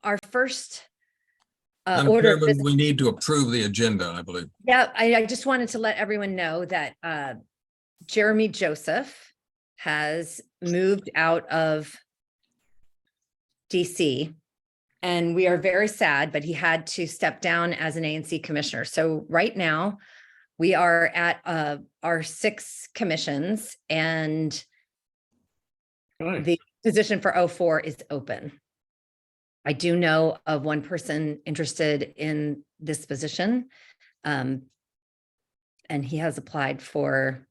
our first Madam order. Chairman, we need to approve the agenda, I believe. Yeah, I just wanted to let everyone know that Jeremy Joseph has moved out of DC, and we are very sad, but he had to step down as an ANC commissioner. So right now we are at our 6 commissions, and the position for 04 is open. I do know of one person interested in this position, and he has applied for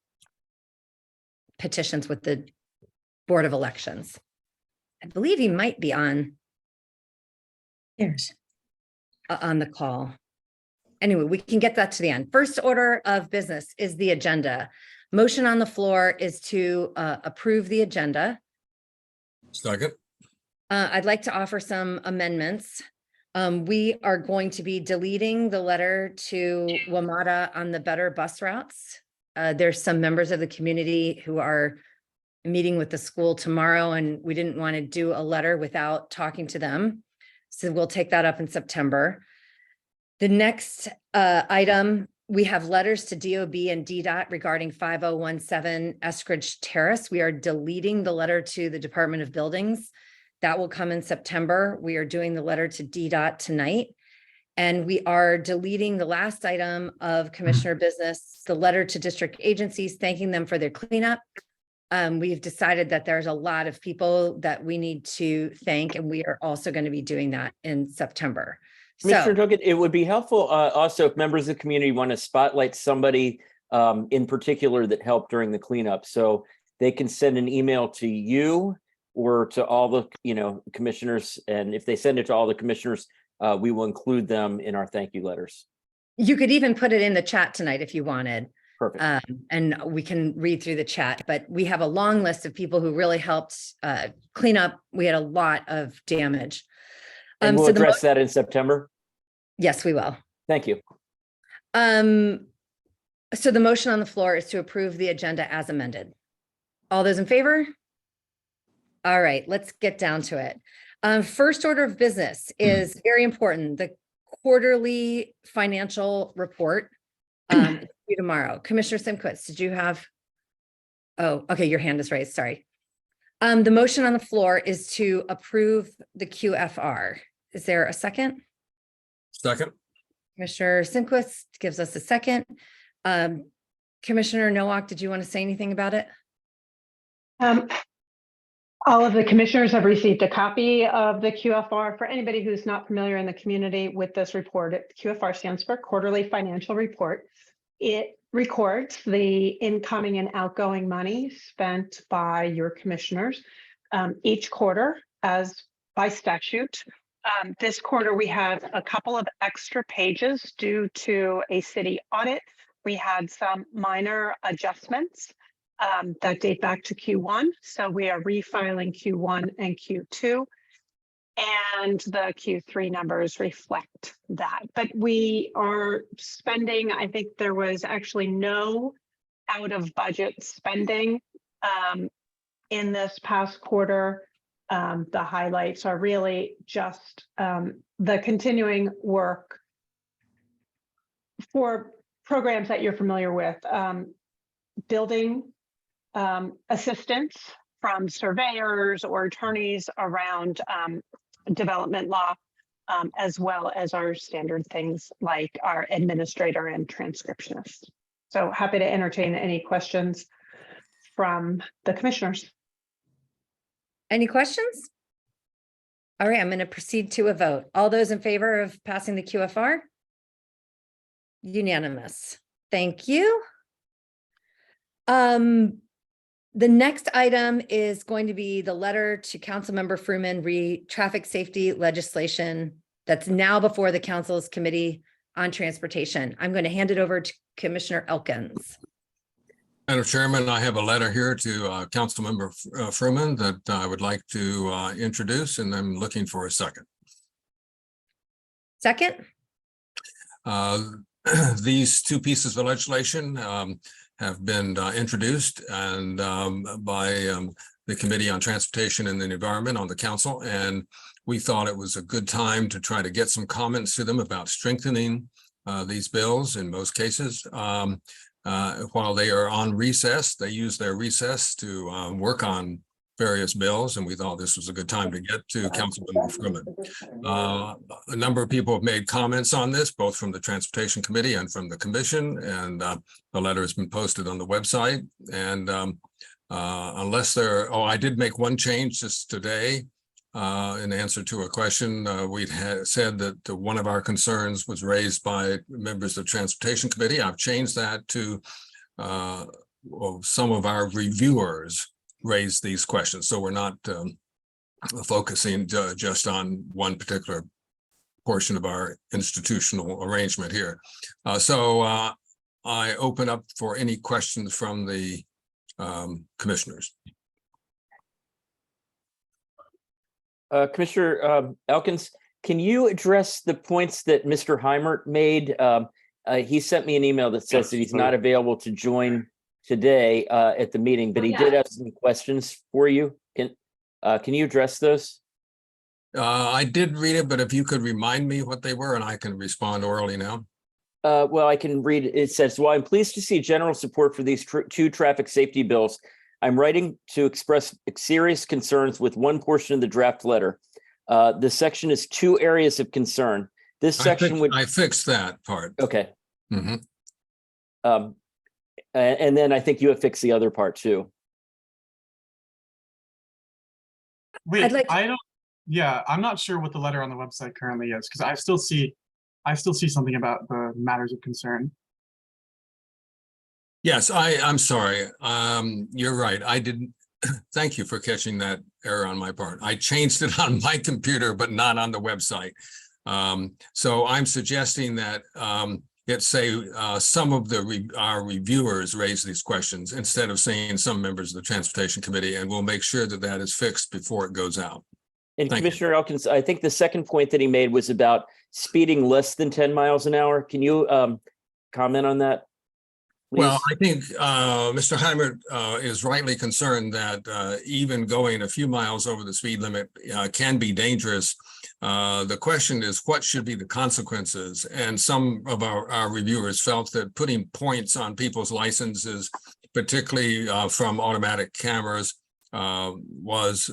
petitions with the Board of Elections. I believe he might be on the call. Anyway, we can get that to the end. First order of business is the agenda. Motion on the floor is to approve the agenda. Second. I'd like to offer some amendments. We are going to be deleting the letter to WMATA on the better bus routes. There's some members of the community who are meeting with the school tomorrow, and we didn't want to do a letter without talking to them. So we'll take that up in September. The next item, we have letters to DOB and DDOT regarding 5017 Eskridge Terrace. We are deleting the letter to the Department of Buildings. That will come in September. We are doing the letter to DDOT tonight. And we are deleting the last item of commissioner business, the letter to district agencies, thanking them for their cleanup. We've decided that there's a lot of people that we need to thank, and we are also going to be doing that in September. Mr. Dugan, it would be helpful also if members of the community want to spotlight somebody in particular that helped during the cleanup. So they can send an email to you or to all the commissioners. And if they send it to all the commissioners, we will include them in our thank you letters. You could even put it in the chat tonight if you wanted. Perfect. And we can read through the chat, but we have a long list of people who really helped clean up. We had a lot of damage. And we'll address that in September? Yes, we will. Thank you. So the motion on the floor is to approve the agenda as amended. All those in favor? All right, let's get down to it. First order of business is very important. The quarterly financial report due tomorrow. Commissioner Simkowitz, did you have? Oh, okay, your hand is raised, sorry. The motion on the floor is to approve the QFR. Is there a second? Second. Commissioner Simkowitz gives us a second. Commissioner Nowak, did you want to say anything about it? All of the commissioners have received a copy of the QFR. For anybody who's not familiar in the community with this report, QFR stands for Quarterly Financial Report. It records the incoming and outgoing money spent by your commissioners each quarter as by statute. This quarter, we had a couple of extra pages due to a city audit. We had some minor adjustments that date back to Q1. So we are refiling Q1 and Q2. And the Q3 numbers reflect that. But we are spending, I think there was actually no out of budget spending in this past quarter. The highlights are really just the continuing work for programs that you're familiar with, building assistance from surveyors or attorneys around development law, as well as our standard things like our administrator and transcriptionist. So happy to entertain any questions from the commissioners. Any questions? All right, I'm going to proceed to a vote. All those in favor of passing the QFR? Unanimous. Thank you. The next item is going to be the letter to Councilmember Fruman traffic safety legislation that's now before the Council's Committee on Transportation. I'm going to hand it over to Commissioner Elkins. Madam Chairman, I have a letter here to Councilmember Fruman that I would like to introduce, and I'm looking for a second. Second. These two pieces of legislation have been introduced and by the Committee on Transportation and the Environment on the Council, and we thought it was a good time to try to get some comments to them about strengthening these bills in most cases. While they are on recess, they use their recess to work on various bills, and we thought this was a good time to get to Councilmember Fruman. A number of people have made comments on this, both from the Transportation Committee and from the Commission, and the letter has been posted on the website. And unless there, I did make one change just today in answer to a question. We'd said that one of our concerns was raised by members of the Transportation Committee. I've changed that to some of our reviewers raise these questions. So we're not focusing just on one particular portion of our institutional arrangement here. So I open up for any questions from the commissioners. Commissioner Elkins, can you address the points that Mr. Heimert made? He sent me an email that says that he's not available to join today at the meeting, but he did have some questions for you. Can you address those? I did read it, but if you could remind me what they were, and I can respond orally now. Well, I can read it. It says, "Well, I'm pleased to see general support for these two traffic safety bills. I'm writing to express serious concerns with one portion of the draft letter. The section is 2 areas of concern. This section would..." I fixed that part. Okay. Mm-hmm. And then I think you have fixed the other part too. Wait, I'd like to- I don't. Yeah, I'm not sure what the letter on the website currently is, because I still see something about the matters of concern. Yes, I'm sorry. You're right. I didn't. Thank you for catching that error on my part. I changed it on my computer, but not on the website. So I'm suggesting that it say some of our reviewers raise these questions instead of saying some members of the Transportation Committee, and we'll make sure that that is fixed before it goes out. And Thank you. Commissioner Elkins, I think the second point that he made was about speeding less than 10 miles an hour. Can you comment on that, please? Well, I think Mr. Heimert is rightly concerned that even going a few miles over the speed limit can be dangerous. The question is, what should be the consequences? And some of our reviewers felt that putting points on people's licenses, particularly from automatic cameras, was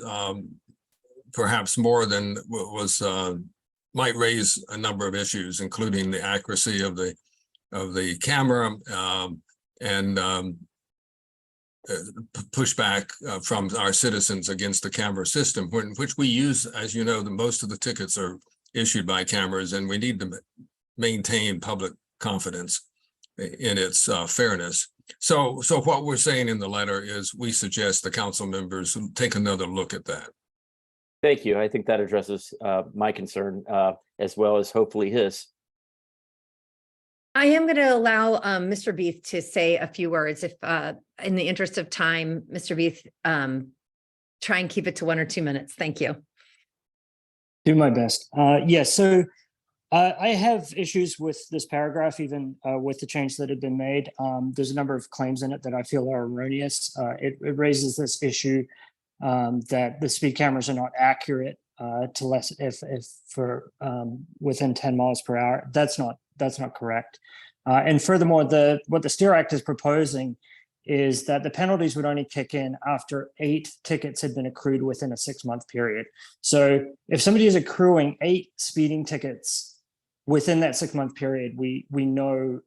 perhaps more than was might raise a number of issues, including the accuracy of the camera and pushback from our citizens against the camera system, which we use, as you know, most of the tickets are issued by cameras, and we need to maintain public confidence in its fairness. So what we're saying in the letter is we suggest the council members take another look at that. Thank you. I think that addresses my concern as well as hopefully his. I am going to allow Mr. Beeth to say a few words if in the interest of time, Mr. Beeth, try and keep it to 1 or 2 minutes. Thank you. Do my best. Yes, so I have issues with this paragraph, even with the change that had been made. There's a number of claims in it that I feel are erroneous. It raises this issue that the speed cameras are not accurate to less if for within 10 miles per hour. That's not correct. And furthermore, what the STEER Act is proposing is that the penalties would only kick in after 8 tickets had been accrued within a 6-month period. So if somebody is accruing 8 speeding tickets within that 6-month period, we know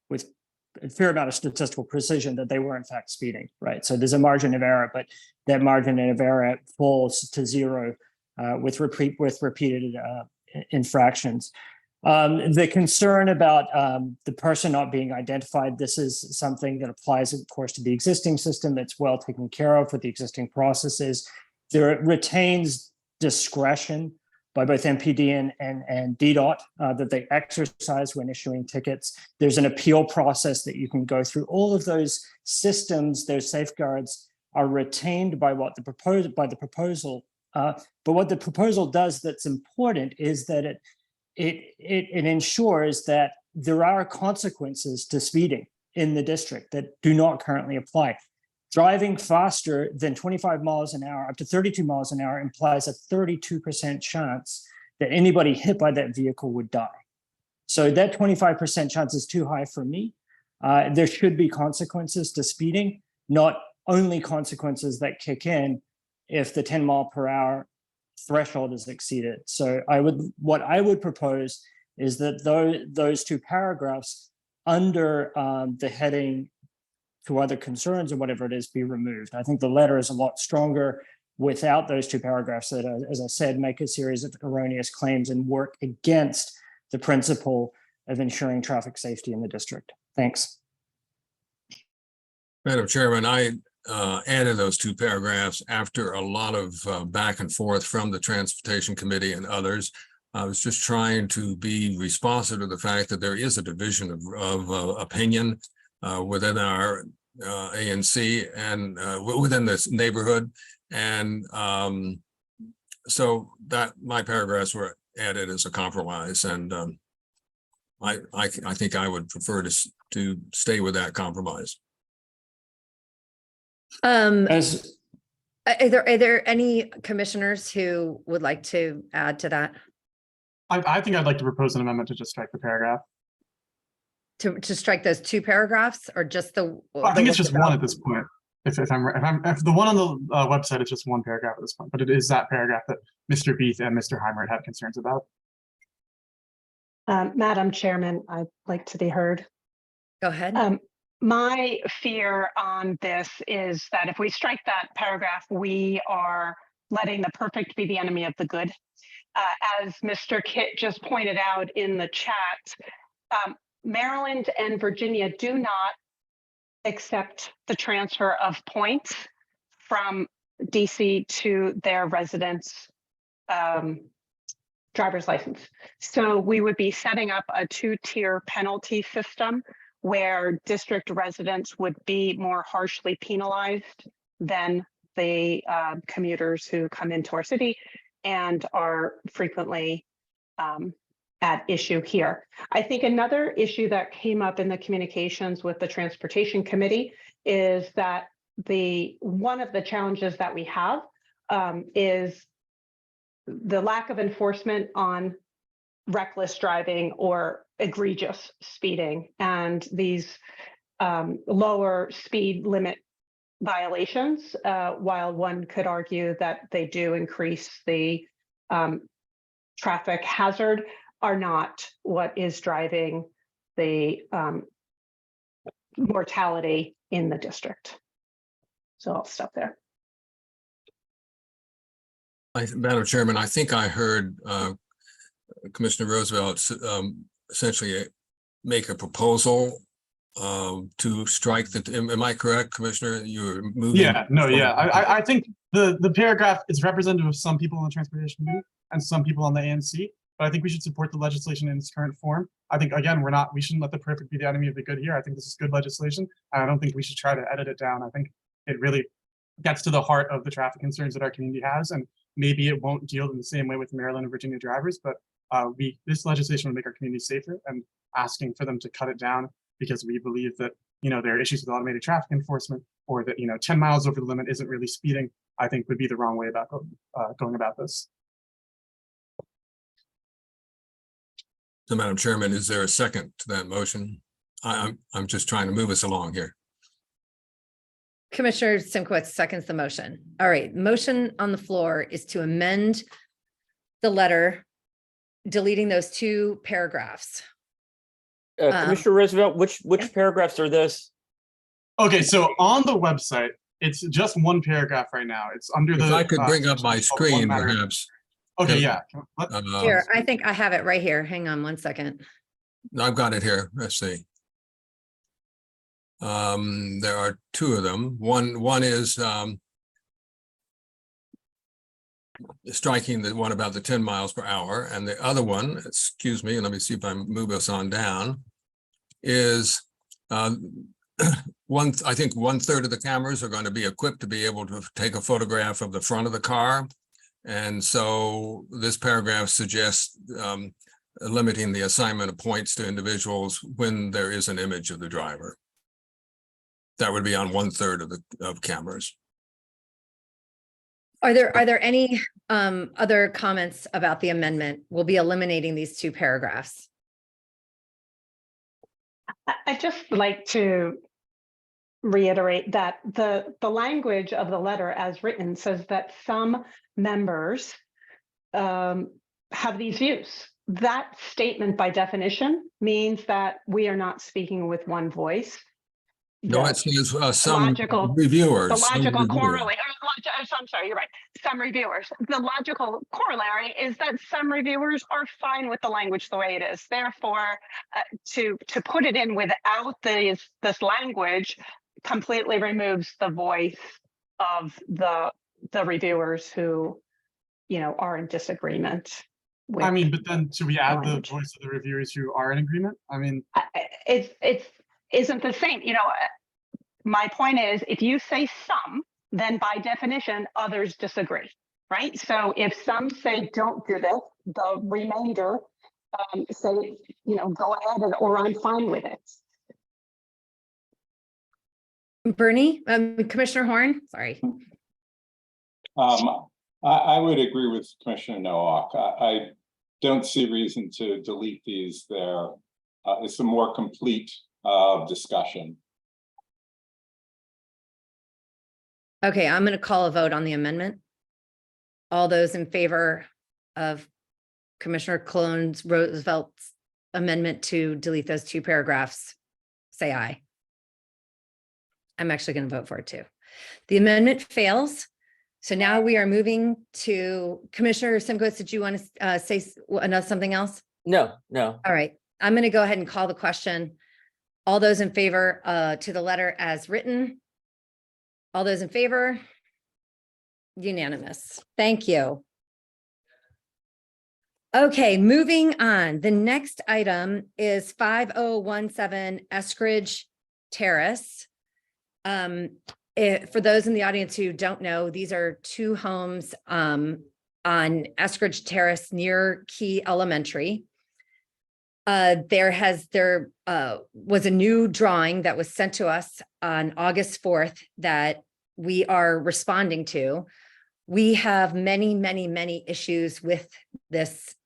with a fair amount of statistical precision that they were in fact speeding, right? So there's a margin of error, but that margin of error falls to 0 with repeated infractions. The concern about the person not being identified, this is something that applies, of course, to the existing system. It's well taken care of with the existing processes. There retains discretion by both MPD and DDOT that they exercise when issuing tickets. There's an appeal process that you can go through. All of those systems, those safeguards are retained by the proposal. But what the proposal does that's important is that it ensures that there are consequences to speeding in the district that do not currently apply. driving faster than 25 miles an hour up to 32 miles an hour implies a 32% chance that anybody hit by that vehicle would die. So that 25% chance is too high for me. There should be consequences to speeding, not only consequences that kick in if the 10 mile per hour threshold is exceeded. So what I would propose is that those two paragraphs under the heading to other concerns or whatever it is be removed. I think the letter is a lot stronger without those two paragraphs that, as I said, make a series of erroneous claims and work against the principle of ensuring traffic safety in the district. Thanks. Madam Chairman, I added those two paragraphs after a lot of back and forth from the Transportation Committee and others. I was just trying to be responsive to the fact that there is a division of opinion within our ANC and within this neighborhood. And so that my paragraphs were added as a compromise. And I think I would prefer to stay with that compromise. Are there any commissioners who would like to add to that? I think I'd like to propose an amendment to just strike the paragraph. To strike those two paragraphs or just the? I think it's just one at this point. If the one on the website is just one paragraph at this point, but it is that paragraph that Mr. Beath and Mr. Heimert had concerns about. Madam Chairman, I'd like to be heard. Go ahead. My fear on this is that if we strike that paragraph, we are letting the perfect be the enemy of the good. As Mr. Kitt just pointed out in the chat, Maryland and Virginia do not accept the transfer of points from DC to their residents' driver's license. So we would be setting up a two-tier penalty system where district residents would be more harshly penalized than the commuters who come into our city and are frequently at issue here. I think another issue that came up in the communications with the Transportation Committee is that one of the challenges that we have is the lack of enforcement on reckless driving or egregious speeding, and these lower speed limit violations, while one could argue that they do increase the traffic hazard, are not what is driving the mortality in the district. So I'll stop there. Madam Chairman, I think I heard Commissioner Roosevelt essentially make a proposal to strike the, am I correct, Commissioner? You're moving. Yeah, no, yeah. I think the paragraph is representative of some people in the Transportation Committee and some people on the ANC, but I think we should support the legislation in its current form. I think, again, we shouldn't let the perfect be the enemy of the good here. I think this is good legislation. I don't think we should try to edit it down. I think it really gets to the heart of the traffic concerns that our community has, and maybe it won't deal in the same way with Maryland and Virginia drivers, but this legislation will make our community safer, and asking for them to cut it down because we believe that, there are issues with automated traffic enforcement, or that, 10 miles over the limit isn't really speeding, I think would be the wrong way about going about this. So, Madam Chairman, is there a second to that motion? I'm just trying to move us along here. Commissioner Simkowitz seconds the motion. All right, motion on the floor is to amend the letter, deleting those two paragraphs. Commissioner Roosevelt, which paragraphs are this? Okay, so on the website, it's just one paragraph right now. It's under the. If I could bring up my screen, perhaps. Okay, yeah. Here, I think I have it right here. Hang on one second. I've got it here. Let's see. There are two of them. One is striking the one about the 10 miles per hour, and the other one, excuse me, and let me see if I move us on down, is I think 1/3 of the cameras are going to be equipped to be able to take a photograph of the front of the car. And so this paragraph suggests limiting the assignment of points to individuals when there is an image of the driver. That would be on 1/3 of cameras. Are there any other comments about the amendment? We'll be eliminating these two paragraphs. I'd just like to reiterate that the language of the letter as written says that some members have these views. That statement by definition means that we are not speaking with one voice. No, The it says some logical- reviewers. The some logical reviewers. corollary, I'm sorry, you're right. Some reviewers. The logical corollary is that some reviewers are fine with the language the way it is. Therefore, to put it in without this language completely removes the voice of the reviewers who, are in disagreement. I mean, but then should we add the language. voice of the reviewers who are in agreement? I mean, It isn't the same. My point is, if you say some, then by definition, others disagree, right? So if some say don't do this, the remainder say, go ahead or I'm fine with it. Bernie, Commissioner Horn, sorry. I would agree with Commissioner Nowak. I don't see reason to delete these there. It's a more complete discussion. Okay, I'm going to call a vote on the amendment. All those in favor of Commissioner Colon Roosevelt's amendment to delete those two paragraphs, say aye. I'm actually going to vote for it too. The amendment fails. So now we are moving to Commissioner Simcoe. Did you want to say something else? No. All right, I'm going to go ahead and call the question. All those in favor to the letter as written? All those in favor? Unanimous. Thank you. Okay, moving on. The next item is 5017 Eskridge Terrace. For those in the audience who don't know, these are two homes on Eskridge Terrace near Key Elementary. There was a new drawing that was sent to us on August 4th that we are responding to. We have many issues with this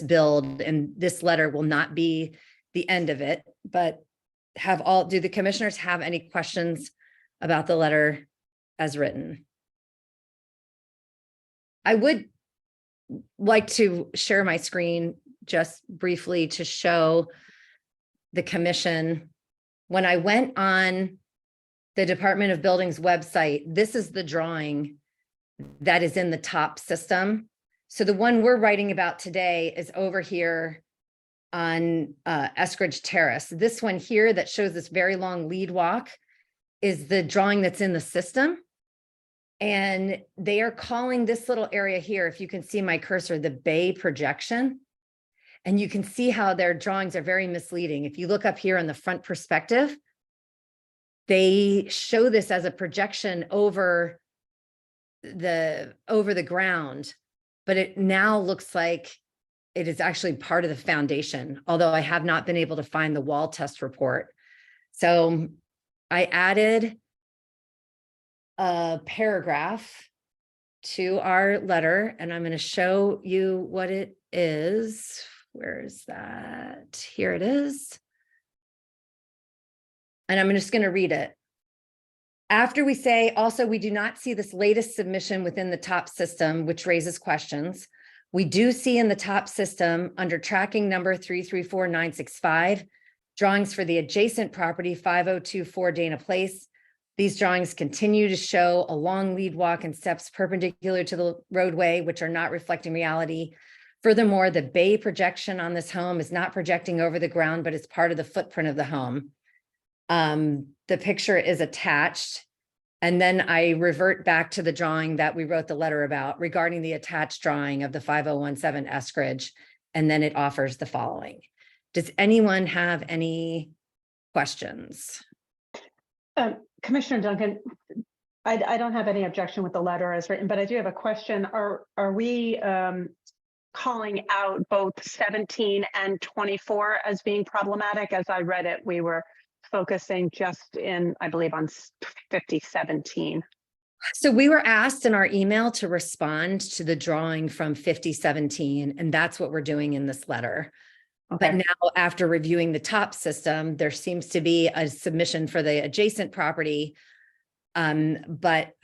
build, and this letter will not be the end of it, but do the commissioners have any questions about the letter as written? I would like to share my screen just briefly to show the commission. When I went on the Department of Buildings website, this is the drawing that is in the top system. So the one we're writing about today is over here on Eskridge Terrace. This one here that shows this very long lead walk is the drawing that's in the system. And they are calling this little area here, if you can see my cursor, the bay projection. And you can see how their drawings are very misleading. If you look up here on the front perspective, they show this as a projection over the ground, but it now looks like it is actually part of the foundation, although I have not been able to find the wall test report. So I added a paragraph to our letter, and I'm going to show you what it is. Where is that? Here it is. And I'm just going to read it. After we say, also, we do not see this latest submission within the top system, which raises questions. We do see in the top system under tracking number 334965, drawings for the adjacent property 5024 Dana Place. These drawings continue to show a long lead walk and steps perpendicular to the roadway, which are not reflecting reality. Furthermore, the bay projection on this home is not projecting over the ground, but it's part of the footprint of the home. The picture is attached. And then I revert back to the drawing that we wrote the letter about regarding the attached drawing of the 5017 Eskridge. And then it offers the following. Does anyone have any questions? Commissioner Duncan, I don't have any objection with the letter as written, but I do have a question. Are we calling out both 17 and 24 as being problematic? As I read it, we were focusing just in, I believe, on 5017. So we were asked in our email to respond to the drawing from 5017, and that's what we're doing in this letter. But Okay, now, after reviewing the top system, there seems to be a submission for the adjacent property. But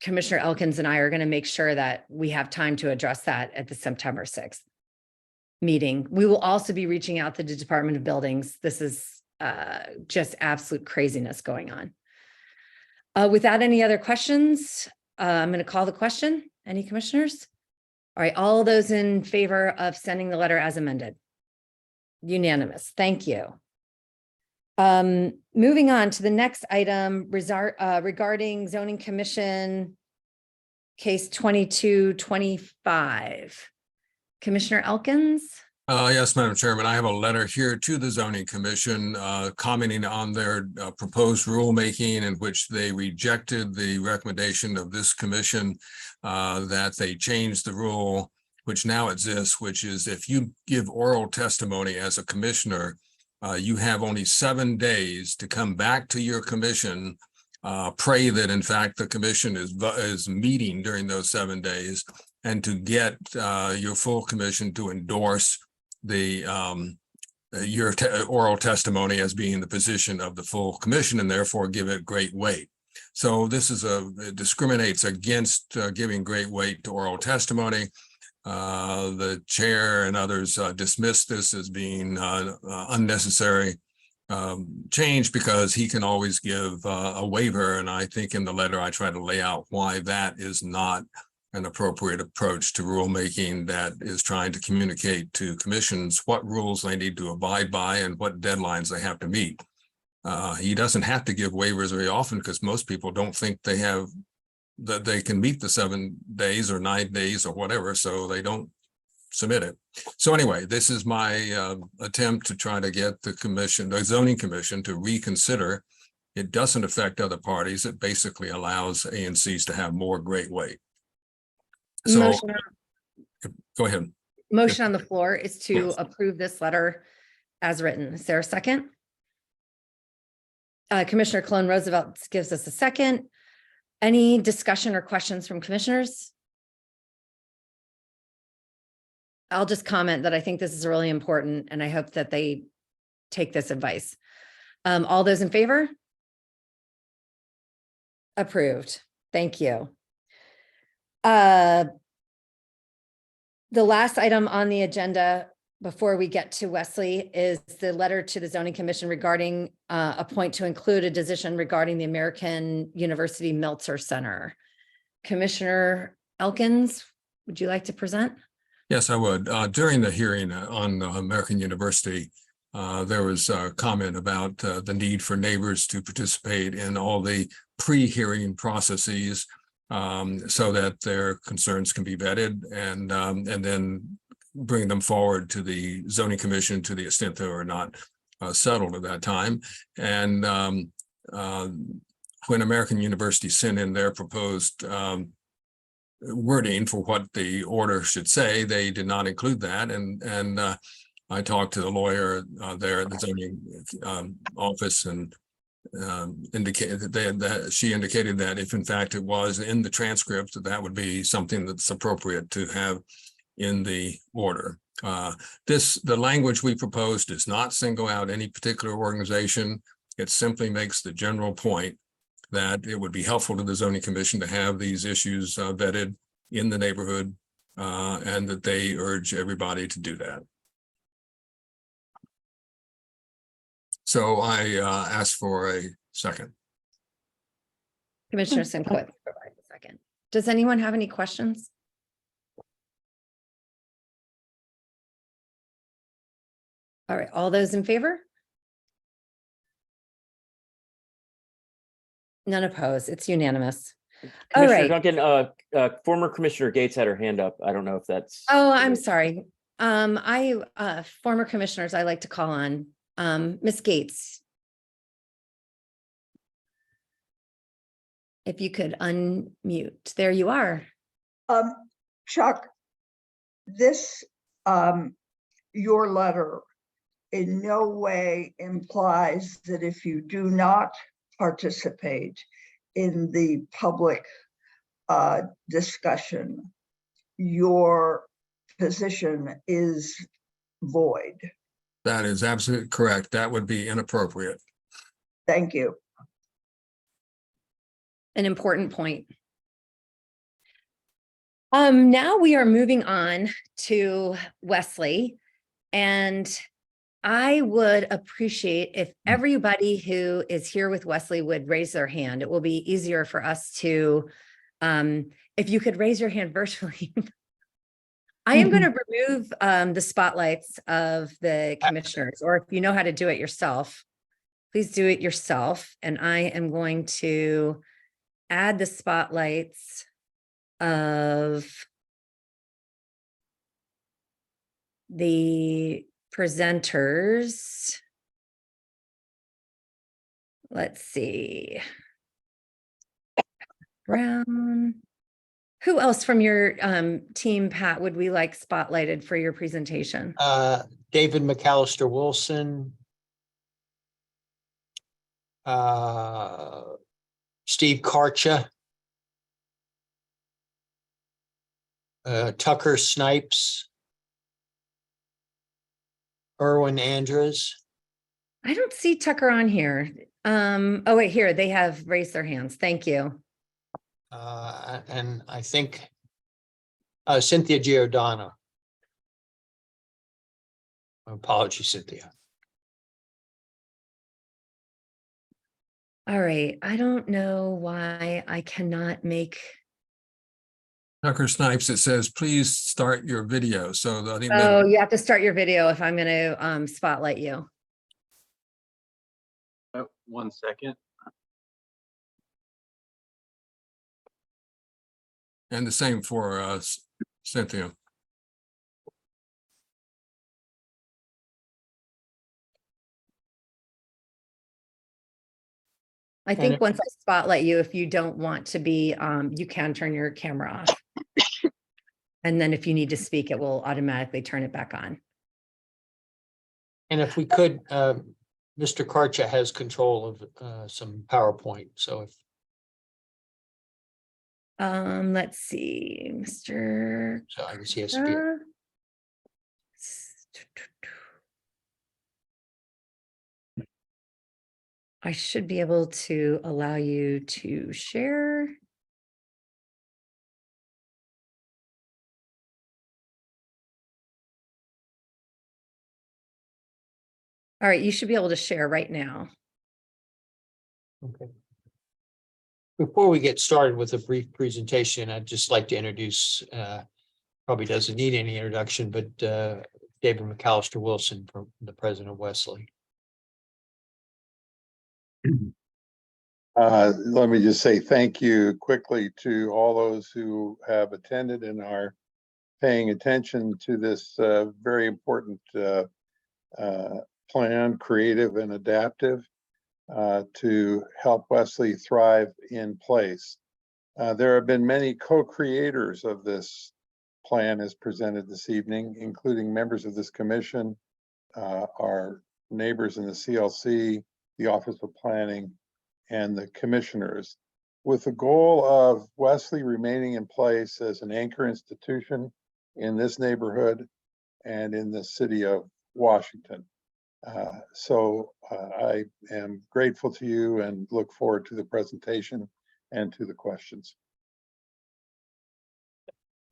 Commissioner Elkins and I are going to make sure that we have time to address that at the September 6th meeting. We will also be reaching out to the Department of Buildings. This is just absolute craziness going on. Without any other questions, I'm going to call the question. Any commissioners? All right, all those in favor of sending the letter as amended? Unanimous. Thank you. Moving on to the next item regarding zoning commission case 2225. Commissioner Elkins? Yes, Madam Chairman, I have a letter here to the zoning commission commenting on their proposed rulemaking in which they rejected the recommendation of this commission that they changed the rule which now exists, which is if you give oral testimony as a commissioner, you have only 7 days to come back to your commission, pray that in fact the commission is meeting during those 7 days, and to get your full commission to endorse the your oral testimony as being the position of the full commission, and therefore give it great weight. So this is it discriminates against giving great weight to oral testimony. The chair and others dismissed this as being unnecessary change because he can always give a waiver. And I think in the letter I try to lay out why that is not an appropriate approach to rulemaking that is trying to communicate to commissions what rules they need to abide by and what deadlines they have to meet. He doesn't have to give waivers very often because most people don't think that they can meet the 7 days or 9 days or whatever, so they don't submit it. So anyway, this is my attempt to try to get the zoning commission to reconsider. It doesn't affect other parties. It basically allows ANCs to have more great weight. So go ahead. Motion on the floor is to Yes. approve this letter as written. Is there a second? Commissioner Cologne Roosevelt gives us a second. Any discussion or questions from commissioners? I'll just comment that I think this is really important and I hope that they take this advice. All those in favor? Approved. Thank you. The last item on the agenda before we get to Wesley is the letter to the zoning commission regarding a point to include a decision regarding the American University Meltzer Center. Commissioner Elkins, would you like to present? Yes, I would. During the hearing on American University, there was a comment about the need for neighbors to participate in all the pre-hearing processes so that their concerns can be vetted and then bring them forward to the zoning commission to the extent they were not settled at that time. And when American University sent in their proposed wording for what the order should say, they did not include that. And I talked to the lawyer there at the zoning office and indicated that she indicated that if in fact it was in the transcript, that would be something that's appropriate to have in the order. The language we proposed does not single out any particular organization. It simply makes the general point that it would be helpful to the zoning commission to have these issues vetted in the neighborhood and that they urge everybody to do that. So I ask for a second. Commissioner Simcoe, provide a second. Does anyone have any questions? All right, all those in favor? None opposed. It's unanimous. All Commissioner right. Duncan, former Commissioner Gates had her hand up. I don't know if that's. Oh, I'm sorry. Former commissioners I like to call on. Ms. Gates. If you could unmute. There you are. Chuck, this, your letter in no way implies that if you do not participate in the public discussion, your position is void. That is absolutely correct. That would be inappropriate. Thank you. An important point. Now we are moving on to Wesley, and I would appreciate if everybody who is here with Wesley would raise their hand. It will be easier for us to, if you could raise your hand virtually. I am going to remove the spotlights of the commissioners, or if you know how to do it yourself, please do it yourself. And I am going to add the spotlights of the presenters. Let's see. Brown. Who else from your team, Pat, would we like spotlighted for your presentation? David McAllister Wilson. Steve Karcha. Tucker Snipes. Erwin Andrews. I don't see Tucker on here. Oh, wait, here, they have raised their hands. Thank you. And I think Cynthia Giordano. Apologies, Cynthia. All right, I don't know why I cannot make. Tucker Snipes, it says, please start your video. So I think Oh, you have to start your video if I'm going to spotlight you. Oh, 1 second. and the same for Cynthia. I think once I spotlight you, if you don't want to be, you can turn your camera off. And then if you need to speak, it will automatically turn it back on. And if we could, Mr. Karcha has control of some PowerPoint, so if. Let's see, Mr. So I guess he has to be. I should be able to allow you to share. All right, you should be able to share right now. Okay. Before we get started with a brief presentation, I'd just like to introduce, probably doesn't need any introduction, but David McAllister Wilson, the president of Wesley. Let me just say thank you quickly to all those who have attended and are paying attention to this very important plan, creative and adaptive, to help Wesley thrive in place. There have been many co-creators of this plan as presented this evening, including members of this commission, our neighbors in the CLC, the Office of Planning, and the commissioners, with the goal of Wesley remaining in place as an anchor institution in this neighborhood and in the city of Washington. So I am grateful to you and look forward to the presentation and to the questions.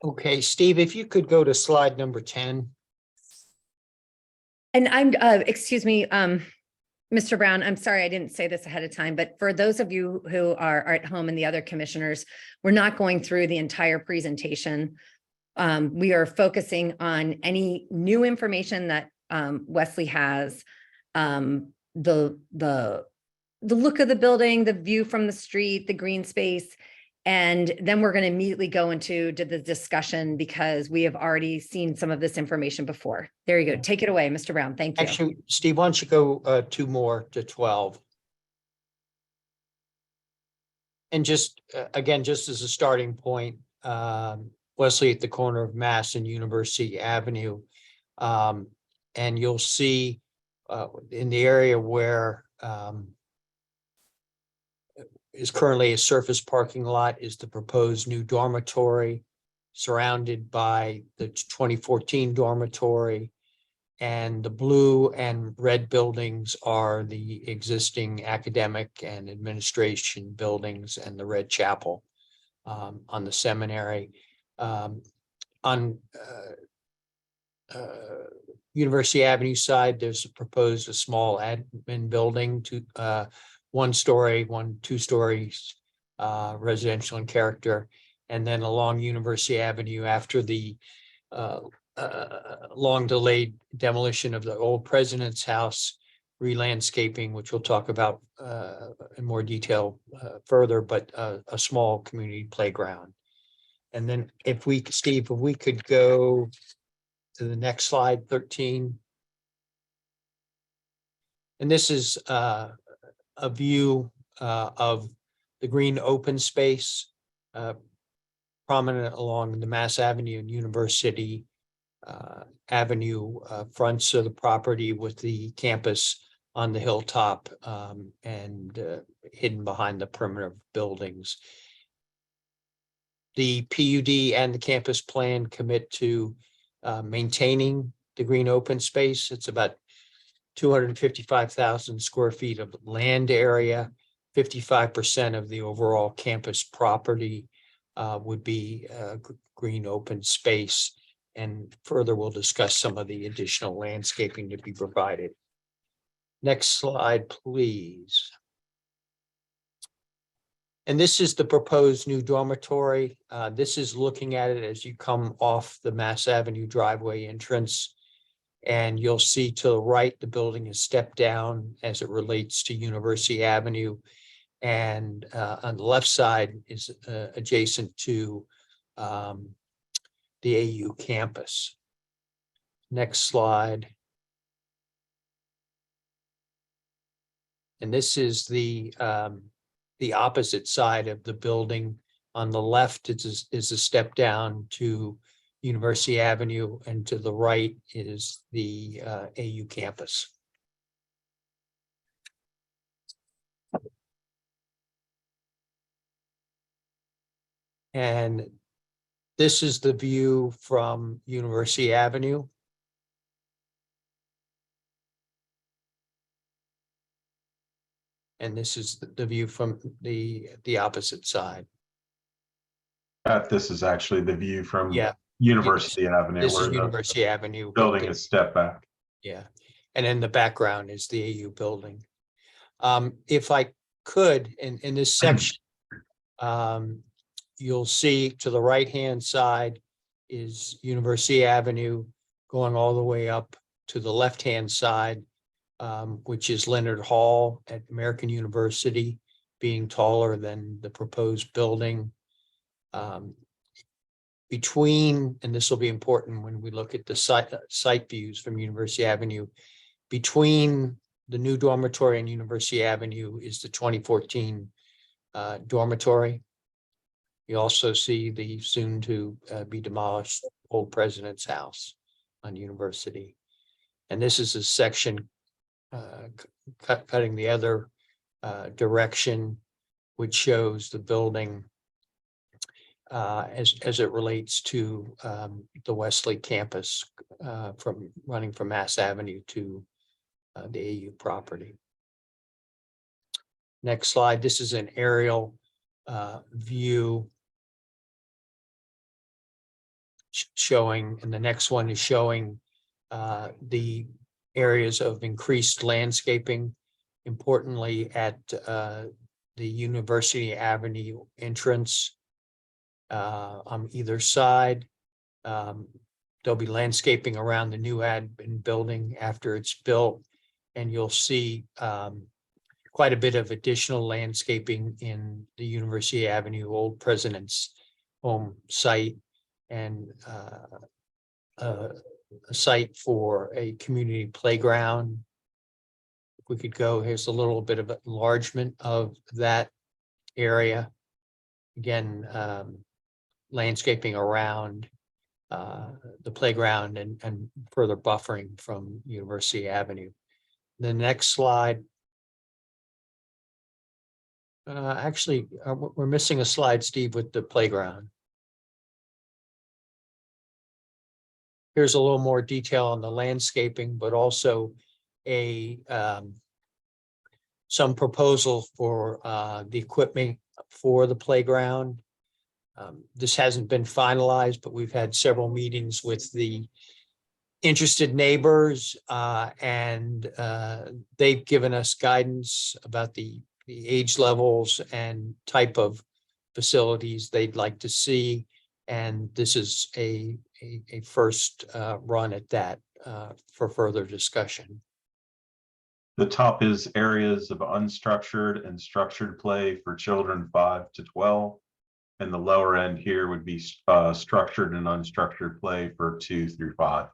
Okay, Steve, if you could go to slide number 10. And I'm, excuse me, Mr. Brown, I'm sorry, I didn't say this ahead of time, but for those of you who are at home and the other commissioners, we're not going through the entire presentation. We are focusing on any new information that Wesley has, the look of the building, the view from the street, the green space, and then we're going to immediately go into the discussion because we have already seen some of this information before. There you go. Take it away, Mr. Brown. Thank you. Actually, Steve, why don't you go 2 more to 12? And just, again, just as a starting point, Wesley at the corner of Mass and University Avenue. And you'll see in the area where is currently a surface parking lot is the proposed new dormitory, surrounded by the 2014 dormitory. And the blue and red buildings are the existing academic and administration buildings and the red chapel on the seminary. On University Avenue side, there's proposed a small admin building to 1 story, 2 stories, residential in character. And then along University Avenue, after the long delayed demolition of the old president's house, re-landscaping, which we'll talk about in more detail further, but a small community playground. And then Steve, if we could go to the next slide, 13. And this is a view of the green open space prominent along the Mass Avenue and University Avenue fronts of the property, with the campus on the hilltop and hidden behind the perimeter of buildings. The PUD and the campus plan commit to maintaining the green open space. It's about 255,000 square feet of land area. 55% of the overall campus property would be green open space. And further, we'll discuss some of the additional landscaping to be provided. Next slide, please. And this is the proposed new dormitory. This is looking at it as you come off the Mass Avenue driveway entrance. And you'll see to the right, the building is stepped down as it relates to University Avenue. And on the left side is adjacent to the AU campus. Next slide. And this is the opposite side of the building. On the left is a step down to University Avenue, and to the right is the AU campus. And this is the view from University Avenue. And this is the view from the opposite side. This is actually the view from University Avenue. This where is the University Avenue. building is stepped back. Yeah, and in the background is the AU building. If I could, in this section, you'll see to the right-hand side is University Avenue, going all the way up to the left-hand side, which is Leonard Hall at American University, being taller than the proposed building. Between, and this will be important when we look at the site views from University Avenue, between the new dormitory and University Avenue is the 2014 dormitory. You also see the soon to be demolished old president's house on University. And this is a section cutting the other direction, which shows the building as it relates to the Wesley campus, from running from Mass Avenue to the AU property. Next slide. This is an aerial view showing, and the next one is showing the areas of increased landscaping, importantly at the University Avenue entrance. On either side, there'll be landscaping around the new admin building after it's built, and you'll see quite a bit of additional landscaping in the University Avenue Old President's Home site, and a site for a community playground. If we could go, here's a little bit of enlargement of that area. Again, landscaping around the playground and further buffering from University Avenue. The next slide. Actually, we're missing a slide, Steve, with the playground. Here's a little more detail on the landscaping, but also some proposal for the equipment for the playground. This hasn't been finalized, but we've had several meetings with the interested neighbors, and they've given us guidance about the age levels and type of facilities they'd like to see. And this is a first run at that for further discussion. The top is areas of unstructured and structured play for children 5 to 12. And the lower end here would be structured and unstructured play for 2 through 5.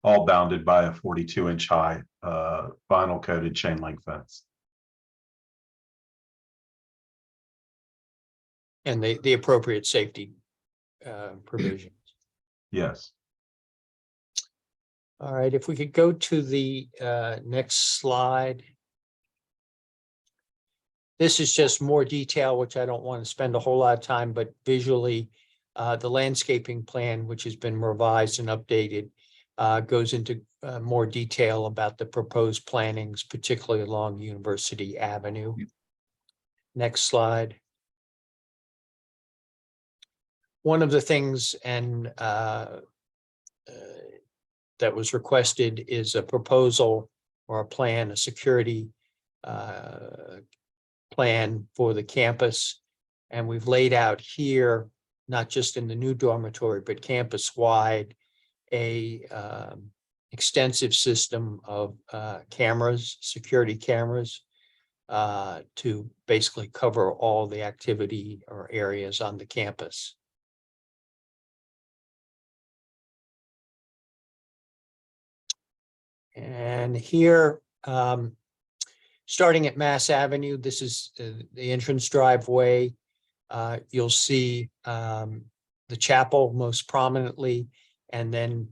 All bounded by a 42-inch high vinyl coated chain link fence. And the appropriate safety provisions. Yes. All right, if we could go to the next slide. This is just more detail, which I don't want to spend a whole lot of time, but visually, the landscaping plan, which has been revised and updated, goes into more detail about the proposed plantings, particularly along University Avenue. Next slide. One of the things that was requested is a proposal or a plan, a security plan for the campus. And we've laid out here, not just in the new dormitory, but campus-wide, a extensive system of cameras, security cameras, to basically cover all the activity or areas on the campus. And here, starting at Mass Avenue, this is the entrance driveway. You'll see the chapel most prominently, and then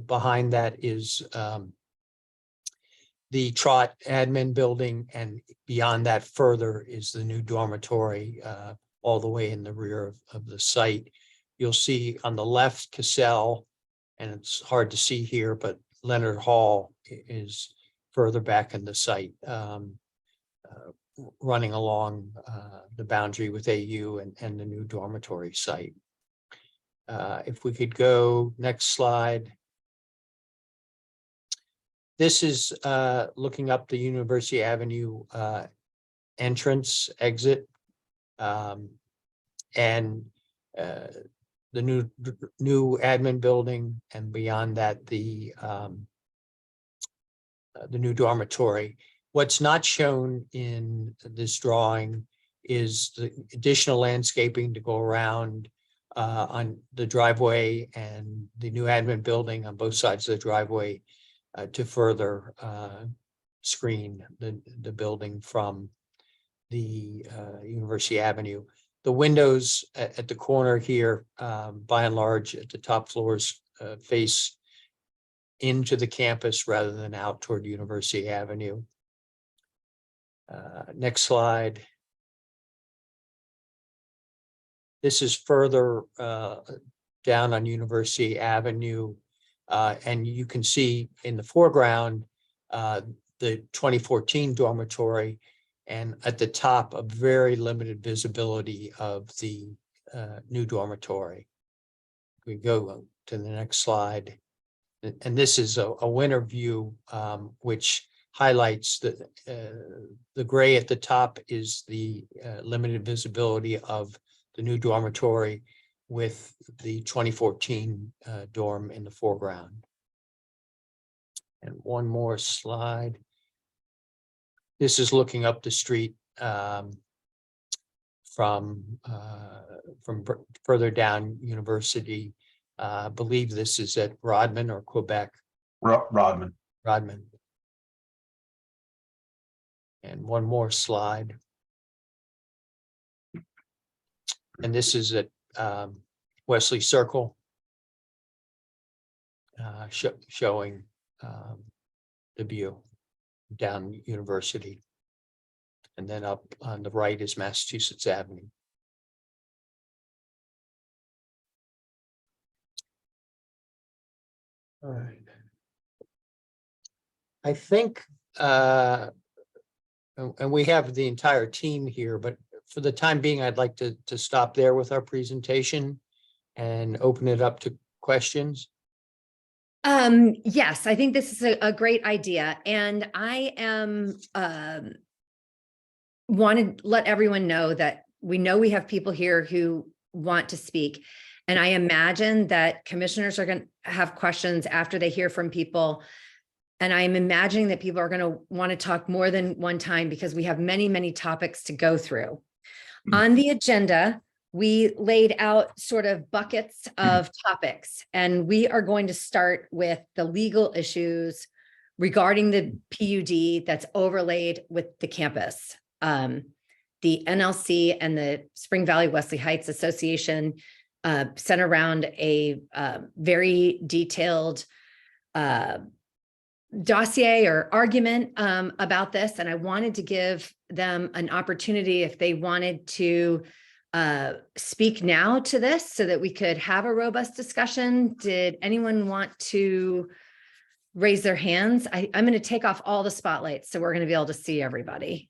behind that is the Trot admin building, and beyond that further is the new dormitory, all the way in the rear of the site. You'll see on the left Cassell, and it's hard to see here, but Leonard Hall is further back in the site, running along the boundary with AU and the new dormitory site. If we could go next slide. This is looking up the University Avenue entrance exit, and the new admin building, and beyond that the new dormitory. What's not shown in this drawing is the additional landscaping to go around on the driveway and the new admin building on both sides of the driveway, to further screen the building from the University Avenue. The windows at the corner here, by and large, at the top floors, face into the campus rather than out toward University Avenue. Next slide. This is further down on University Avenue, and you can see in the foreground the 2014 dormitory, and at the top a very limited visibility of the new dormitory. We go to the next slide, and this is a winter view, which highlights the gray at the top is the limited visibility of the new dormitory, with the 2014 dorm in the foreground. And one more slide. This is looking up the street from further down University. I believe this is at Rodman or Quebec. Rodman. Rodman. And one more slide. And this is at Wesley Circle, showing the view down University. And then up on the right is Massachusetts Avenue. All right. I think, and we have the entire team here, but for the time being, I'd like to stop there with our presentation and open it up to questions. Yes, I think this is a great idea. And I am, want to let everyone know that we have people here who want to speak. And I imagine that commissioners are going to have questions after they hear from people. And I'm imagining that people are going to want to talk more than one time because we have many, many topics to go through. On the agenda, we laid out sort of buckets of topics, and we are going to start with the legal issues regarding the PUD that's overlaid with the campus. The NLC and the Spring Valley Wesley Heights Association sent around a very detailed dossier or argument about this, and I wanted to give them an opportunity if they wanted to speak now to this so that we could have a robust discussion. Did anyone want to raise their hands? I'm going to take off all the spotlights so we're going to be able to see everybody.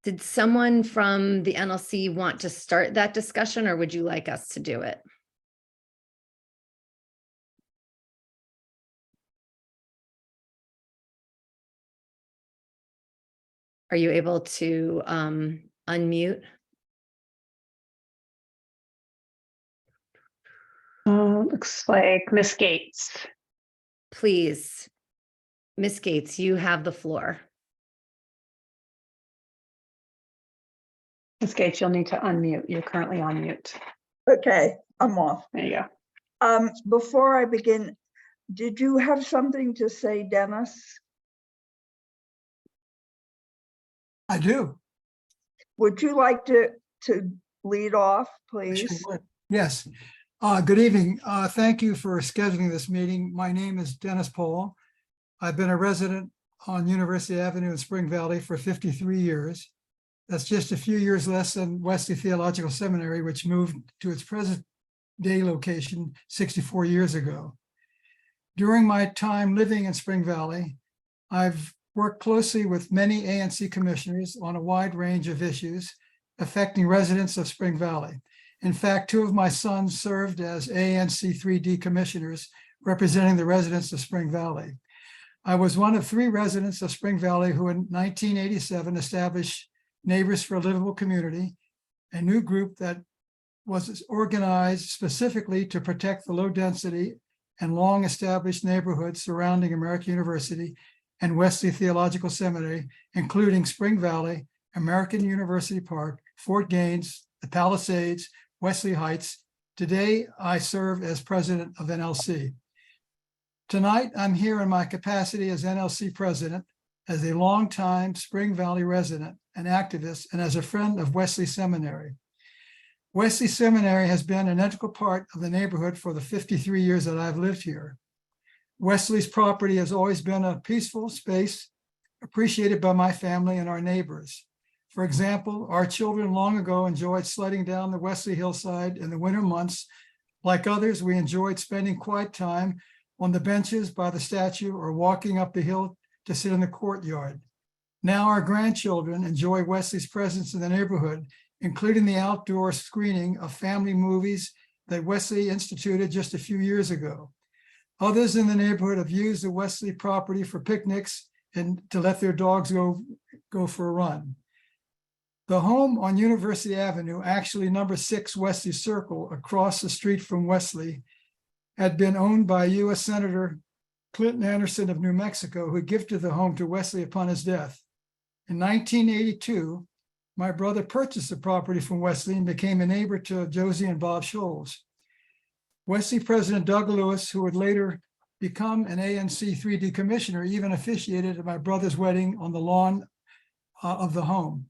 Did someone from the NLC want to start that discussion, or would you like us to do it? Are you able to unmute? Looks like Miss Gates. Please, Ms. Gates, you have the floor. Ms. Gates, you'll need to unmute. You're currently on mute. Okay, I'm off. There you go. Before I begin, did you have something to say, Dennis? I do. Would you like to lead off, please? Sure would. Yes. Good evening. Thank you for scheduling this meeting. My name is Dennis Pohl. I've been a resident on University Avenue in Spring Valley for 53 years. That's just a few years less than Wesley Theological Seminary, which moved to its present day location 64 years ago. During my time living in Spring Valley, I've worked closely with many ANC commissioners on a wide range of issues affecting residents of Spring Valley. In fact, two of my sons served as ANC3D commissioners representing the residents of Spring Valley. I was one of 3 residents of Spring Valley who in 1987 established Neighbors for a Livable Community, a new group that was organized specifically to protect the low density and long established neighborhoods surrounding American University and Wesley Theological Seminary, including Spring Valley, American University Park, Fort Gaines, the Palisades, Wesley Heights. Today, I serve as president of NLC. Tonight, I'm here in my capacity as NLC president, as a longtime Spring Valley resident and activist, and as a friend of Wesley Seminary. Wesley Seminary has been an integral part of the neighborhood for the 53 years that I've lived here. Wesley's property has always been a peaceful space appreciated by my family and our neighbors. For example, our children long ago enjoyed sledding down the Wesley hillside in the winter months. Like others, we enjoyed spending quiet time on the benches by the statue or walking up the hill to sit in the courtyard. Now our grandchildren enjoy Wesley's presence in the neighborhood, including the outdoor screening of family movies that Wesley instituted just a few years ago. Others in the neighborhood have used the Wesley property for picnics and to let their dogs go for a run. The home on University Avenue, actually number 6 Wesley Circle, across the street from Wesley, had been owned by U.S. Senator Clinton Anderson of New Mexico, who gifted the home to Wesley upon his death. In 1982, my brother purchased the property from Wesley and became a neighbor to Josie and Bob Scholes. Wesley President Doug Lewis, who would later become an ANC3D commissioner, even officiated at my brother's wedding on the lawn of the home.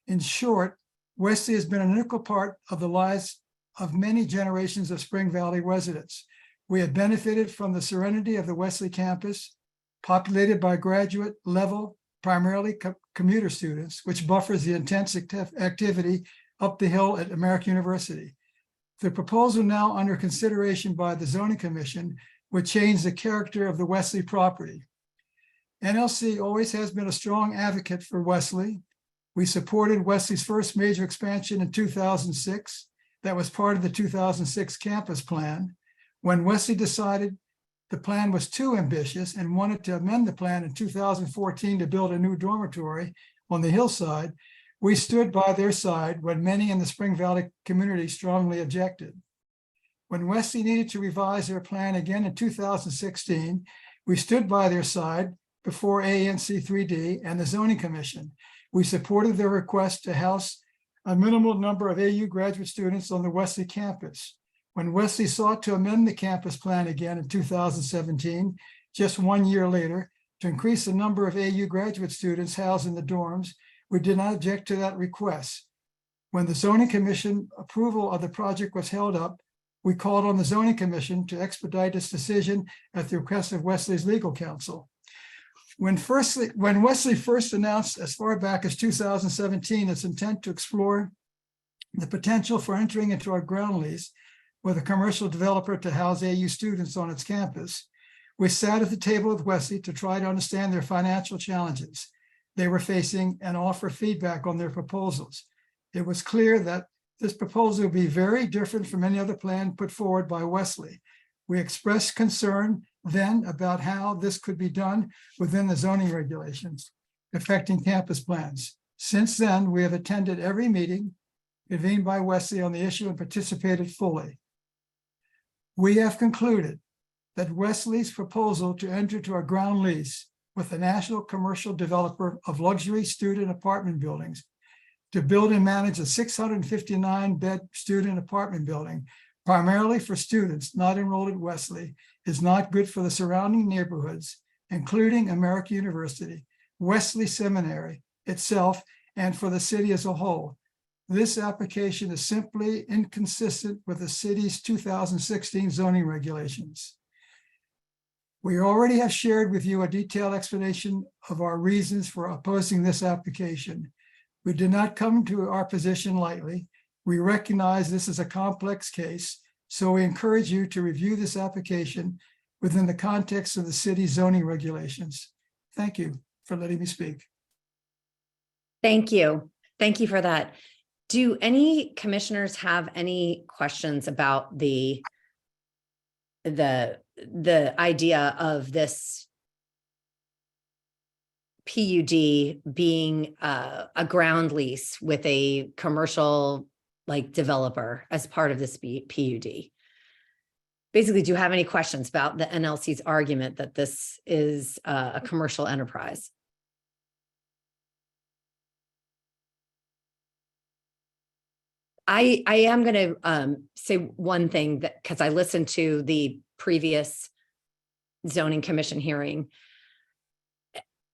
In short, Wesley has been an integral part of the lives of many generations of Spring Valley residents. We had benefited from the serenity of the Wesley campus, populated by graduate level, primarily commuter students, which buffers the intense activity up the hill at American University. The proposal now under consideration by the Zoning Commission would change the character of the Wesley property. NLC always has been a strong advocate for Wesley. We supported Wesley's first major expansion in 2006. That was part of the 2006 campus plan. When Wesley decided the plan was too ambitious and wanted to amend the plan in 2014 to build a new dormitory on the hillside, we stood by their side when many in the Spring Valley community strongly objected. When Wesley needed to revise their plan again in 2016, we stood by their side before ANC3D and the Zoning Commission. We supported their request to house a minimal number of AU graduate students on the Wesley campus. When Wesley sought to amend the campus plan again in 2017, just 1 year later, to increase the number of AU graduate students housed in the dorms, we did not object to that request. When the Zoning Commission approval of the project was held up, we called on the Zoning Commission to expedite its decision at the request of Wesley's legal counsel. When Wesley first announced as far back as 2017 its intent to explore the potential for entering into a ground lease with a commercial developer to house AU students on its campus, we sat at the table with Wesley to try to understand their financial challenges they were facing and offer feedback on their proposals. It was clear that this proposal would be very different from any other plan put forward by Wesley. We expressed concern then about how this could be done within the zoning regulations affecting campus plans. Since then, we have attended every meeting convened by Wesley on the issue and participated fully. We have concluded that Wesley's proposal to enter into a ground lease with a national commercial developer of luxury student apartment buildings to build and manage a 659-bed student apartment building, primarily for students not enrolled at Wesley, is not good for the surrounding neighborhoods, including American University, Wesley Seminary itself, and for the city as a whole. This application is simply inconsistent with the city's 2016 zoning regulations. We already have shared with you a detailed explanation of our reasons for opposing this application. We did not come to our position lightly. We recognize this is a complex case, so we encourage you to review this application within the context of the city's zoning regulations. Thank you for letting me speak. Thank you. Thank you for that. Do any commissioners have any questions about the idea of this PUD being a ground lease with a commercial developer as part of this PUD? Basically, do you have any questions about the NLC's argument that this is a commercial enterprise? I am going to say one thing, that because I listened to the previous zoning commission hearing.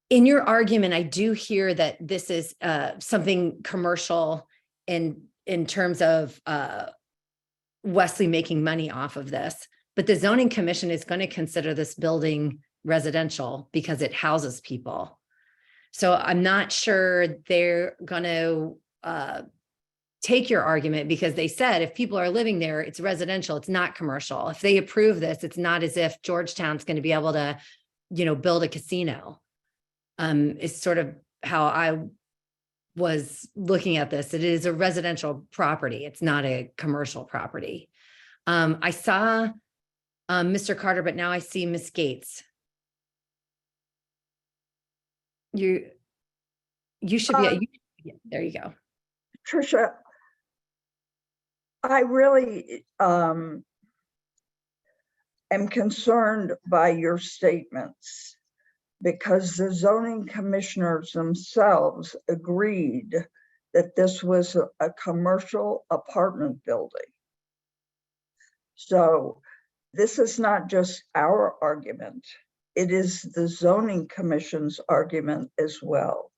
In your argument, I do hear that this is something commercial in terms of Wesley making money off of this, but the zoning commission is going to consider this building residential because it houses people. So I'm not sure they're going to take your argument, because they said if people are living there, it's residential, it's not commercial. If they approve this, it's not as if Georgetown's going to be able to, build a casino. It's sort of how I was looking at this. It is a residential property. It's not a commercial property. I saw Mr. Carter, but now I see Ms. Gates. You should be, there you go. Tricia, I really am concerned by your statements, because the zoning commissioners themselves agreed that this was a commercial apartment building. So this is not just our argument, it is the zoning commission's argument as well.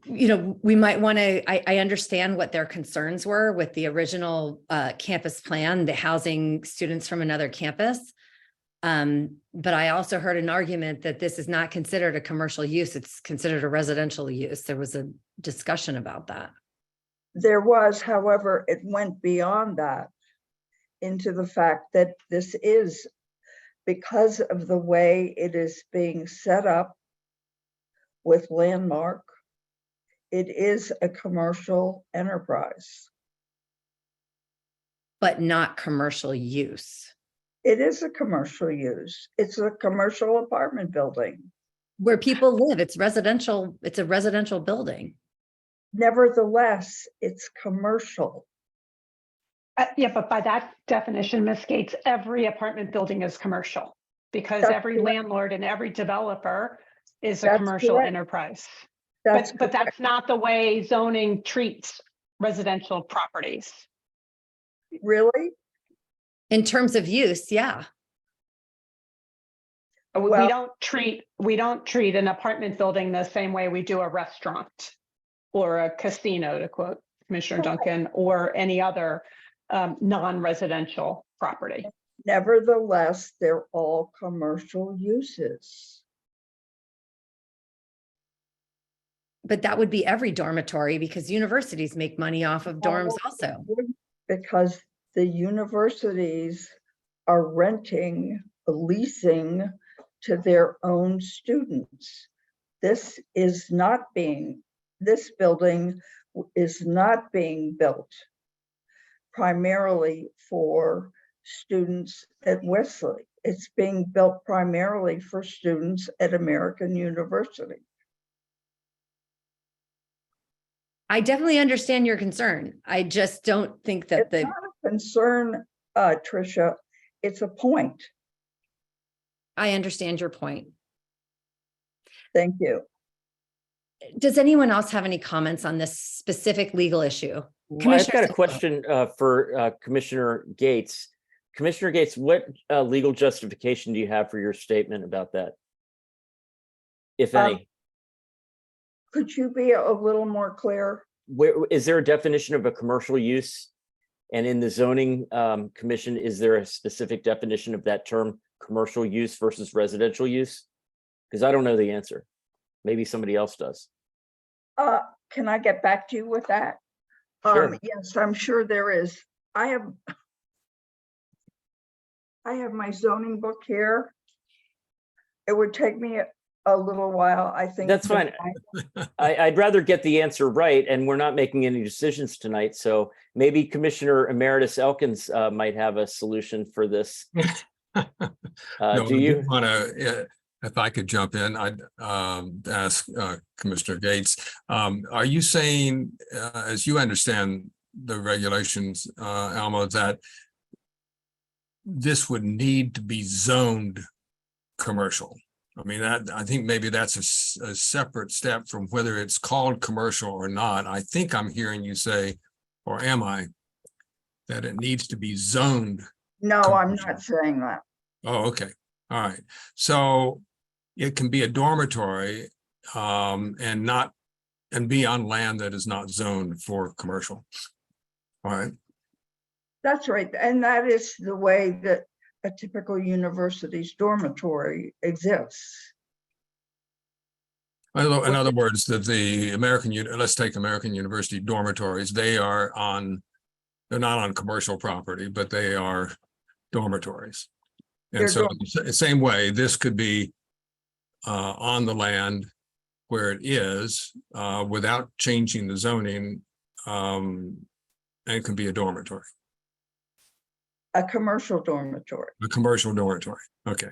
We might want to, I understand what their concerns were with the original campus plan, the housing students from another campus. But I also heard an argument that this is not considered a commercial use, it's considered a residential use. There was a discussion about that. There was, however, it went beyond that into the fact that this is, because of the way it is being set up with Landmark, it is a commercial enterprise. But not commercial use. It is a commercial use. It's a commercial apartment building. Where people live, it's residential, it's a residential building. Nevertheless, it's commercial. Yeah, but by that definition, Ms. Gates, every apartment building is commercial because That's every correct. landlord and every developer is a That's commercial correct. enterprise. That's But that's not the way zoning treats residential properties. really, In terms of use, yeah. We Well- we don't treat an apartment building the same way we do a restaurant or a casino, to quote Commissioner Duncan, or any other non-residential property. nevertheless, they're all commercial uses. But that would be every dormitory because universities make money off of dorms also. Because the universities are renting, leasing to their own students. This building is not being built primarily for students at Wesley. It's being built primarily for students at American University. I definitely understand your concern. I just don't think that It's not a concern, Tricia, it's a point. I understand your point. Thank you. Does anyone else have any comments on this specific legal issue? I've Commissioner got a Sisco. question for Commissioner Gates. Commissioner Gates, what legal justification do you have for your statement about that? If any, Could you be a little more clear? where is there a definition of a commercial use? And in the zoning commission, is there a specific definition of that term, commercial use versus residential use? Because I don't know the answer. Maybe somebody else does. Can I get back to you with that? Sure. Yes, I'm sure there is. I have my zoning book here. It would take me a little while, I think. That's fine. I'd rather get the answer right, and we're not making any decisions tonight. So maybe Commissioner Emeritus Elkins might have a solution for this. No, Do you? Want to, if I could jump in, I'd ask Commissioner Gates. Are you saying, as you understand the regulations, Alma, that this would need to be zoned commercial? I mean, that I think maybe that's a separate step from whether it's called commercial or not. I think I'm hearing you say, or am I, that it needs to be zoned? No, I'm commercial. not saying that. Oh, okay. All right. So it can be a dormitory and be on land that is not zoned for commercial. All right. That's right. And that is the way that a typical university's dormitory exists. In other words, that the let's take American University dormitories, they're not on commercial property, but they are dormitories. And They're so the same way, this could be on the land where it is without changing the zoning, and it can be a dormitory. A commercial dormitory. A commercial dormitory. Okay.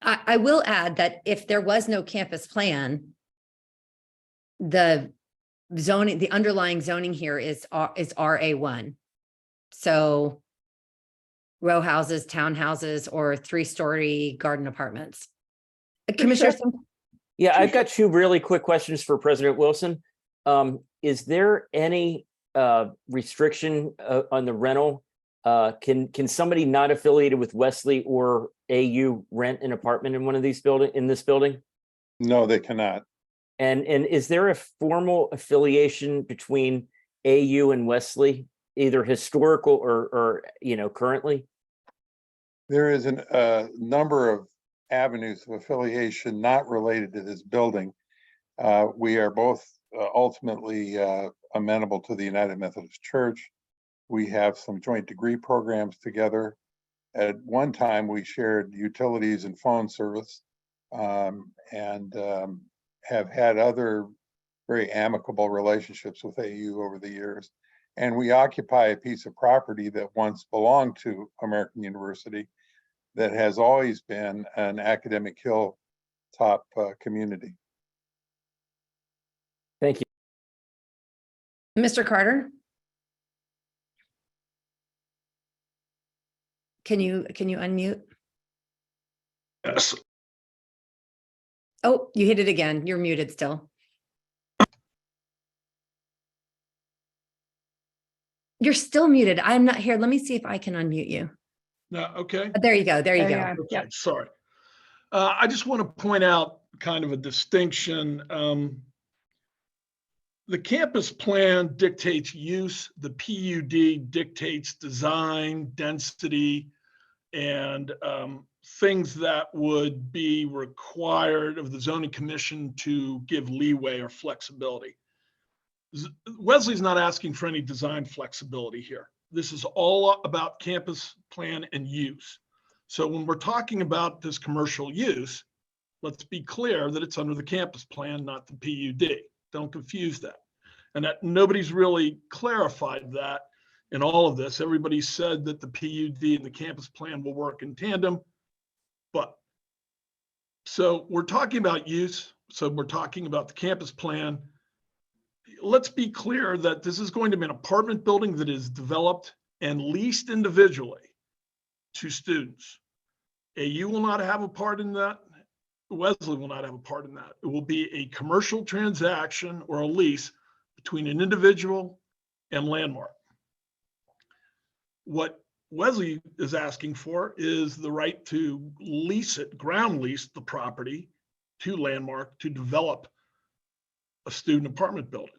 I will add that if there was no campus plan, the zoning, the underlying zoning here is RA1. So row houses, townhouses, or 3-story garden apartments. Commissioner, Yeah, I've got two really quick questions for President Wilson. Is there any restriction on the rental? Can somebody not affiliated with Wesley or AU rent an apartment in one of these in this building? No, they cannot. And is there a formal affiliation between AU and Wesley, either historical or currently? There is a number of avenues of affiliation not related to this building. We are both ultimately amenable to the United Methodist Church. We have some joint degree programs together. At one time, we shared utilities and phone service, and have had other very amicable relationships with AU over the years. And we occupy a piece of property that once belonged to American University that has always been an academic hilltop community. Thank you. Mr. Carter? Can you unmute? Yes. Oh, you hit it again. You're muted still. You're still muted. I'm not here. Let me see if I can unmute you. No, okay. There you go. There you There you go. are. Okay, Yep. sorry. I just want to point out kind of a distinction. The campus plan dictates use, the PUD dictates design, density, and things that would be required of the zoning commission to give leeway or flexibility. Wesley's not asking for any design flexibility here. This is all about campus plan and use. So when we're talking about this commercial use, let's be clear that it's under the campus plan, not the PUD. Don't confuse that. And that nobody's really clarified that in all of this. Everybody said that the PUD and the campus plan will work in tandem. But so we're talking about use. So we're talking about the campus plan. Let's be clear that this is going to be an apartment building that is developed and leased individually to students. AU will not have a part in that. Wesley will not have a part in that. It will be a commercial transaction or a lease between an individual and Landmark. What Wesley is asking for is the right to lease it, ground lease the property to Landmark to develop a student apartment building.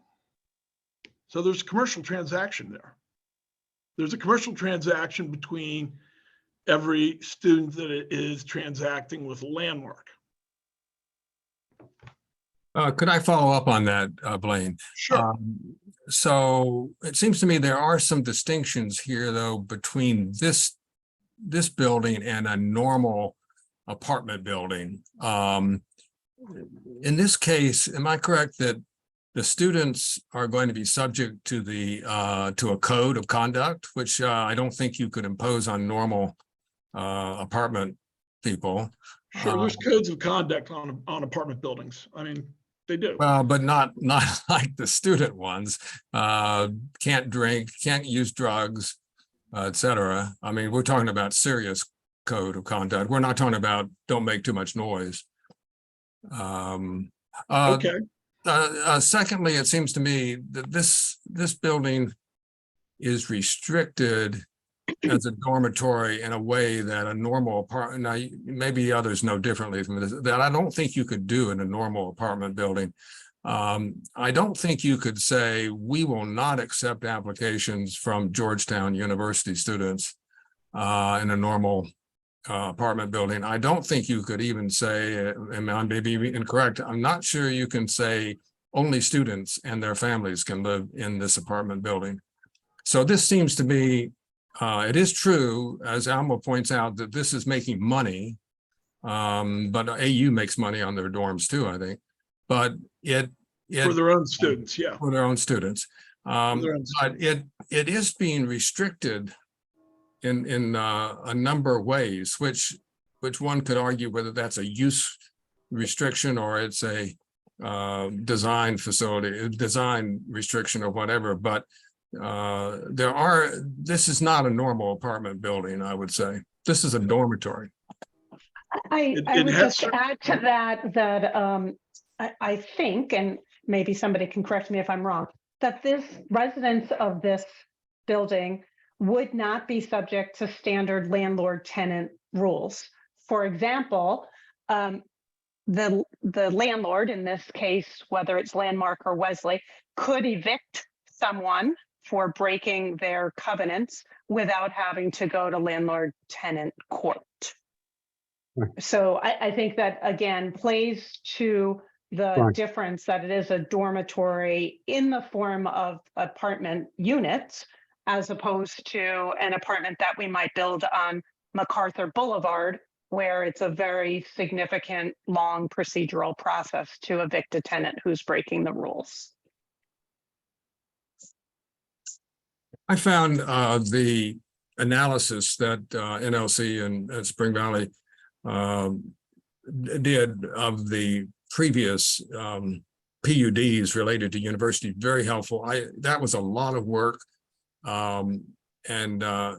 So there's a commercial transaction there. There's a commercial transaction between every student that is transacting with Landmark. Could I follow up on that, Blaine? Sure. So it seems to me there are some distinctions here, though, between this building and a normal apartment building. In this case, am I correct that the students are going to be subject to to a code of conduct, which I don't think you could impose on normal apartment people? Sure, there's codes of conduct on apartment buildings. I mean, they do. Well, but not like the student ones. Can't drink, can't use drugs, etc. I mean, we're talking about serious code of conduct. We're not talking about don't make too much noise. Okay. Secondly, it seems to me that this building is restricted as a dormitory in a way that a normal apartment, now maybe others know differently from this, that I don't think you could do in a normal apartment building. I don't think you could say we will not accept applications from Georgetown University students in a normal apartment building. I don't think you could even say, and I may be incorrect, I'm not sure you can say only students and their families can live in this apartment building. So this seems to be, it is true, as Alma points out, that this is making money, but AU makes money on their dorms too, I think. But it For their own students, yeah. for their own students. For their own But it is being restricted in a number of ways, which one could argue whether that's a use restriction or it's a design facility, design restriction or whatever. But this is not a normal apartment building, I would say. This is a dormitory. I It would has just add to that, I think, and maybe somebody can correct me if I'm wrong, that this residents of this building would not be subject to standard landlord tenant rules. For example, the landlord, in this case, whether it's Landmark or Wesley, could evict someone for breaking their covenants without having to go to landlord-tenant court. So I think that, again, plays to the difference that it is a dormitory in the form of apartment units, as opposed to an apartment that we might build on MacArthur Boulevard, where it's a very significant, long procedural process to evict a tenant who's breaking the rules. I found the analysis that NLC and Spring Valley did of the previous PUDs related to university very helpful. That was a lot of work, and I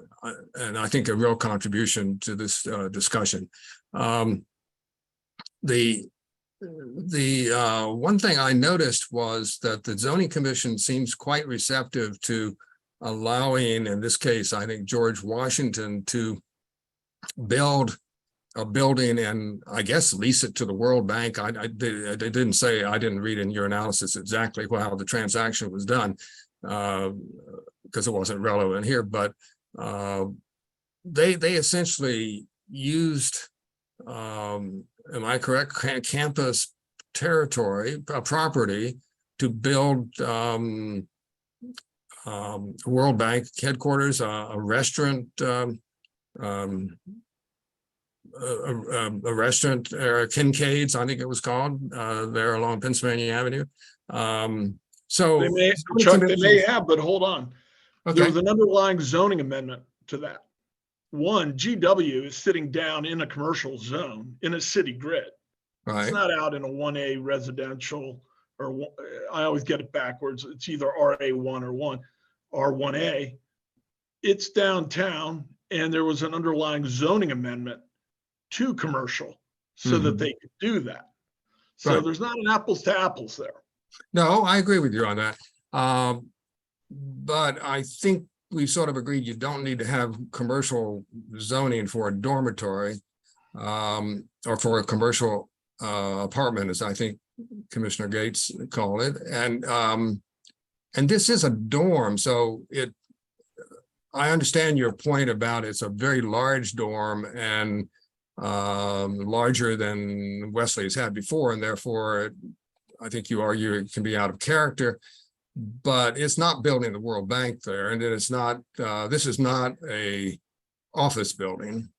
think a real contribution to this discussion. The one thing I noticed was that the zoning commission seems quite receptive to allowing, in this case, I think George Washington, to build a building and I guess lease it to the World Bank. I didn't say, I didn't read in your analysis exactly how the transaction was done, because it wasn't relevant here, but they essentially used, am I correct, campus territory, property to build World Bank headquarters, a restaurant, a restaurant, Kincaid's, I think it was called, there along Pennsylvania Avenue. So They may, Chuck, they may have, but hold on. Okay. There was an underlying zoning amendment to that. One, GW is sitting down in a commercial zone in a city grid. Right. It's not out in a 1A residential, or I always get it backwards. It's either RA1 or R1A. It's downtown, and there was an underlying zoning amendment to commercial so that they could do that. So Right. there's not an apples to apples there. No, I agree with you on that. But I think we sort of agreed you don't need to have commercial zoning for a dormitory, or for a commercial apartment, as I think Commissioner Gates called it. And this is a dorm, so I understand your point about it's a very large dorm and larger than Wesley's had before, and therefore I think you argue it can be out of character, but it's not building the World Bank there, and it's not, this is not a office building.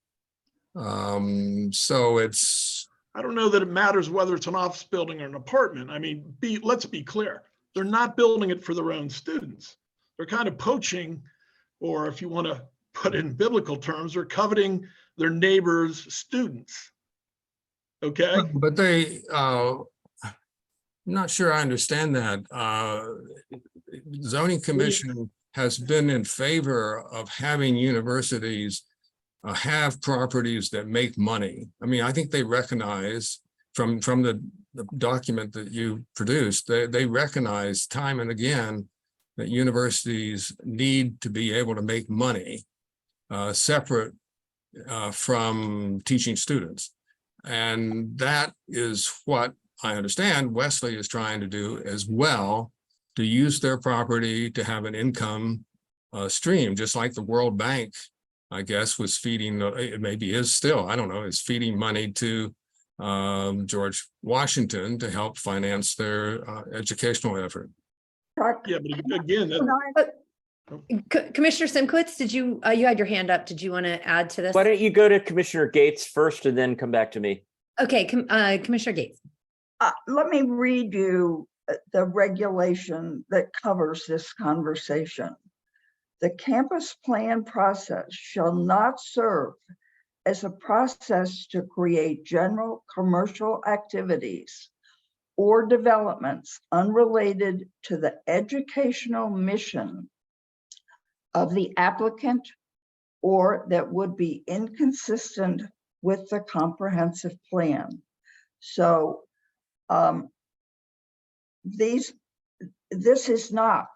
So it's, I don't know that it matters whether it's an office building or an apartment. I mean, let's be clear. They're not building it for their own students. They're kind of poaching, or if you want to put it in biblical terms, they're coveting their neighbors' students. Okay? but they, I'm not sure I understand that. Zoning Commission has been in favor of having universities have properties that make money. I mean, I think they recognize from the document that you produced, they recognize time and again that universities need to be able to make money separate from teaching students. And that is what I understand Wesley is trying to do as well, to use their property to have an income stream, just like the World Bank, I guess, was feeding, it maybe is still, I don't know, is feeding money to George Washington to help finance their educational effort. Yeah, but again, Commissioner Simkowitz, did you, you had your hand up. Did you want to add to this? Why don't you go to Commissioner Gates first and then come back to me? Okay, Commissioner Gates. Let me read you the regulation that covers this conversation. The campus plan process shall not serve as a process to create general commercial activities or developments unrelated to the educational mission of the applicant or that would be inconsistent with the comprehensive plan. So this is not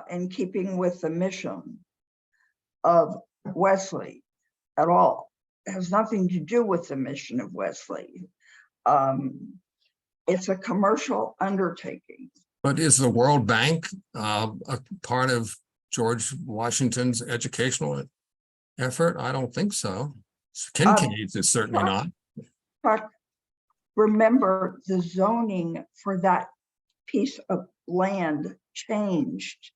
in keeping with the mission of Wesley at all. has nothing to do with the mission of Wesley. It's a commercial undertaking. But is the World Bank a part of George Washington's educational effort? I don't think so. Kincaid's is certainly not. But remember, the zoning for that piece of land changed,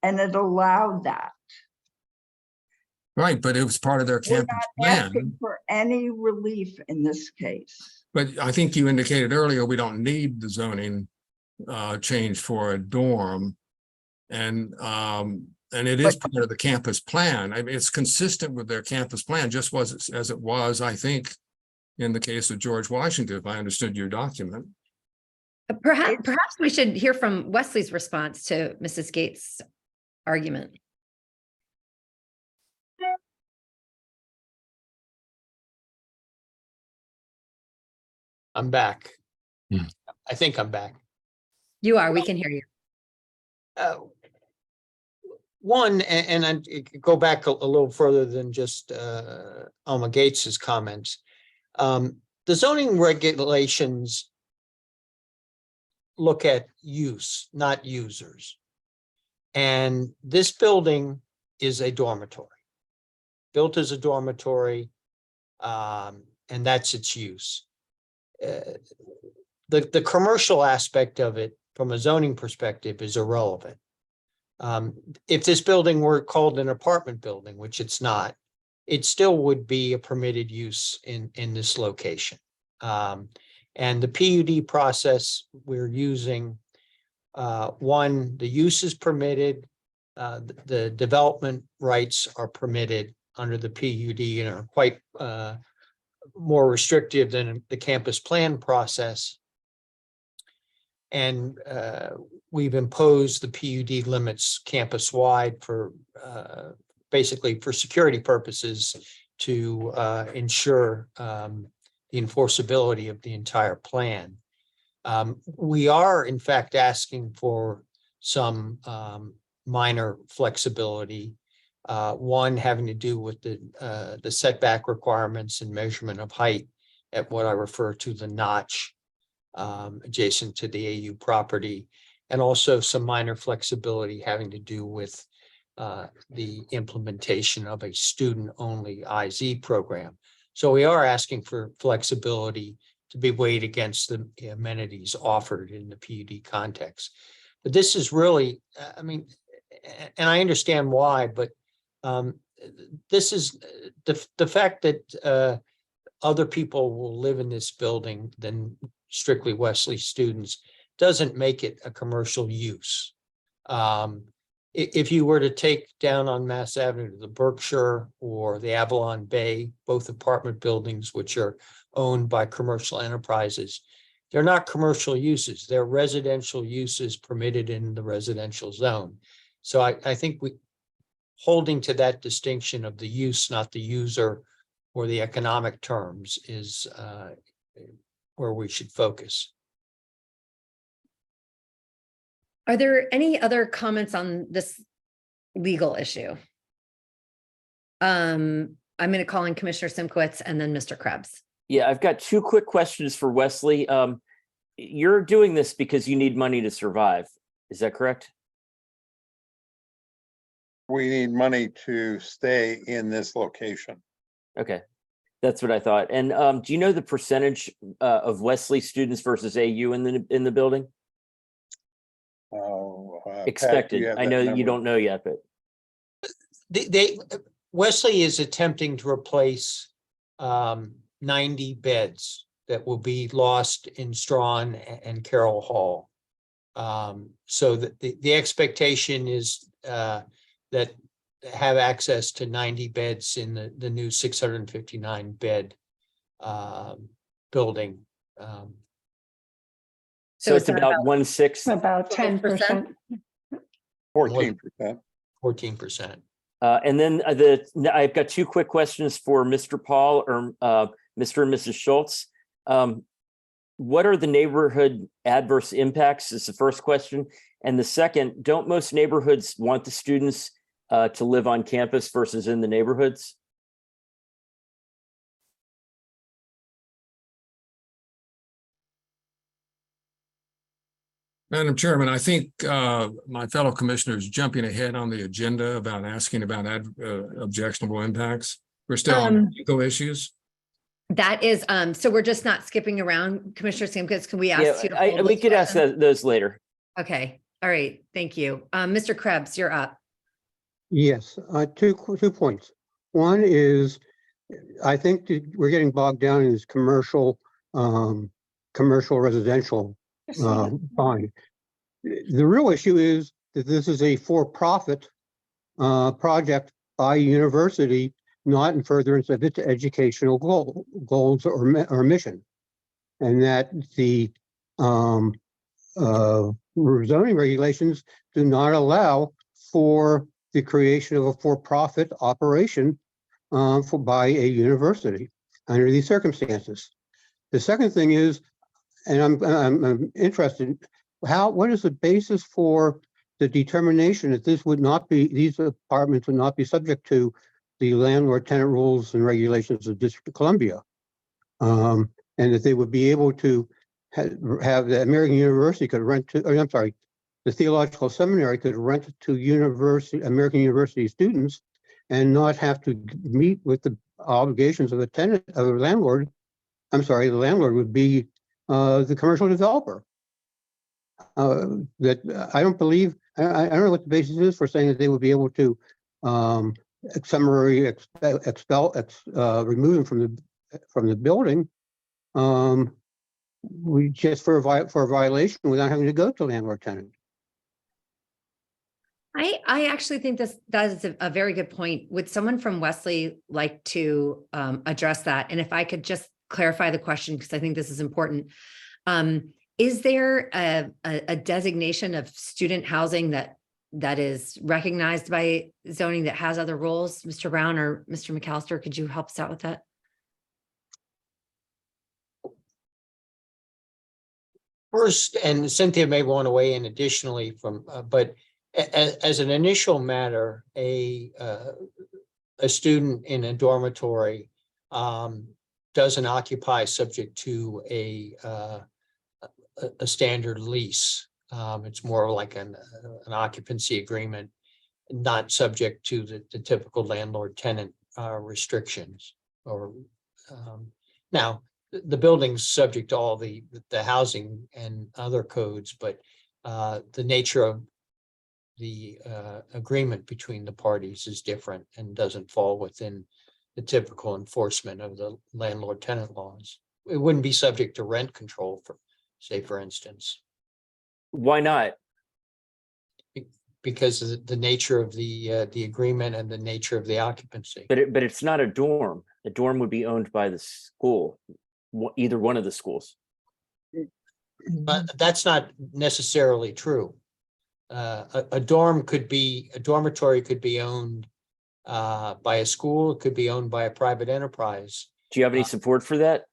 and it allowed that. Right, but it was part of their We're campus not asking plan. for any relief in this case. But I think you indicated earlier, we don't need the zoning change for a dorm. And it is part of the campus plan. I mean, it's consistent with their campus plan, just as it was, I think, in the case of George Washington, if I understood your document. Perhaps we should hear from Wesley's response to Mrs. Gates' argument. I'm back. Hmm. I think I'm back. You are, we can hear you. One, and I go back a little further than just Alma Gates's comments. The zoning regulations look at use, not users. And this building is a dormitory, built as a dormitory, and that's its use. The commercial aspect of it from a zoning perspective is irrelevant. If this building were called an apartment building, which it's not, it still would be a permitted use in this location. And the PUD process we're using, one, the use is permitted, the development rights are permitted under the PUD and are quite more restrictive than the campus plan process. And we've imposed the PUD limits campus-wide for basically for security purposes to ensure the enforceability of the entire plan. We are, in fact, asking for some minor flexibility. One having to do with the setback requirements and measurement of height at what I refer to the notch adjacent to the AU property, and also some minor flexibility having to do with the implementation of a student-only IZ program. So we are asking for flexibility to be weighed against the amenities offered in the PUD context. But this is really, I mean, and I understand why, but this is the fact that other people will live in this building than strictly Wesley students doesn't make it a commercial use. If you were to take down on Mass Avenue the Berkshire or the Avalon Bay, both apartment buildings which are owned by commercial enterprises, they're not commercial uses, they're residential uses permitted in the residential zone. So I think we holding to that distinction of the use, not the user or the economic terms is where we should focus. Are there any other comments on this legal issue? I'm going to call in Commissioner Simkowitz and then Mr. Krebs. Yeah, I've got two quick questions for Wesley. You're doing this because you need money to survive. Is that correct? We need money to stay in this location. Okay, that's what I thought. And do you know the percentage of Wesley students versus AU in the building? Pat, Expected. do you have I that know you number? don't know yet, but Wesley is attempting to replace 90 beds that will be lost in Strawn and Carroll Hall. So the expectation is that have access to 90 beds in the new 659 bed building. so it's about 1/6. About 10%. 14%. 14%. And then I've got two quick questions for Mr. Paul or Mr. and Mrs. Schultz. What are the neighborhood adverse impacts is the first question. And the second, don't most neighborhoods want the students to live on campus versus in the neighborhoods? Madam Chairman, I think my fellow commissioners jumping ahead on the agenda about asking about objectionable impacts. We're still on legal issues. That is, so we're just not skipping around, Commissioner Simkis, can we ask you to Yeah, hold we those could ask questions? those later. Okay, all right, thank you. Mr. Krebs, you're up. Yes, two points. One is, I think that we're getting bogged down in this commercial residential fine. The real issue is that this is a for-profit project by university, not in furtherance of its educational goals or mission, and that the zoning regulations do not allow for the creation of a for-profit operation by a university under these circumstances. The second thing is, and I'm interested, what is the basis for the determination that these apartments would not be subject to the landlord-tenant rules and regulations of District of Columbia, and that they would be able to have the American University could rent to, or I'm sorry, the Theological Seminary could rent to American University students and not have to meet with the obligations of a tenant, of a landlord. I'm sorry, the landlord would be the commercial developer. That I don't believe, I don't know what the basis is for saying that they would be able to summarily remove them from the building. We just for a violation without having to go to landlord tenant. I actually think that is a very good point. Would someone from Wesley like to address that? And if I could just clarify the question, because I think this is important. Is there a designation of student housing that is recognized by zoning that has other rules? Mr. Brown or Mr. McAllister, could you help us out with that? First, and Cynthia may want to weigh in additionally but as an initial matter, a student in a dormitory doesn't occupy subject to a standard lease. It's more like an occupancy agreement, not subject to the typical landlord-tenant restrictions. Or now, the building's subject to all the housing and other codes, but the nature of the agreement between the parties is different and doesn't fall within the typical enforcement of the landlord-tenant laws. It wouldn't be subject to rent control, for instance. Why not? Because of the nature of the agreement and the nature of the occupancy. But it's not a dorm. A dorm would be owned by the school, either one of the schools. But that's not necessarily true. A dormitory could be owned by a school, it could be owned by a private enterprise. Do you have any support for that?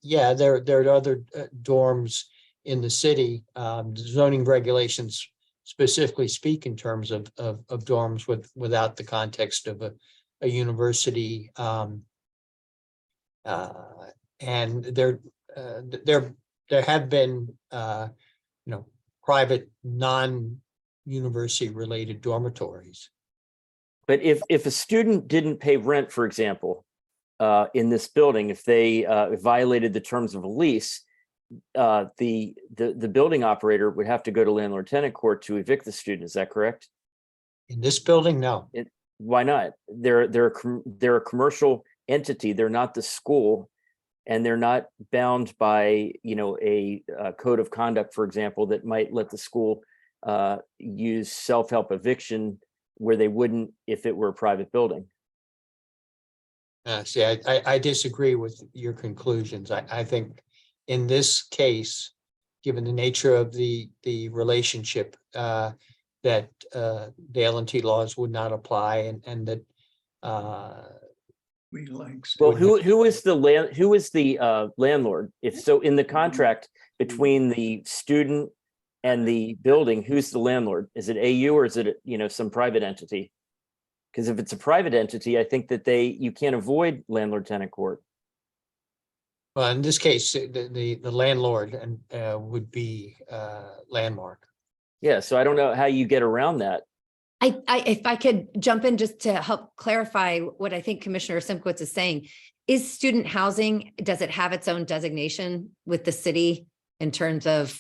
Yeah, there are other dorms in the city. Zoning regulations specifically speak in terms of dorms without the context of a university. And there have been private non-university related dormitories. But if a student didn't pay rent, for example, in this building, if they violated the terms of a lease, the building operator would have to go to landlord-tenant court to evict the student. Is that correct? In this building, no. Why not? They're a commercial entity. They're not the school, and they're not bound by a code of conduct, for example, that might let the school use self-help eviction where they wouldn't if it were a private building. See, I disagree with your conclusions. I think in this case, given the nature of the relationship, that the L&T laws would not apply, and that well, who is the landlord? If so, in the contract between the student and the building, who's the landlord? Is it AU or is it some private entity? Because if it's a private entity, I think that you can't avoid landlord-tenant court. Well, in this case, the landlord and would be Landmark. Yeah, so I don't know how you get around that. If I could jump in just to help clarify what I think Commissioner Simkowitz is saying, is student housing, does it have its own designation with the city in terms of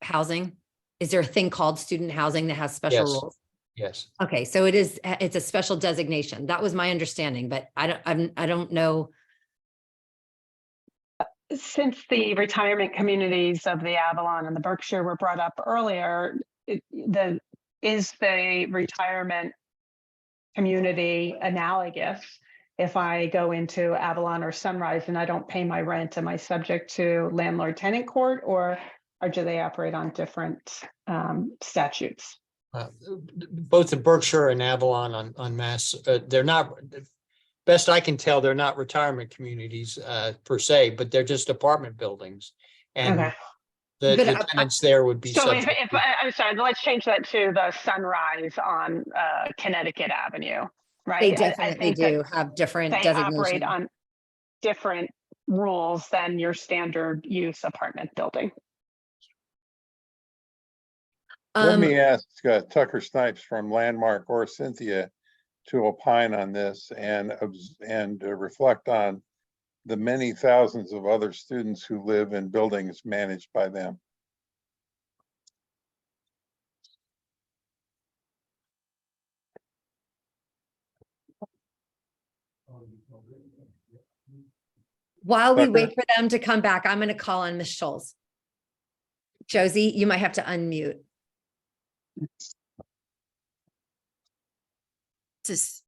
housing? Is there a thing called student housing that has special Yes. rules? Yes. Okay, so it's a special designation. That was my understanding, but I don't know. Since the retirement communities of the Avalon and the Berkshire were brought up earlier, is the retirement community analogous? If I go into Avalon or Sunrise and I don't pay my rent, am I subject to landlord-tenant court, or do they operate on different statutes? Both the Berkshire and Avalon on Mass, they're not, best I can tell, they're not retirement communities per se, but they're just apartment buildings. And Okay. the tenants there would be So subject. I'm sorry, let's change that to the Sunrise on Connecticut Avenue, right? They I definitely think that do have different they operate designations. on different rules than your standard use apartment building. Let me ask Tucker Snipes from Landmark or Cynthia to opine on this and reflect on the many thousands of other students who live in buildings managed by them. While we Tucker? wait for them to come back, I'm going to call on Ms. Scholes. Josie, you might have to unmute. This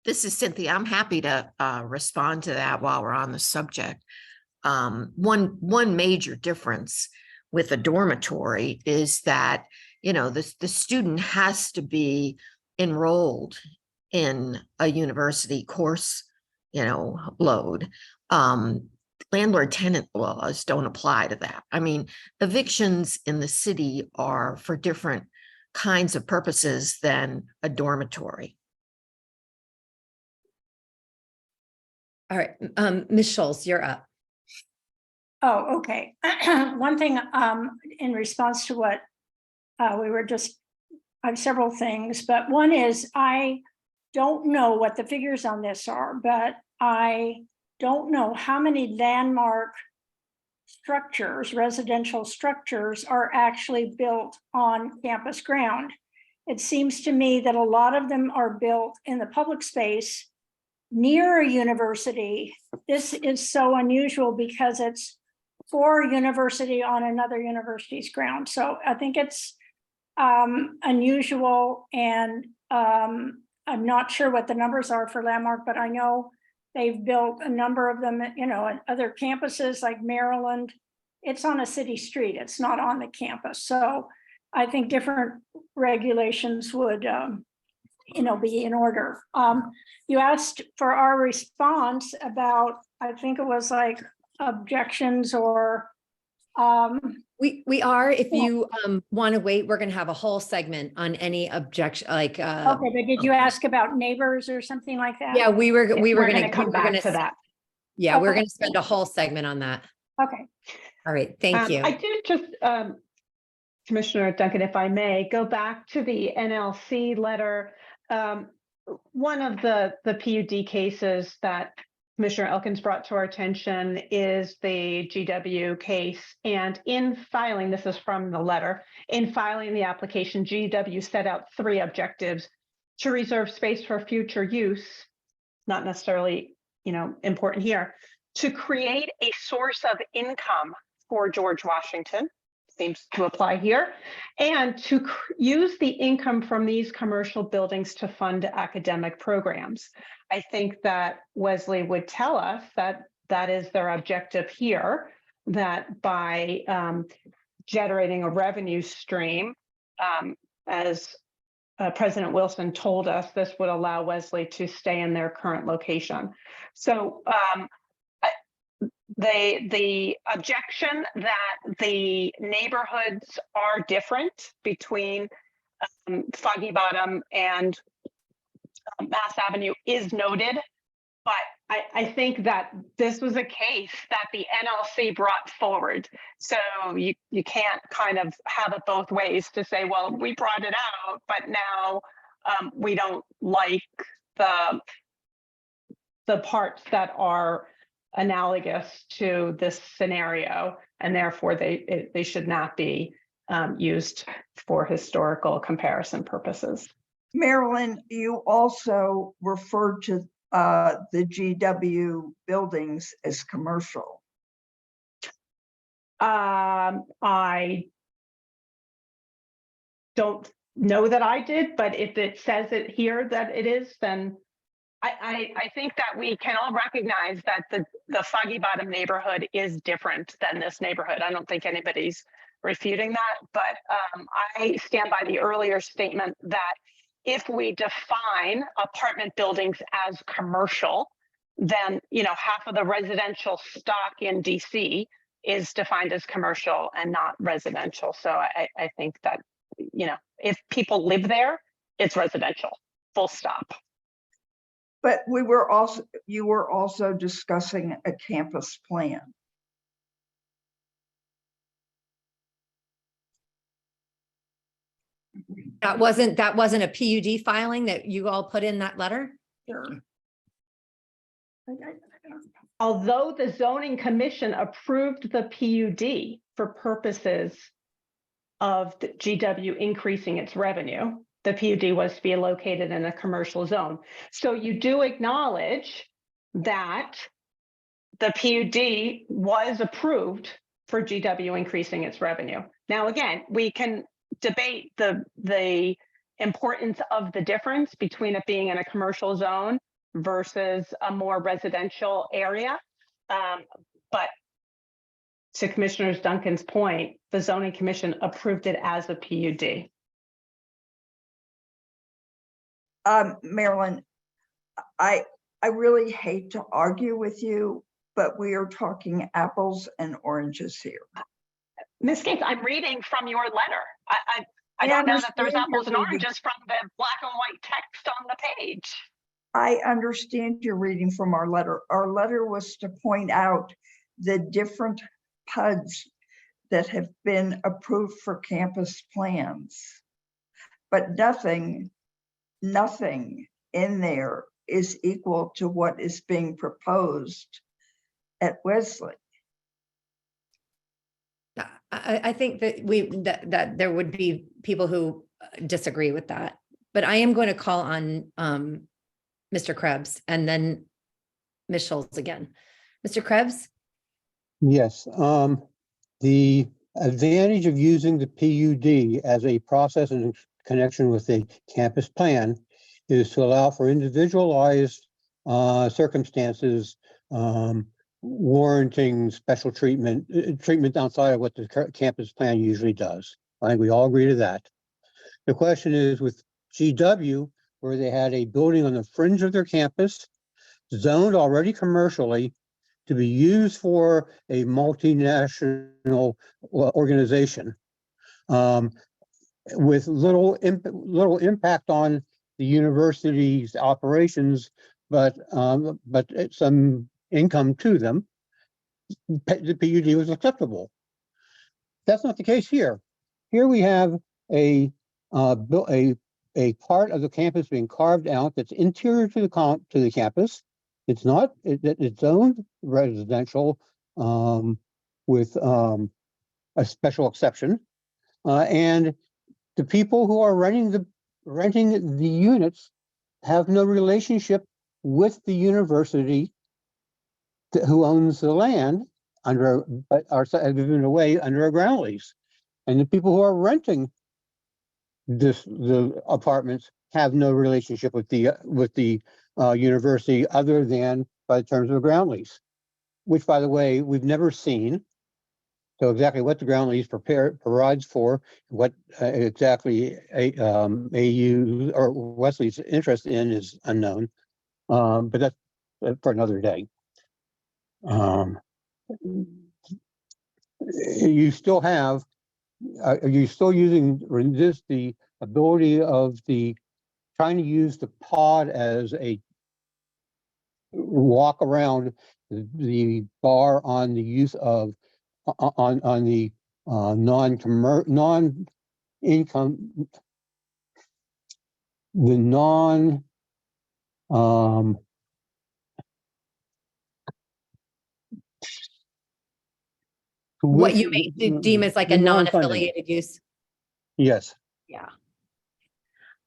is Cynthia. I'm happy to respond to that while we're on the subject. One major difference with a dormitory is that, you know, the student has to be enrolled in a university course, you know, load. Landlord tenant laws don't apply to that. I mean, evictions in the city are for different kinds of purposes than a dormitory. All right, Ms. Scholes, you're up. Oh, okay. One thing in response to what we were just, I have several things, but one is I don't know what the figures on this are, but I don't know how many landmark structures, residential structures, are actually built on campus ground. It seems to me that a lot of them are built in the public space near a university. This is so unusual because it's for a university on another university's ground. So I think it's unusual, and I'm not sure what the numbers are for Landmark, but I know they've built a number of them, you know, at other campuses like Maryland. It's on a city street, it's not on the campus. So I think different regulations would, you know, be in order. You asked for our response about, I think it was like objections or we are, if you want to wait, we're going to have a whole segment on any objection, like okay, but did you ask about neighbors or something like that? yeah, we were We're going to come back to that. Yeah, we're going to spend a whole segment on that. Okay. All right, thank you. I do just, Commissioner Duncan, if I may, go back to the NLC letter. One of the PUD cases that Commissioner Elkins brought to our attention is the GW case. And in filing, this is from the letter, in filing the application, GW set out 3 objectives: to reserve space for future use, not necessarily, you know, important here, to create a source of income for George Washington, seems to apply here, and to use the income from these commercial buildings to fund academic programs. I think that Wesley would tell us that that is their objective here, that by generating a revenue stream, as President Wilson told us, this would allow Wesley to stay in their current location. So the objection that the neighborhoods are different between Foggy Bottom and Mass Avenue is noted But I think that this was a case that the NLC brought forward. So you can't kind of have it both ways to say, well, we brought it out, but now we don't like the parts that are analogous to this scenario, and therefore they should not be used for historical comparison purposes. Marilyn, you also referred to the GW buildings as commercial. I don't know that I did, but if it says it here that it is, then I think that we can all recognize that the Foggy Bottom neighborhood is different than this neighborhood. I don't think anybody's refuting that, but I stand by the earlier statement that if we define apartment buildings as commercial, then, you know, half of the residential stock in DC is defined as commercial and not residential. So I think that, you know, if people live there, it's residential, full stop. But you were also discussing a campus plan. That wasn't a PUD filing that you all put in that letter? Although the zoning commission approved the PUD for purposes of the GW increasing its revenue, the PUD was to be located in a commercial zone. So you do acknowledge that the PUD was approved for GW increasing its revenue. Now, again, we can debate the importance of the difference between it being in a commercial zone versus a more residential area. But to Commissioner Duncan's point, the zoning commission approved it as a PUD. Marilyn, I really hate to argue with you, but we are talking apples and oranges here. Ms. Gates, I'm reading from your letter. I don't know that there's apples and oranges from the black and white text on the page. I understand you're reading from our letter. Our letter was to point out the different PUDs that have been approved for campus plans, but nothing in there is equal to what is being proposed at Wesley. I think that that there would be people who disagree with that, but I am going to call on Mr. Krebs and then Ms. Schultz again. Mr. Krebs? Yes, the advantage of using the PUD as a process in connection with a campus plan is to allow for individualized circumstances warranting special treatment outside of what the campus plan usually does. I think we all agree to that. The question is with GW, where they had a building on the fringe of their campus, zoned already commercially to be used for a multinational organization, with little impact on the university's operations, but some income to them. The PUD was acceptable. That's not the case here. Here we have a part of the campus being carved out that's interior to the campus. It's not. It's owned residential with a special exception, and the people who are renting the units have no relationship with the university who owns the land but are given away under a ground lease, and the people who are renting the apartments have no relationship with the university other than by the terms of a ground lease, which, by the way, we've never seen. So exactly what the ground lease provides for, what exactly AU or Wesley's interest in is unknown, but that's for another day. You still have, are you still using the ability of trying to use the pod as a walk around the bar on the use of on the non-income, the non What you may deem as like a the non-funding. non-affiliated use. Yes. Yeah.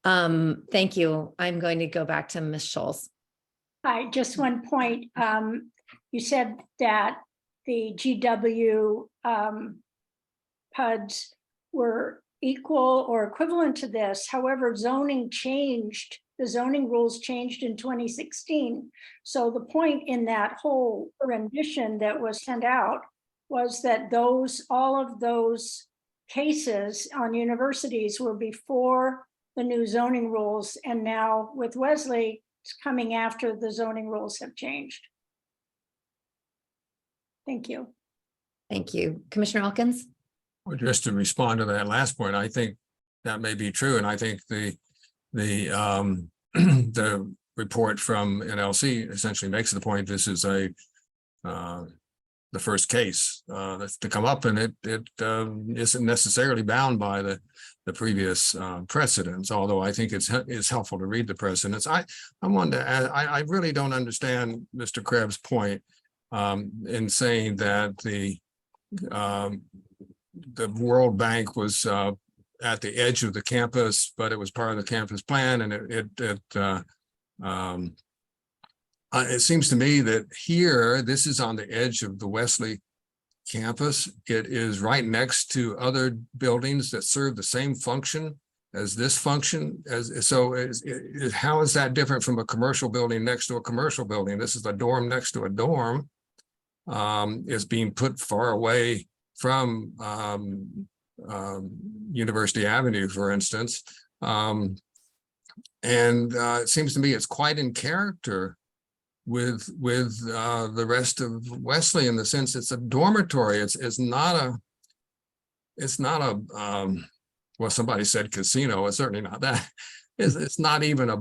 Thank you. I'm going to go back to Ms. Scholes. Hi, just one point. You said that the GW PUDs were equal or equivalent to this. However, zoning changed. The zoning rules changed in 2016. So the point in that whole rendition that was sent out was that all of those cases on universities were before the new zoning rules. And now with Wesley, it's coming after the zoning rules have changed. Thank you. Thank you. Commissioner Elkins? Well, just to respond to that last point, I think that may be true. And I think the the report from NLC essentially makes the point this is the first case that's to come up, and it isn't necessarily bound by the previous precedents, although I think it's helpful to read the precedents. I wanted to add, I really don't understand Mr. Krebs' point in saying that the World Bank was at the edge of the campus, but it was part of the campus plan, and it seems to me that here, this is on the edge of the Wesley campus. It is right next to other buildings that serve the same function as this function. How is that different from a commercial building next to a commercial building? This is a dorm next to a dorm. Is being put far away from University Avenue, for instance. It seems to me it's quite in character with the rest of Wesley, in the sense it's a dormitory. It's not a well, somebody said casino. It's certainly not that. It's not even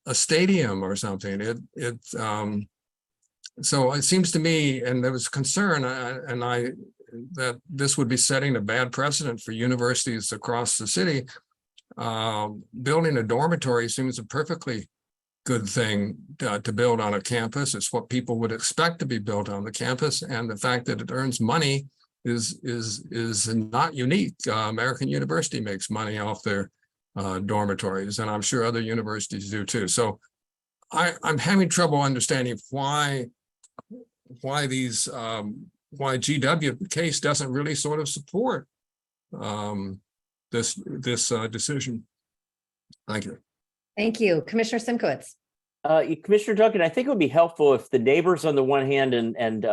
a stadium or something. So it seems to me, and there was concern, that this would be setting a bad precedent for universities across the city. Building a dormitory seems a perfectly good thing to build on a campus. It's what people would expect to be built on the campus, and the fact that it earns money is not unique. American University makes money off their dormitories, and I'm sure other universities do too. So I'm having trouble understanding why GW case doesn't really sort of support this decision. Thank you. Thank you. Commissioner Simkowitz. Commissioner Duncan, I think it would be helpful if the neighbors on the one hand and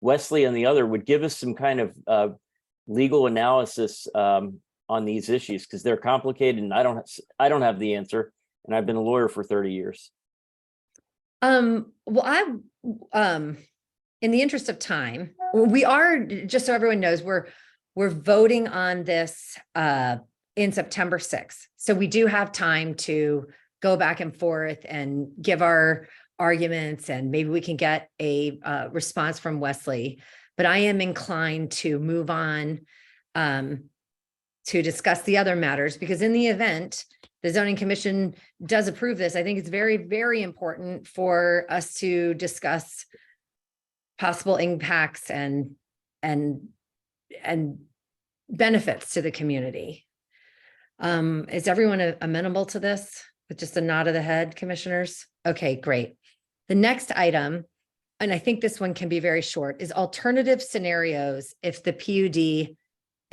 Wesley on the other would give us some kind of legal analysis on these issues, because they're complicated and I don't have the answer, and I've been a lawyer for 30 years. Well, in the interest of time, we are, just so everyone knows, we're voting on this in September 6th. So we do have time to go back and forth and give our arguments, and maybe we can get a response from Wesley. But I am inclined to move on to discuss the other matters, because in the event the Zoning Commission does approve this, I think it's very, very important for us to discuss possible impacts and benefits to the community. Is everyone amenable to this? With just a nod of the head, commissioners? Okay, great. The next item, and I think this one can be very short, is alternative scenarios if the PUD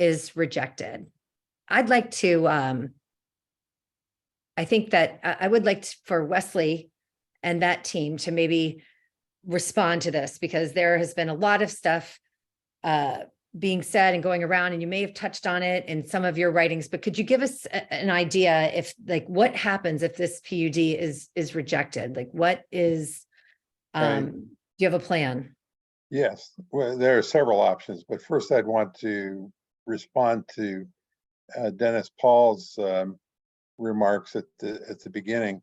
is rejected. I'd like to, I think that I would like for Wesley and that team to maybe respond to this, because there has been a lot of stuff being said and going around, and you may have touched on it in some of your writings, but could you give us an idea if, like, what happens if this PUD is rejected? Like, what is, do you have a plan? Yes, well, there are several options, but first I'd want to respond to Dennis Paul's remarks at the beginning.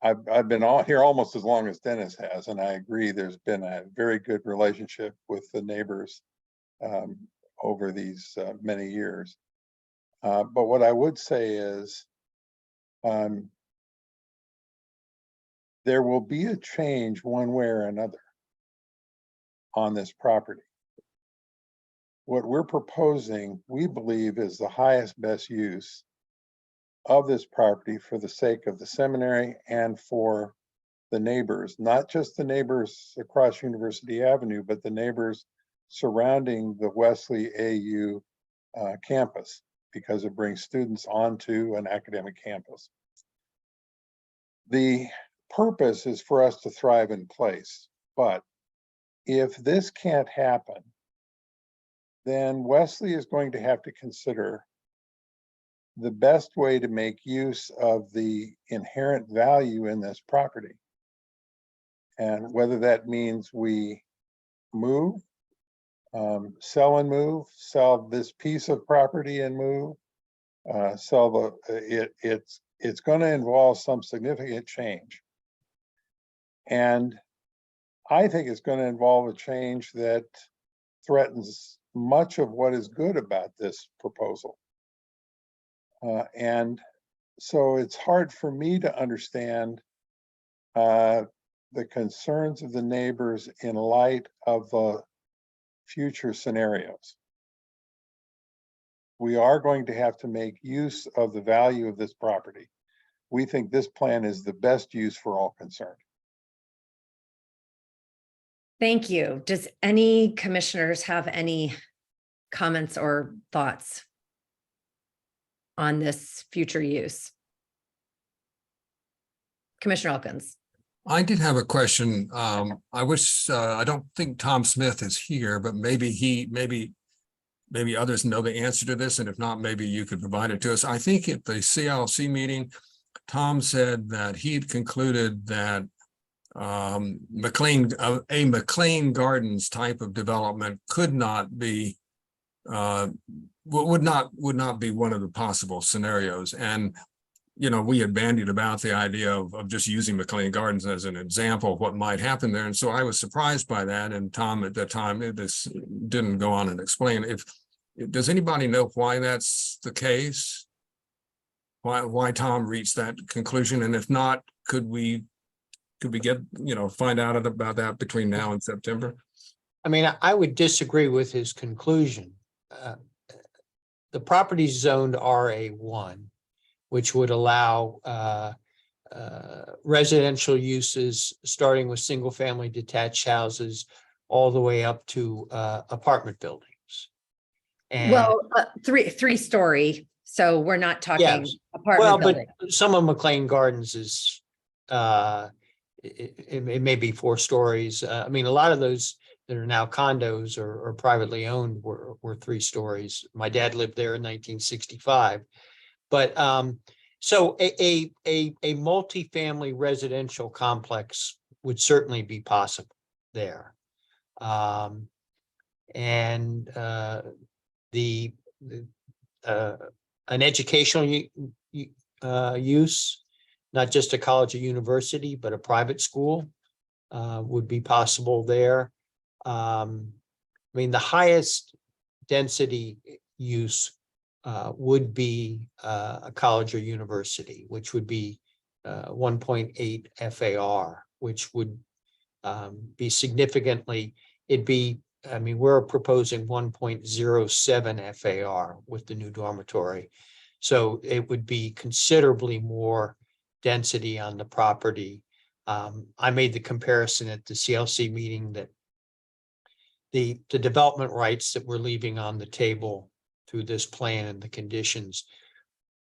I've been on here almost as long as Dennis has, and I agree, there's been a very good relationship with the neighbors over these many years. But what I would say is there will be a change one way or another on this property. What we're proposing, we believe, is the highest best use of this property for the sake of the seminary and for the neighbors, not just the neighbors across University Avenue, but the neighbors surrounding the Wesley AU campus, because it brings students onto an academic campus. The purpose is for us to thrive in place, but if this can't happen, then Wesley is going to have to consider the best way to make use of the inherent value in this property. And whether that means we move, sell and move, sell this piece of property and move, sell it's going to involve some significant change. And I think it's going to involve a change that threatens much of what is good about this proposal. And so it's hard for me to understand the concerns of the neighbors in light of the future scenarios. We are going to have to make use of the value of this property. We think this plan is the best use for all concerned. Thank you. Does any commissioners have any comments or thoughts on this future use? Commissioner Elkins. I did have a question. I wish, I don't think Tom Smith is here, but maybe others know the answer to this. And if not, maybe you could provide it to us. I think at the CLC meeting, Tom said that he'd concluded that a McLean Gardens type of development could not be, would not be one of the possible scenarios. And you know, we had bandied about the idea of just using McLean Gardens as an example of what might happen there. And so I was surprised by that. And Tom at that time, this didn't go on and explain. Does anybody know why that's the case? Why Tom reached that conclusion? And if not, could we get, find out about that between now and September? I mean, I would disagree with his conclusion. The property is zoned RA1, which would allow residential uses, starting with single-family detached houses, all the way up to apartment buildings. And Well, three-story. So we're not talking yes. apartment building. But some of McLean Gardens is it may be 4 stories. I mean, a lot of those that are now condos or privately owned were 3 stories. My dad lived there in 1965. But so a multifamily residential complex would certainly be possible there. And an educational use, not just a college or university, but a private school would be possible there. I mean, the highest density use would be a college or university, which would be 1.8 FAR, which would be significantly, I mean, we're proposing 1.07 FAR with the new dormitory. So it would be considerably more density on the property. I made the comparison at the CLC meeting that the development rights that we're leaving on the table through this plan and the conditions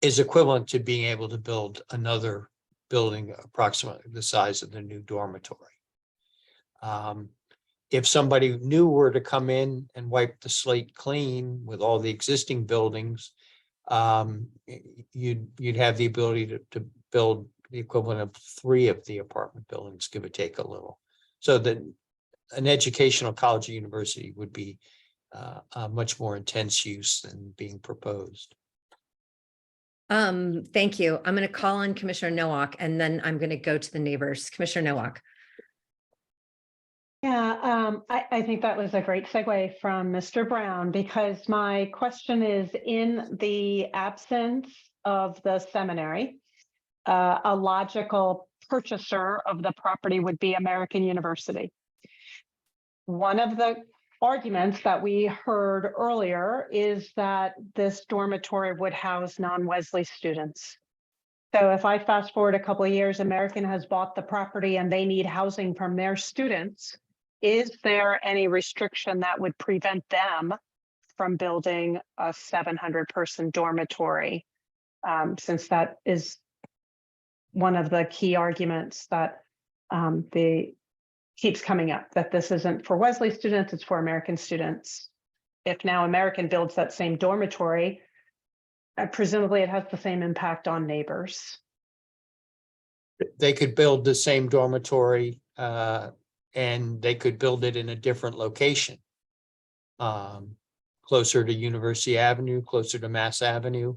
is equivalent to being able to build another building approximately the size of the new dormitory. If somebody new were to come in and wipe the slate clean with all the existing buildings, you'd have the ability to build the equivalent of 3 of the apartment buildings, give or take a little. So that an educational college or university would be a much more intense use than being proposed. Thank you. I'm going to call on Commissioner Nowak and then I'm going to go to the neighbors. Commissioner Nowak. Yeah, I think that was a great segue from Mr. Brown, because my question is, in the absence of the seminary, a logical purchaser of the property would be American University. One of the arguments that we heard earlier is that this dormitory would house non-Wesley students. So if I fast forward a couple of years, American has bought the property and they need housing from their students. Is there any restriction that would prevent them from building a 700-person dormitory? Since that is one of the key arguments that keeps coming up, that this isn't for Wesley students, it's for American students. If now American builds that same dormitory, presumably it has the same impact on neighbors. They could build the same dormitory and they could build it in a different location. Closer to University Avenue, closer to Mass Avenue.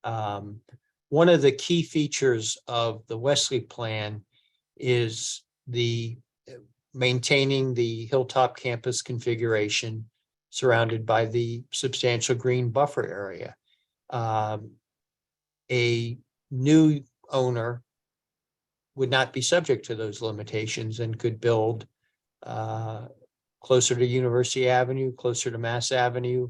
One of the key features of the Wesley plan is the maintaining the Hilltop campus configuration surrounded by the substantial green buffer area. A new owner would not be subject to those limitations and could build closer to University Avenue, closer to Mass Avenue,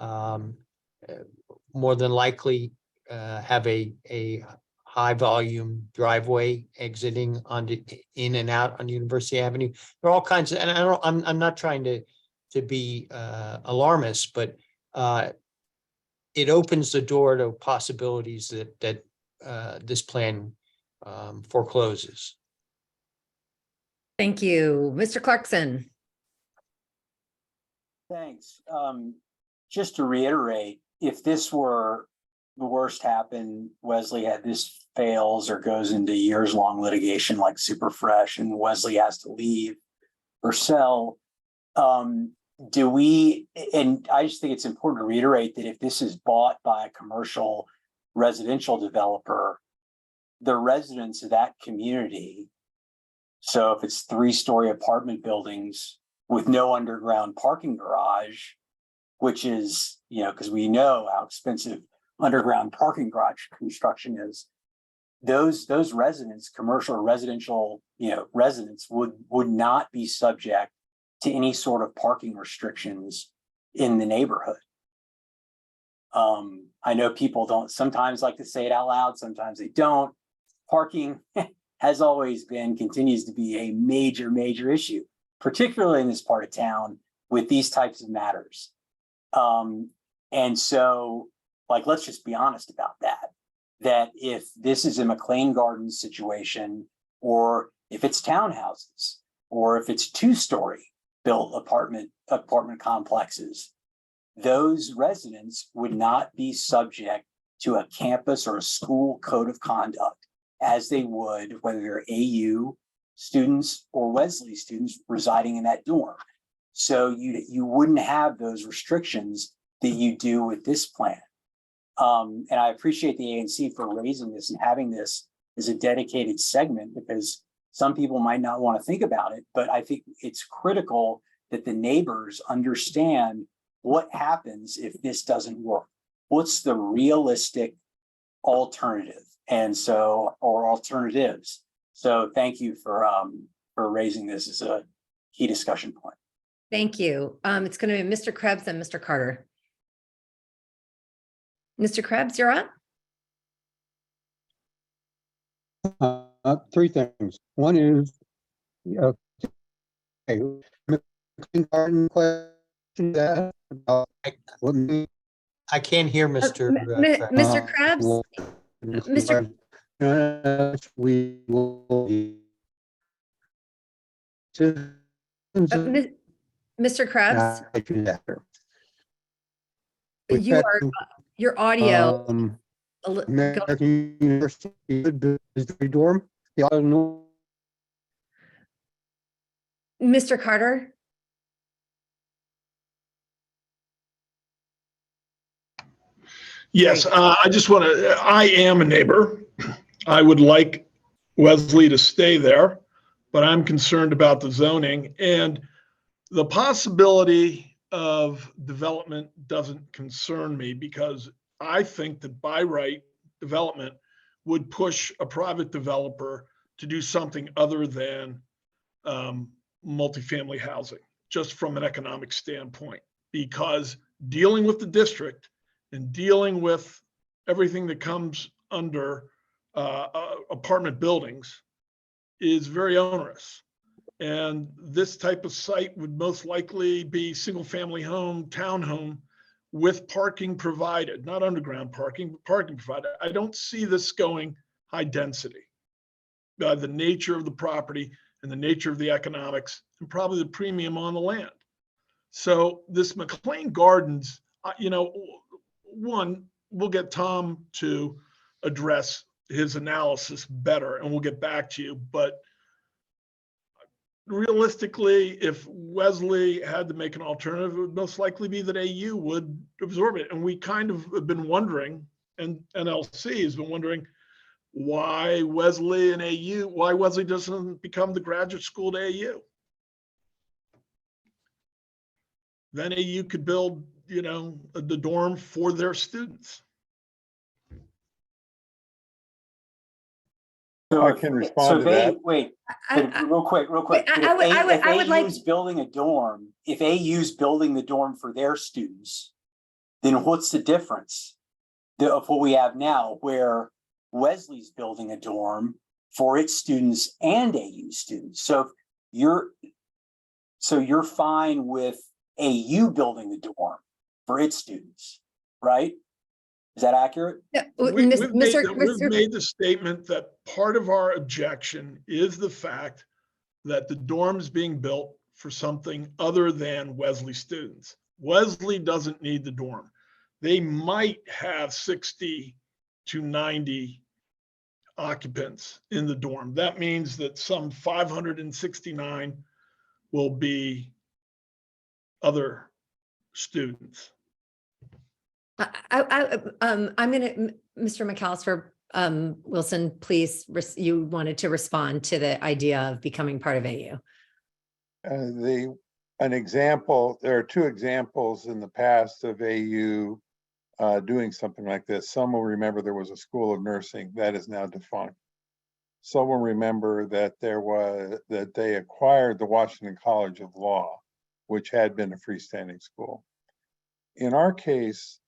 more than likely have a high volume driveway exiting onto in and out on University Avenue. There are all kinds of, and I'm not trying to be alarmist, but it opens the door to possibilities that this plan forecloses. Thank you. Mr. Clarkson. Thanks. Just to reiterate, if this were the worst happen, Wesley had this fails or goes into years-long litigation like Super Fresh and Wesley has to leave or sell, do we, and I just think it's important to reiterate that if this is bought by a commercial residential developer, the residents of that community, so if it's 3-story apartment buildings with no underground parking garage, which is, because we know how expensive underground parking garage construction is, those residents, commercial or residential, residents would not be subject to any sort of parking restrictions in the neighborhood. I know people don't sometimes like to say it out loud, sometimes they don't. Parking has always been, continues to be a major, major issue, particularly in this part of town with these types of matters. And so, let's just be honest about that if this is a McLean Gardens situation, or if it's townhouses, or if it's 2-story built apartment complexes, those residents would not be subject to a campus or a school code of conduct as they would whether they're AU students or Wesley students residing in that dorm. So you wouldn't have those restrictions that you do with this plan. And I appreciate the ANC for raising this and having this as a dedicated segment, because some people might not want to think about it, but I think it's critical that the neighbors understand what happens if this doesn't work. What's the realistic alternative? And so, or alternatives. So thank you for raising this as a key discussion point. Thank you. It's going to be Mr. Krebs and Mr. Carter. Mr. Krebs, you're up. 3 things. One is, question about I can't hear Mr. Mr. Krebs. We will Mr. Krebs, your audio. American University dorm. Mr. Carter. Yes, I just want to, I am a neighbor. I would like Wesley to stay there, but I'm concerned about the zoning, and the possibility of development doesn't concern me because I think that by right development would push a private developer to do something other than multifamily housing, just from an economic standpoint, because dealing with the district and dealing with everything that comes under apartment buildings is very onerous. And this type of site would most likely be single family home, townhome with parking provided, not underground parking, but parking provided. I don't see this going high density. The nature of the property and the nature of the economics and probably the premium on the land. So this McLean Gardens, one, we'll get Tom to address his analysis better and we'll get back to you. But realistically, if Wesley had to make an alternative, it would most likely be that AU would absorb it. And we kind of have been wondering, and NLC has been wondering, why Wesley and AU, why Wesley doesn't become the graduate school to AU. Then AU could build, the dorm for their students. I can respond to that. Wait, I- real quick. Wait, I would like- AU's building a dorm, if AU's building the dorm for their students, then what's the difference of what we have now, where Wesley's building a dorm for its students and AU students? So you're fine with AU building the dorm for its students, right? Is that accurate? Yeah, We've Mr. made the statement that part of our objection is the fact that the dorm is being built for something other than Wesley students. Wesley doesn't need the dorm. They might have 60 to 90 occupants in the dorm. That means that some 569 will be other students. I'm gonna, Mr. McAllister, Wilson, please, you wanted to respond to the idea of becoming part of AU. An example, there are two examples in the past of AU doing something like this. Some will remember there was a school of nursing that is now defunct. Some will remember that they acquired the Washington College of Law, which had been a freestanding school. In our case,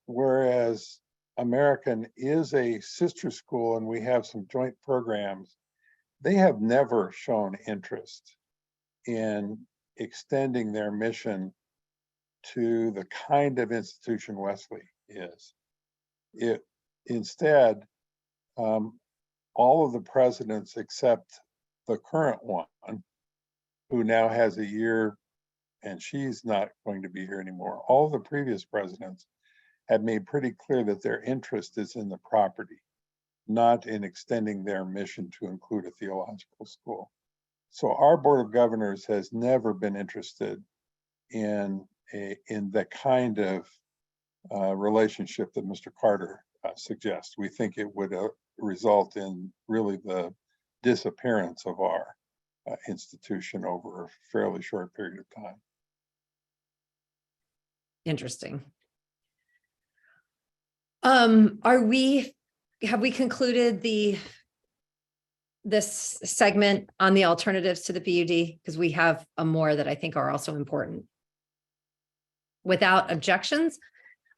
whereas American is a sister school and we have some joint programs, they have never shown interest in extending their mission to the kind of institution Wesley is. Instead, all of the presidents except the current one, who now has a year and she's not going to be here anymore, all the previous presidents have made pretty clear that their interest is in the property, not in extending their mission to include a theological school. So our Board of Governors has never been interested in the kind of relationship that Mr. Carter suggests. We think it would result in really the disappearance of our institution over a fairly short period of time. Interesting. Have we concluded this segment on the alternatives to the PUD? Because we have more that I think are also important. Without objections,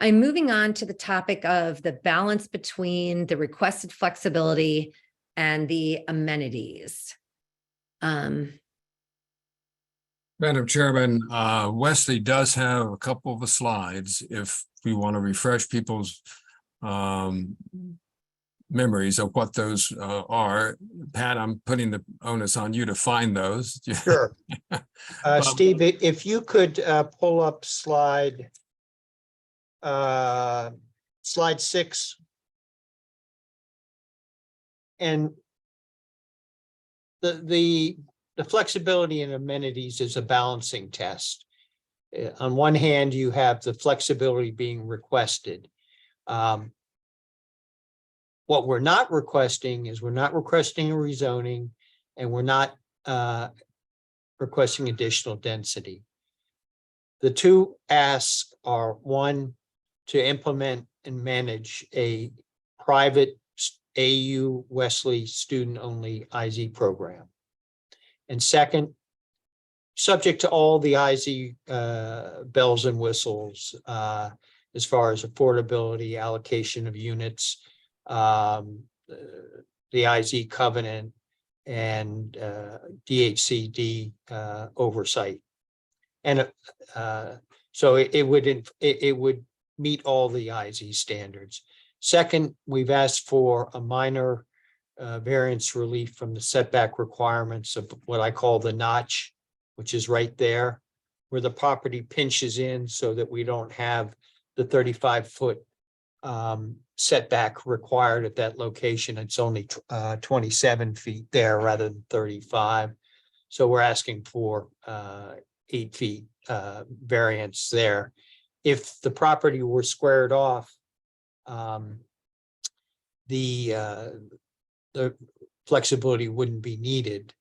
I'm moving on to the topic of the balance between the requested flexibility and the amenities. Madam Chairman, Wesley does have a couple of the slides if we want to refresh people's memories of what those are. Pat, I'm putting the onus on you to find those. Sure. Steve, if you could pull up slide 6. And the flexibility and amenities is a balancing test. On one hand, you have the flexibility being requested. What we're not requesting is we're not requesting a rezoning, and we're not requesting additional density. The two asks are, one, to implement and manage a private AU Wesley student-only IZ program. And second, subject to all the IZ bells and whistles as far as affordability, allocation of units, the IZ covenant, and DHCD oversight. And so it would meet all the IZ standards. Second, we've asked for a minor variance relief from the setback requirements of what I call the notch, which is right there where the property pinches in, so that we don't have the 35-foot setback required at that location. It's only 27 feet there rather than 35. So we're asking for 8 feet variance there. If the property were squared off, the flexibility wouldn't be needed.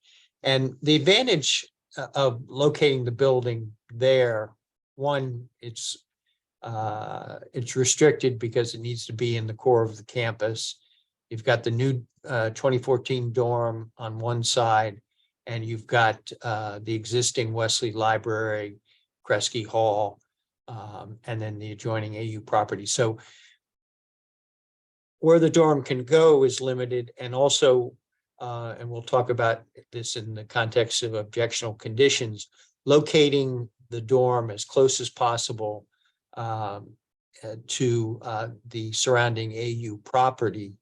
And the advantage of locating the building there, one, it's restricted because it needs to be in the core of the campus. You've got the new 2014 dorm on one side, and you've got the existing Wesley Library, Kresge Hall, and then the adjoining AU property. So where the dorm can go is limited, and also, and we'll talk about this in the context of objectionable conditions, locating the dorm as close as possible to the surrounding AU property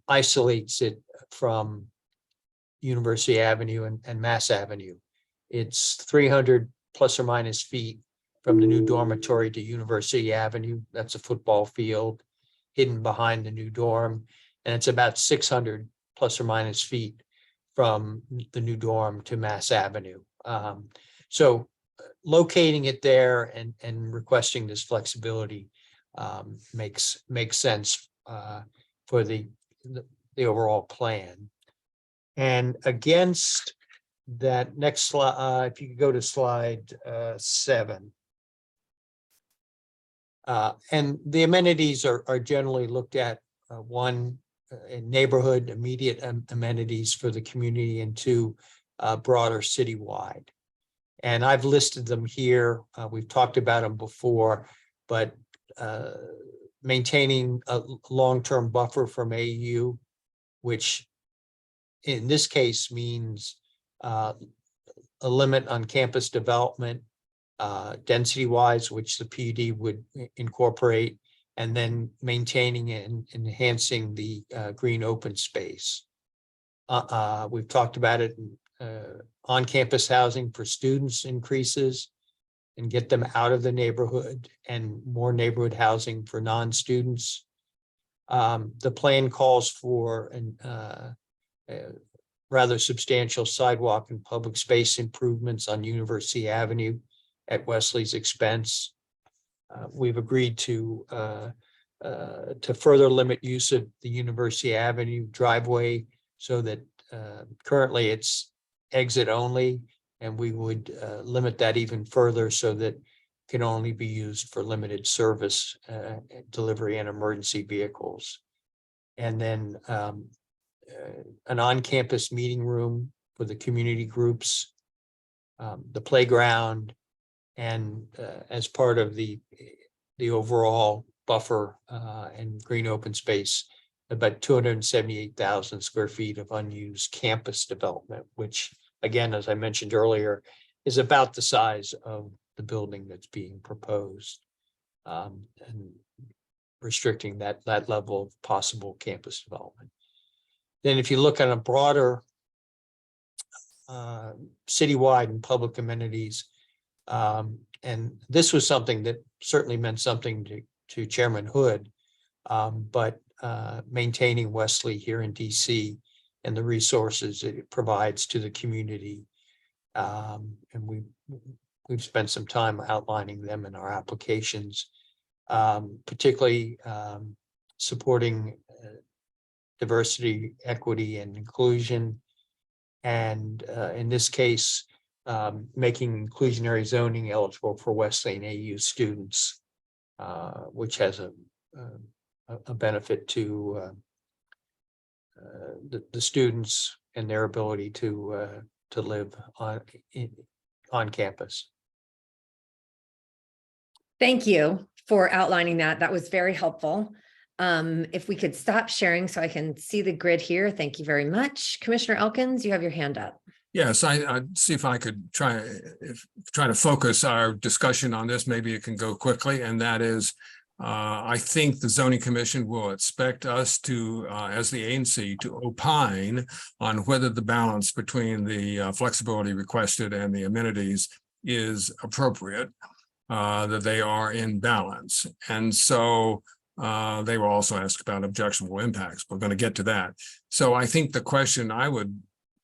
isolates it from University Avenue and Mass Avenue. It's 300 plus or minus feet from the new dormitory to University Avenue. That's a football field hidden behind the new dorm. And it's about 600 plus or minus feet from the new dorm to Mass Avenue. So locating it there and requesting this flexibility makes sense for the overall plan. And against that next slide, if you could go to slide 7. And the amenities are generally looked at, one, in neighborhood immediate amenities for the community, and two, broader citywide. And I've listed them here. We've talked about them before, but maintaining a long-term buffer from AU, which in this case means a limit on campus development, density-wise, which the PUD would incorporate, and then maintaining and enhancing the green open space. We've talked about it. On-campus housing for students increases and get them out of the neighborhood, and more neighborhood housing for non-students. The plan calls for rather substantial sidewalk and public space improvements on University Avenue at Wesley's expense. We've agreed to further limit use of the University Avenue driveway, so that currently it's exit only, and we would limit that even further so that it can only be used for limited service, delivery, and emergency vehicles. And then an on-campus meeting room for the community groups, the playground, and as part of the overall buffer and green open space, about 278,000 square feet of unused campus development, which, again, as I mentioned earlier, is about the size of the building that's being proposed, and restricting that level of possible campus development. Then if you look at a broader citywide and public amenities, and this was something that certainly meant something to Chairman Hood, but maintaining Wesley here in DC and the resources it provides to the community. And we've spent some time outlining them in our applications. particularly supporting diversity, equity, and inclusion. And in this case, making inclusionary zoning eligible for Wesleyan AU students, which has a benefit to the students and their ability to live on campus. Thank you for outlining that. That was very helpful. If we could stop sharing so I can see the grid here. Thank you very much. Commissioner Elkins, you have your hand up. Yes, I'd see if I could try to focus our discussion on this. Maybe it can go quickly, and that is, I think the zoning commission will expect us to, as the ANC, to opine on whether the balance between the flexibility requested and the amenities is appropriate, that they are in balance. And so they will also ask about objectionable impacts. We're going to get to that. So I think the question I would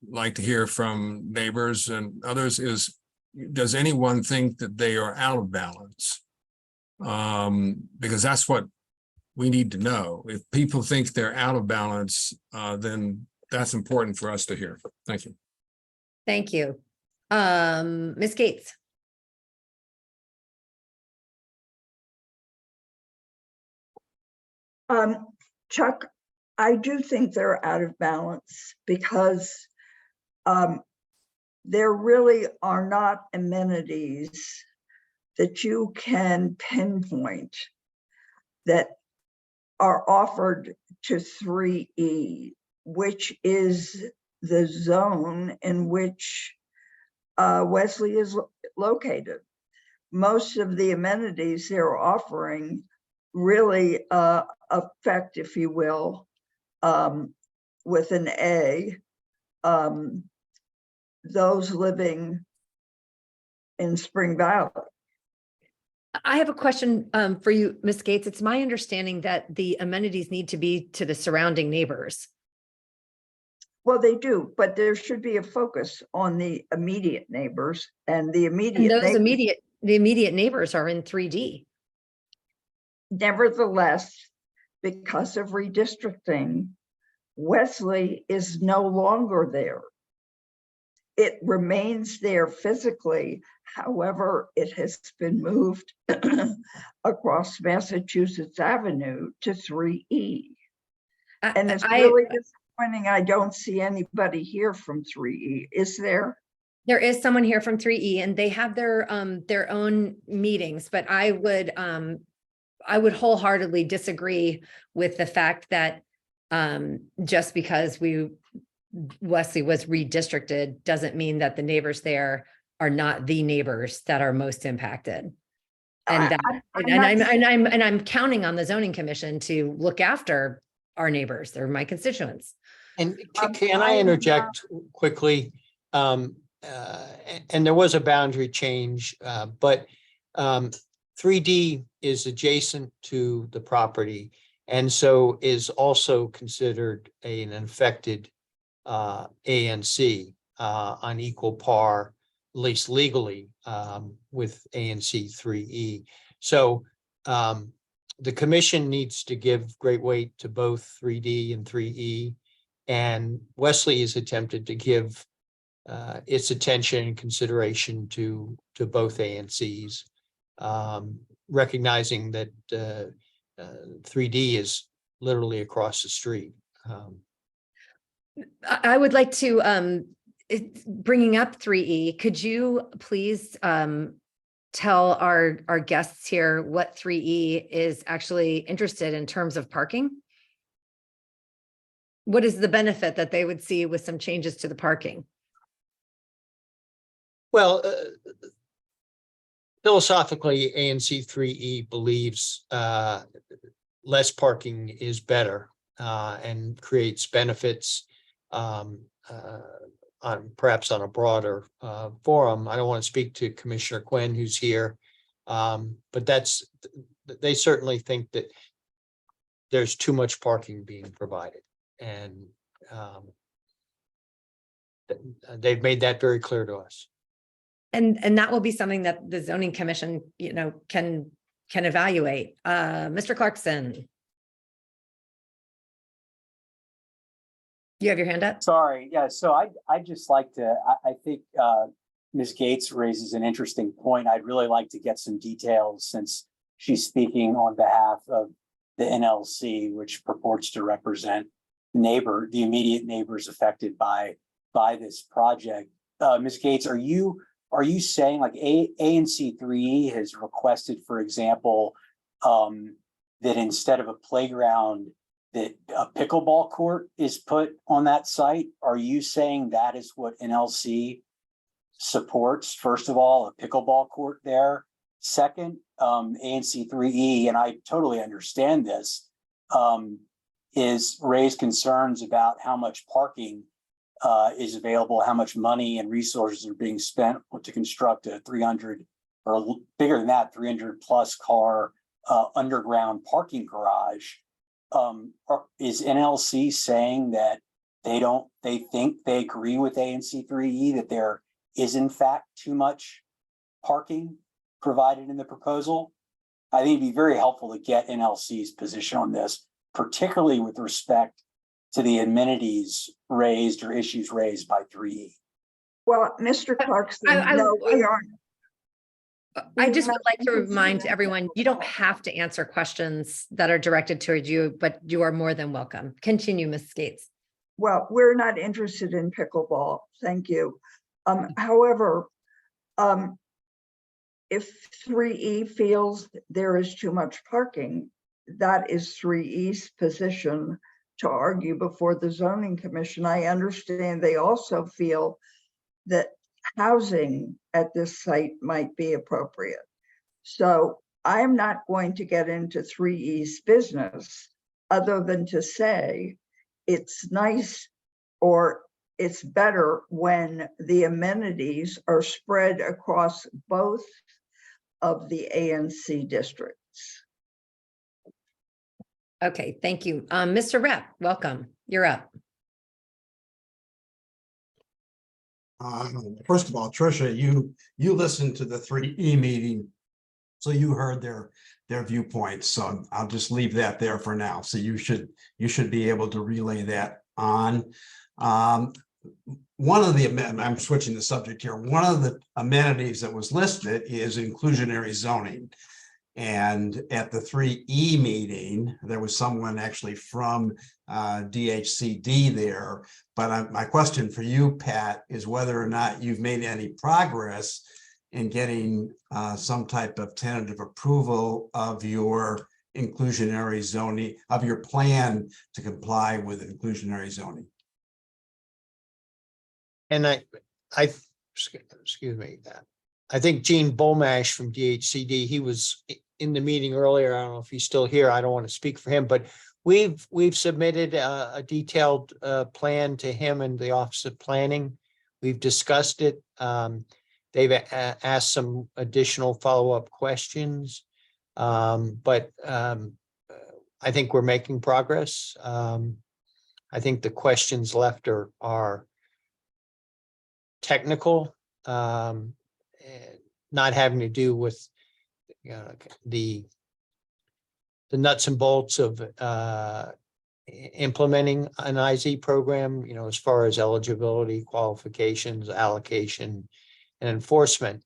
like to hear from neighbors and others is, does anyone think that they are out of balance? Because that's what we need to know. If people think they're out of balance, then that's important for us to hear. Thank you. Thank you. Ms. Gates. Chuck, I do think they're out of balance because there really are not amenities that you can pinpoint that are offered to 3E, which is the zone in which Wesley is located. Most of the amenities they're offering really affect, if you will, with an A, those living in Spring Valley. I have a question for you, Ms. Gates. It's my understanding that the amenities need to be to the surrounding neighbors. Well, they do, but there should be a focus on the immediate neighbors, and the immediate And those neighbors, immediate neighbors are in 3D. nevertheless, because of redistricting, Wesley is no longer there. It remains there physically. However, it has been moved across Massachusetts Avenue to 3E. And it's really disappointing. I don't see anybody here from 3E. Is there? There is someone here from 3E, and they have their own meetings, but I would wholeheartedly disagree with the fact that just because Wesley was redistricted doesn't mean that the neighbors there are not the neighbors that are most impacted. And I'm counting on the zoning commission to look after our neighbors. They're my constituents. And can I interject quickly? And there was a boundary change, but 3D is adjacent to the property, and so is also considered an affected ANC on equal par, at least legally, with ANC3E. So the commission needs to give great weight to both 3D and 3E, and Wesley has attempted to give its attention and consideration to both ANCs, recognizing that 3D is literally across the street. I would like to, bringing up 3E, could you please tell our guests here what 3E is actually interested in terms of parking? What is the benefit that they would see with some changes to the parking? Well, philosophically, ANC3E believes less parking is better and creates benefits perhaps on a broader forum. I don't want to speak to Commissioner Quinn, who's here, but they certainly think that there's too much parking being provided, and they've made that very clear to us. And that will be something that the zoning commission, can can evaluate. Mr. Clarkson. You have your hand up? Sorry, yeah, so I'd just like to, I think Ms. Gates raises an interesting point. I'd really like to get some details since she's speaking on behalf of the NLC, which purports to represent the immediate neighbors affected by this project. Ms. Gates, are you saying like ANC3D has requested, for example, that instead of a playground, that a pickleball court is put on that site? Are you saying that is what NLC supports? First of all, a pickleball court there. Second, ANC3E, and I totally understand this, is raised concerns about how much parking is available, how much money and resources are being spent to construct a 300 or bigger than that, 300 plus car underground parking garage. Is NLC saying that they think they agree with ANC3E that there is in fact too much parking provided in the proposal? I think it'd be very helpful to get NLC's position on this, particularly with respect to the amenities raised or issues raised by 3E. Well, Mr. Clarkson, no, we aren't. I just would like to remind everyone, you don't have to answer questions that are directed towards you, but you are more than welcome. Continue, Ms. Gates. Well, we're not interested in pickleball. Thank you. However, if 3E feels there is too much parking, that is 3E's position to argue before the zoning commission. I understand they also feel that housing at this site might be appropriate. So I'm not going to get into 3E's business other than to say it's nice or it's better when the amenities are spread across both of the ANC districts. Okay, thank you. Mr. Rep, welcome. You're up. First of all, Tricia, you listened to the 3E meeting, so you heard their viewpoints. So I'll just leave that there for now. So you should be able to relay that on. One of the, I'm switching the subject here. One of the amenities that was listed is inclusionary zoning. And at the 3E meeting, there was someone actually from DHCD there. But my question for you, Pat, is whether or not you've made any progress in getting some type of tentative approval of your inclusionary zoning, of your plan to comply with inclusionary zoning. And excuse me, I think Gene Bolmash from DHCD, he was in the meeting earlier. I don't know if he's still here. I don't want to speak for him, but we've submitted a detailed plan to him and the Office of Planning. We've discussed it. They've asked some additional follow-up questions, but I think we're making progress. I think the questions left are technical, not having to do with the nuts and bolts of implementing an IZ program, as far as eligibility, qualifications, allocation, and enforcement.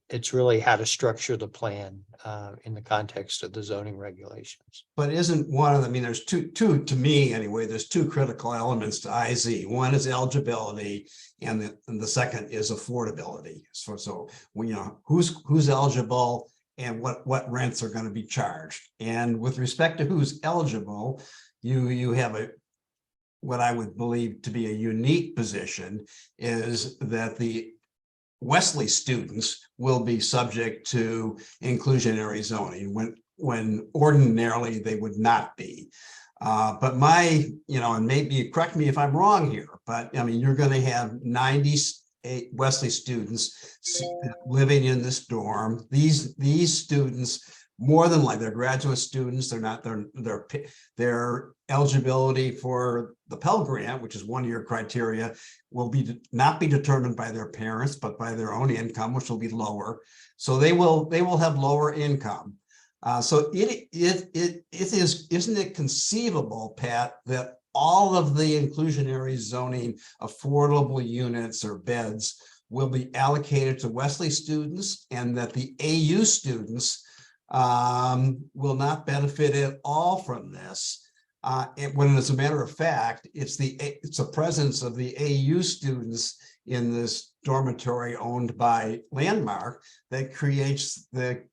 It's really how to structure the plan in the context of the zoning regulations. But isn't one of them, there's two to me anyway, there's two critical elements to IZ. One is eligibility and the second is affordability. So who's eligible and what rents are going to be charged. And with respect to who's eligible, you have what I would believe to be a unique position is that the Wesley students will be subject to inclusionary zoning when ordinarily they would not be. But and maybe correct me if I'm wrong here, but you're going to have 98 Wesley students living in this dorm. These students more than like they're graduate students. They're not, their eligibility for the Pell Grant, which is 1-year criteria, will not be determined by their parents, but by their own income, which will be lower. So they will have lower income. So isn't it conceivable, Pat, that all of the inclusionary zoning affordable units or beds will be allocated to Wesley students, and that the AU students will not benefit at all from this? When as a matter of fact, it's the presence of the AU students in this dormitory owned by Landmark that creates the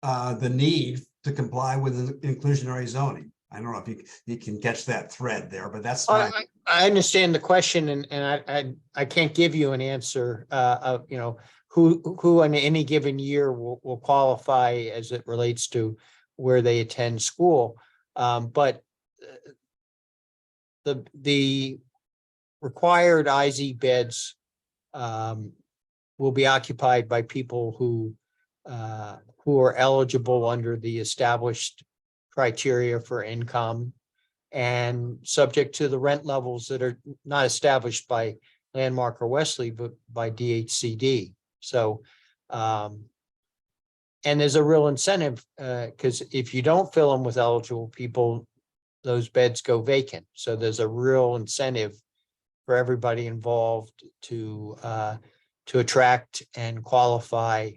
need to comply with inclusionary zoning. I don't know if you can catch that thread there, but that's I understand the question, and I can't give you an answer of, you know, who in any given year will qualify as it relates to where they attend school. But the required IZ beds will be occupied by people who are eligible under the established criteria for income and subject to the rent levels that are not established by Landmark or Wesley, but by DHCD. So, and there's a real incentive because if you don't fill them with eligible people, those beds go vacant. So there's a real incentive for everybody involved to attract and qualify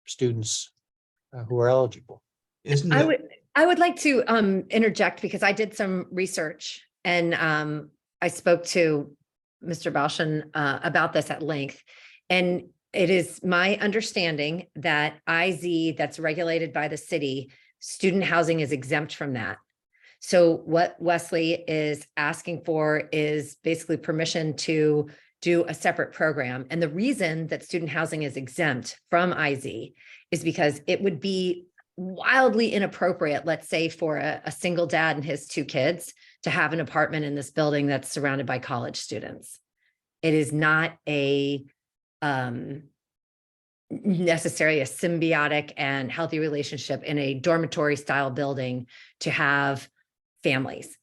students who are eligible. I would like to interject because I did some research and I spoke to Mr. Balshan about this at length. And it is my understanding that IZ that's regulated by the city, student housing is exempt from that. So what Wesley is asking for is basically permission to do a separate program. And the reason that student housing is exempt from IZ is because it would be wildly inappropriate, let's say, for a single dad and his 2 kids to have an apartment in this building that's surrounded by college students. It is not necessarily a symbiotic and healthy relationship in a dormitory style building to have families.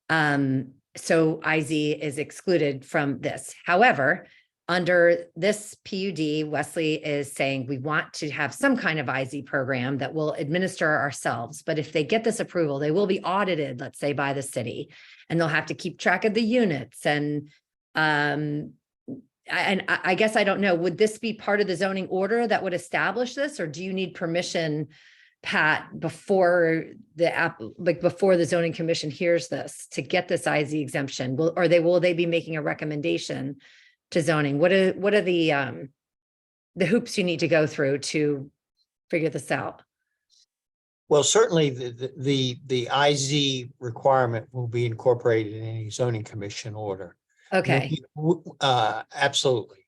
So IZ is excluded from this. However, under this PUD, Wesley is saying we want to have some kind of IZ program that we'll administer ourselves. But if they get this approval, they will be audited, let's say, by the city, and they'll have to keep track of the units. And I guess I don't know, would this be part of the zoning order that would establish this, or do you need permission, Pat, before the zoning commission hears this to get this IZ exemption? Will they be making a recommendation to zoning? What are the hoops you need to go through to figure this out? Well, certainly the IZ requirement will be incorporated in any zoning commission order. Okay. Absolutely.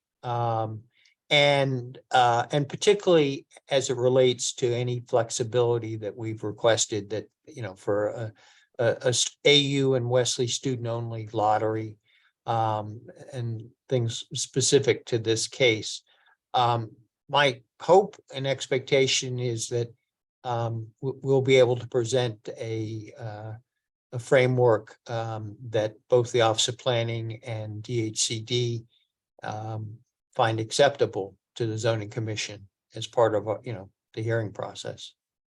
And particularly as it relates to any flexibility that we've requested that, you know, for a AU and Wesley student only lottery, and things specific to this case. My hope and expectation is that we'll be able to present a framework that both the Office of Planning and DHCD find acceptable to the zoning commission as part of the hearing process.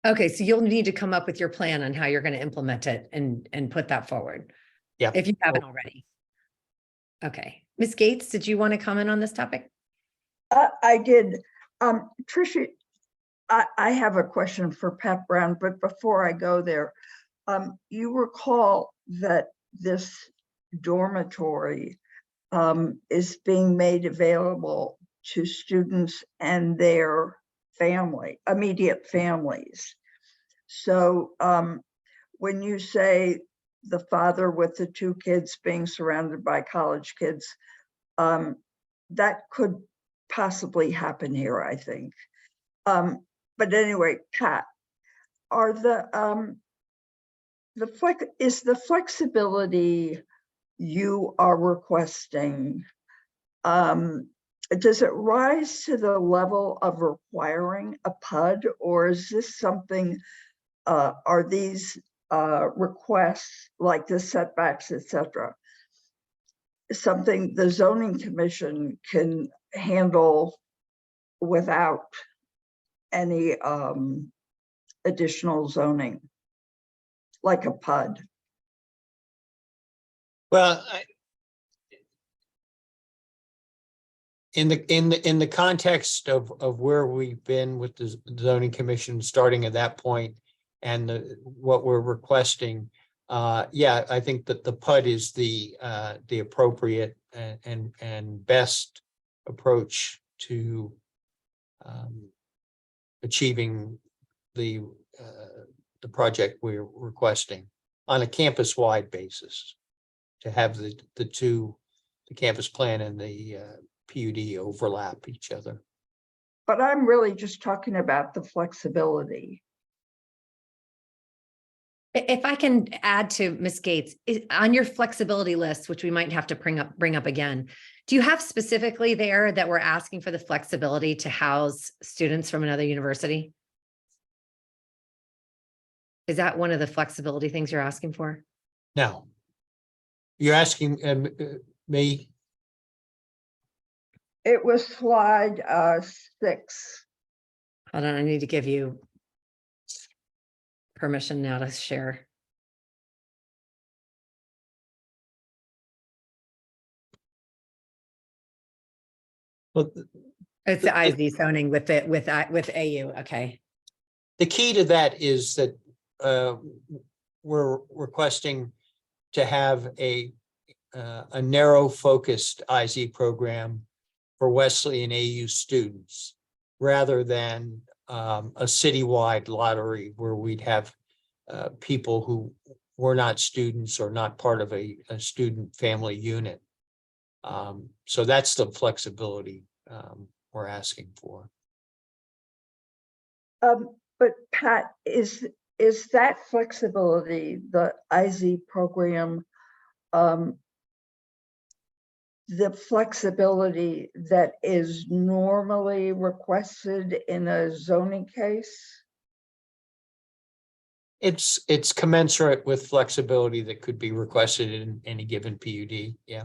Okay, so you'll need to come up with your plan on how you're going to implement it and put that forward. Yeah, if you haven't already. Okay, Ms. Gates, did you want to comment on this topic? I did. Tricia, I have a question for Pat Brown, but before I go there, you recall that this dormitory is being made available to students and their immediate families. So when you say the father with the 2 kids being surrounded by college kids, that could possibly happen here, I think. But anyway, Pat, are is the flexibility you are requesting does it rise to the level of requiring a PUD, or is this something, are these requests like the setbacks, etc., something the zoning commission can handle without any additional zoning, like a PUD? Well, in the context of where we've been with the zoning commission, starting at that point, and what we're requesting, yeah, I think that the PUD is the appropriate and best approach to achieving the project we're requesting on a campus-wide basis, to have the campus plan and the PUD overlap each other. But I'm really just talking about the flexibility. If I can add to Ms. Gates, on your flexibility list, which we might have to bring up again, do you have specifically there that we're asking for the flexibility to house students from another university? Is that one of the flexibility things you're asking for? No. You're asking me? It was slide 6. Hold on, I need to give you permission now to share. Well, It's the IZ zoning with AU. Okay. the key to that is that we're requesting to have a narrow focused IZ program for Wesley and AU students, rather than a citywide lottery where we'd have people who were not students or not part of a student family unit. So that's the flexibility we're asking for. But Pat, is that flexibility, the IZ program, the flexibility that is normally requested in a zoning case? It's commensurate with flexibility that could be requested in any given PUD. Yeah.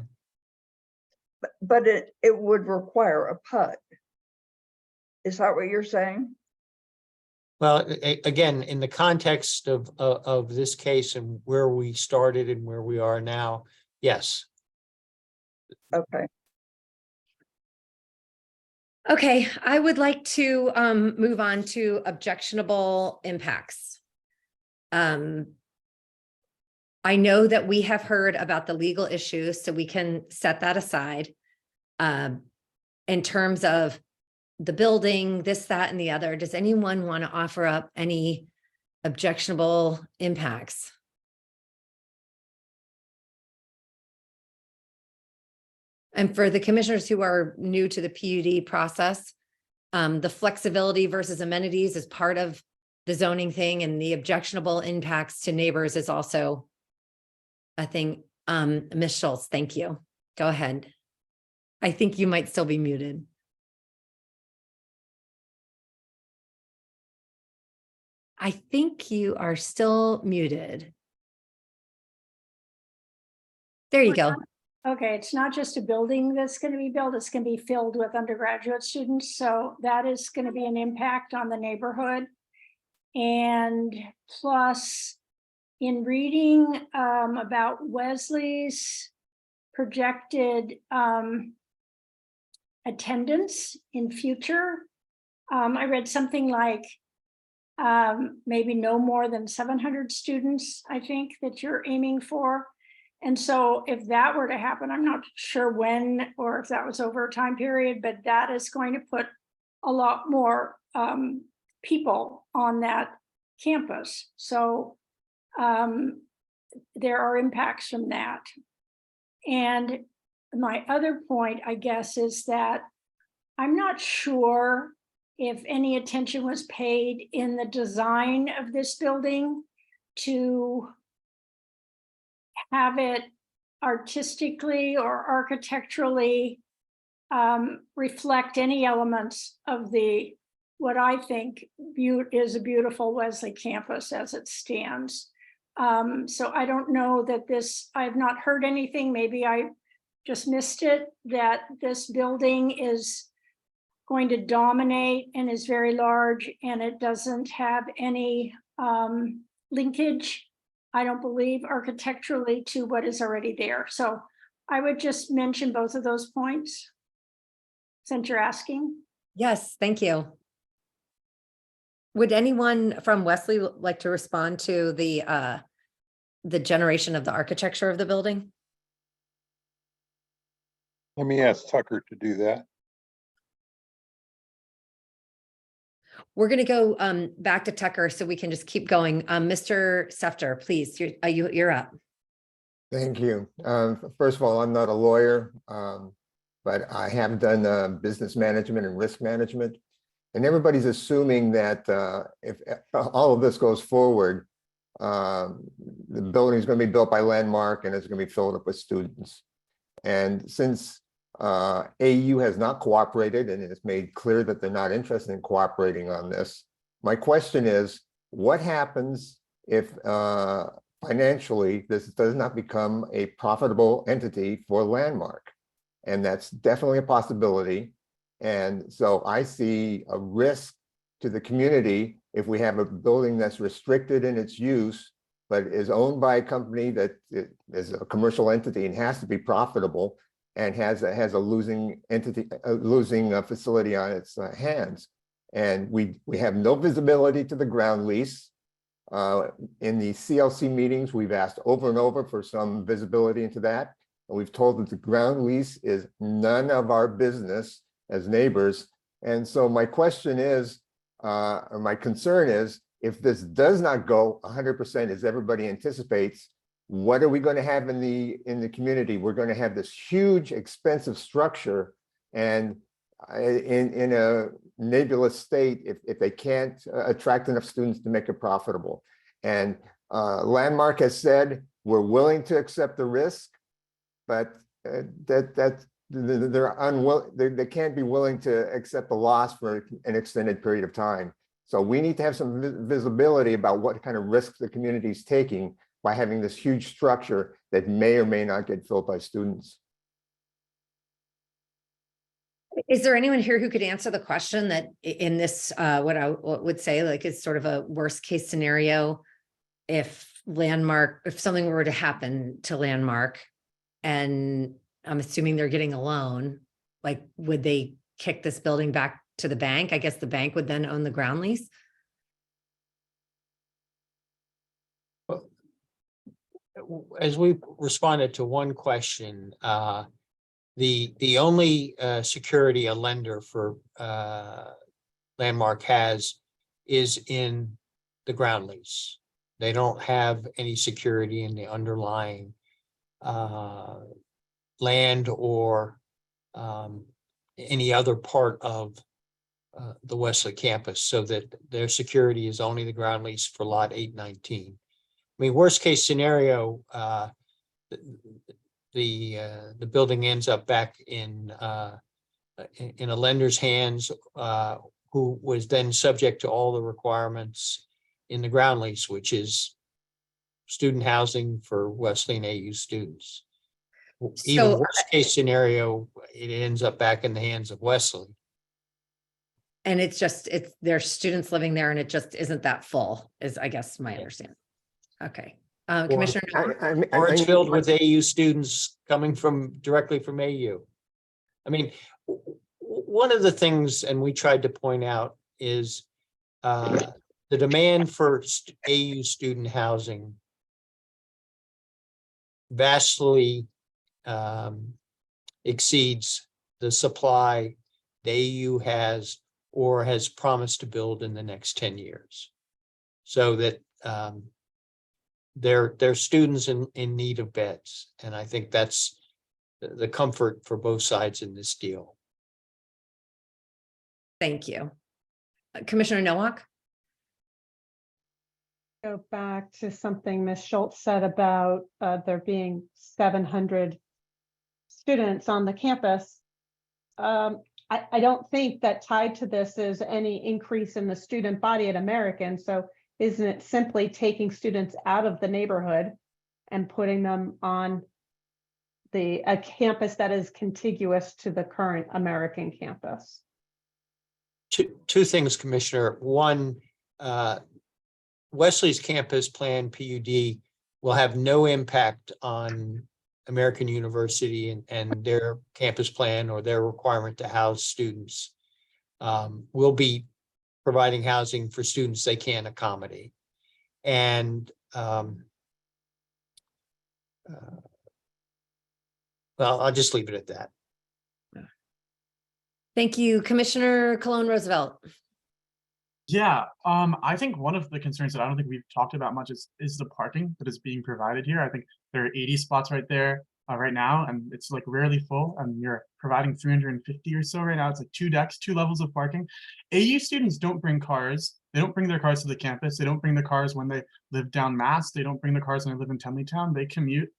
But it would require a PUD. Is that what you're saying? Well, again, in the context of this case and where we started and where we are now, yes. Okay. Okay, I would like to move on to objectionable impacts. I know that we have heard about the legal issues, so we can set that aside. In terms of the building, this, that, and the other, does anyone want to offer up any objectionable impacts? And for the commissioners who are new to the PUD process, the flexibility versus amenities is part of the zoning thing, and the objectionable impacts to neighbors is also a thing. Ms. Schultz, thank you. Go ahead. I think you might still be muted. I think you are still muted. There you go. Okay, it's not just a building that's going to be built, it's going to be filled with undergraduate students. So that is going to be an impact on the neighborhood. And plus, in reading about Wesley's projected attendance in future, I read something like maybe no more than 700 students, I think, that you're aiming for. And so if that were to happen, I'm not sure when or if that was over a time period, but that is going to put a lot more people on that campus. So there are impacts from that. And my other point, I guess, is that I'm not sure if any attention was paid in the design of this building to have it artistically or architecturally reflect any elements of the, what I think is a beautiful Wesley campus as it stands. So I don't know that this, I've not heard anything, maybe I just missed it, that this building is going to dominate and is very large and it doesn't have any linkage, I don't believe, architecturally to what is already there. So I would just mention both of those points since you're asking. Yes, thank you. Would anyone from Wesley like to respond to the generation of the architecture of the building? Let me ask Tucker to do that. We're going to go back to Tucker so we can just keep going. Mr. Sefter, please, you're up. Thank you. First of all, I'm not a lawyer, but I have done business management and risk management. And everybody's assuming that if all of this goes forward, the building is going to be built by Landmark and it's going to be filled up with students. And since AU has not cooperated and it's made clear that they're not interested in cooperating on this, my question is, what happens if financially this does not become a profitable entity for Landmark? And that's definitely a possibility. And so I see a risk to the community if we have a building that's restricted in its use, but is owned by a company that is a commercial entity and has to be profitable and has a losing entity, losing facility on its hands. And we have no visibility to the ground lease. In the CLC meetings, we've asked over and over for some visibility into that. And we've told that the ground lease is none of our business as neighbors. And so my question is, or my concern is, if this does not go 100% as everybody anticipates, what are we going to have in the community? We're going to have this huge, expensive structure, and in a nebulous state if they can't attract enough students to make it profitable. And Landmark has said we're willing to accept the risk, but they can't be willing to accept the loss for an extended period of time. So we need to have some visibility about what kind of risk the community is taking by having this huge structure that may or may not get filled by students. Is there anyone here who could answer the question that in this, what I would say, like, it's sort of a worst case scenario if something were to happen to Landmark, and I'm assuming they're getting a loan, like, would they kick this building back to the bank? I guess the bank would then own the ground lease. As we responded to one question, the only security a lender for Landmark has is in the ground lease. They don't have any security in the underlying land or any other part of the Wesley campus, so that their security is only the ground lease for lot 819. I mean, worst case scenario, the building ends up back in a lender's hands, who was then subject to all the requirements in the ground lease, which is student housing for Wesley and AU students. Even worst case scenario, it ends up back in the hands of Wesley. And there's students living there and it just isn't that full, is I guess my understanding. Okay. Commissioner. Or it's filled with AU students coming directly from AU. I mean, one of the things, and we tried to point out, is the demand for AU student housing vastly exceeds the supply the AU has or has promised to build in the next 10 years. So that they're students in need of beds. And I think that's the comfort for both sides in this deal. Thank you. Commissioner Nowak? Go back to something Ms. Schultz said about there being 700 students on the campus. I don't think that tied to this is any increase in the student body at American. So isn't it simply taking students out of the neighborhood and putting them on a campus that is contiguous to the current American campus? Two things, Commissioner. One, Wesley's campus plan PUD will have no impact on American University and their campus plan or their requirement to house students. We'll be providing housing for students they can accommodate. And well, I'll just leave it at that. Thank you, Commissioner Cologne Roosevelt. Yeah, I think one of the concerns that I don't think we've talked about much is the parking that is being provided here. I think there are 80 spots right there right now, and it's like rarely full, and you're providing 350 or so right now. It's like 2 decks, 2 levels of parking. AU students don't bring cars. They don't bring their cars to the campus. They don't bring the cars when they live down Mass. They don't bring the cars when they live in Tenleytown. They commute,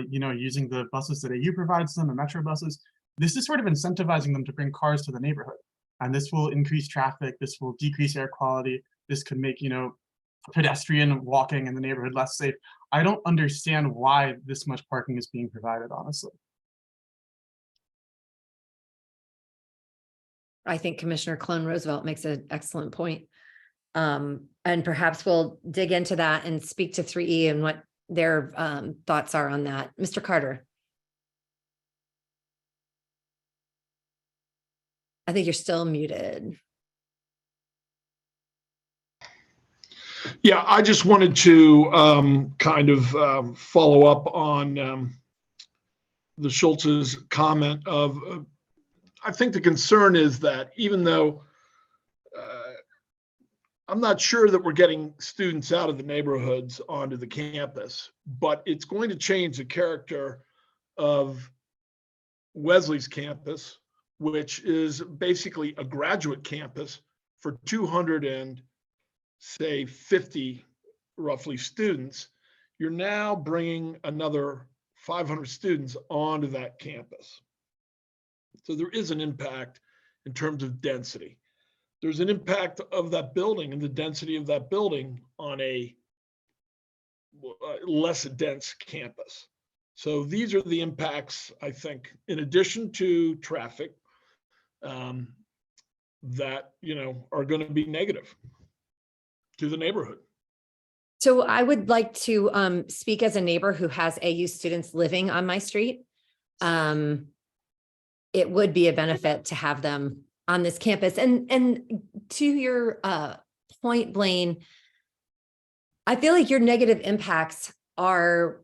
using the buses that AU provides them, the metro buses. This is sort of incentivizing them to bring cars to the neighborhood. And this will increase traffic. This will decrease air quality. This could make, pedestrian walking in the neighborhood less safe. I don't understand why this much parking is being provided, honestly. I think Commissioner Cologne Roosevelt makes an excellent point. And perhaps we'll dig into that and speak to 3E and what their thoughts are on that. Mr. Carter. I think you're still muted. Yeah, I just wanted to follow up on the Schultz's comment of, I think the concern is that even though I'm not sure that we're getting students out of the neighborhoods onto the campus, but it's going to change the character of Wesley's campus, which is basically a graduate campus for 250 roughly students. You're now bringing another 500 students onto that campus. So there is an impact in terms of density. There's an impact of that building and the density of that building on a less dense campus. So these are the impacts, I think, in addition to traffic, that are going to be negative to the neighborhood. So I would like to speak as a neighbor who has AU students living on my street. It would be a benefit to have them on this campus. And to your point, Blaine, I feel like your negative impacts are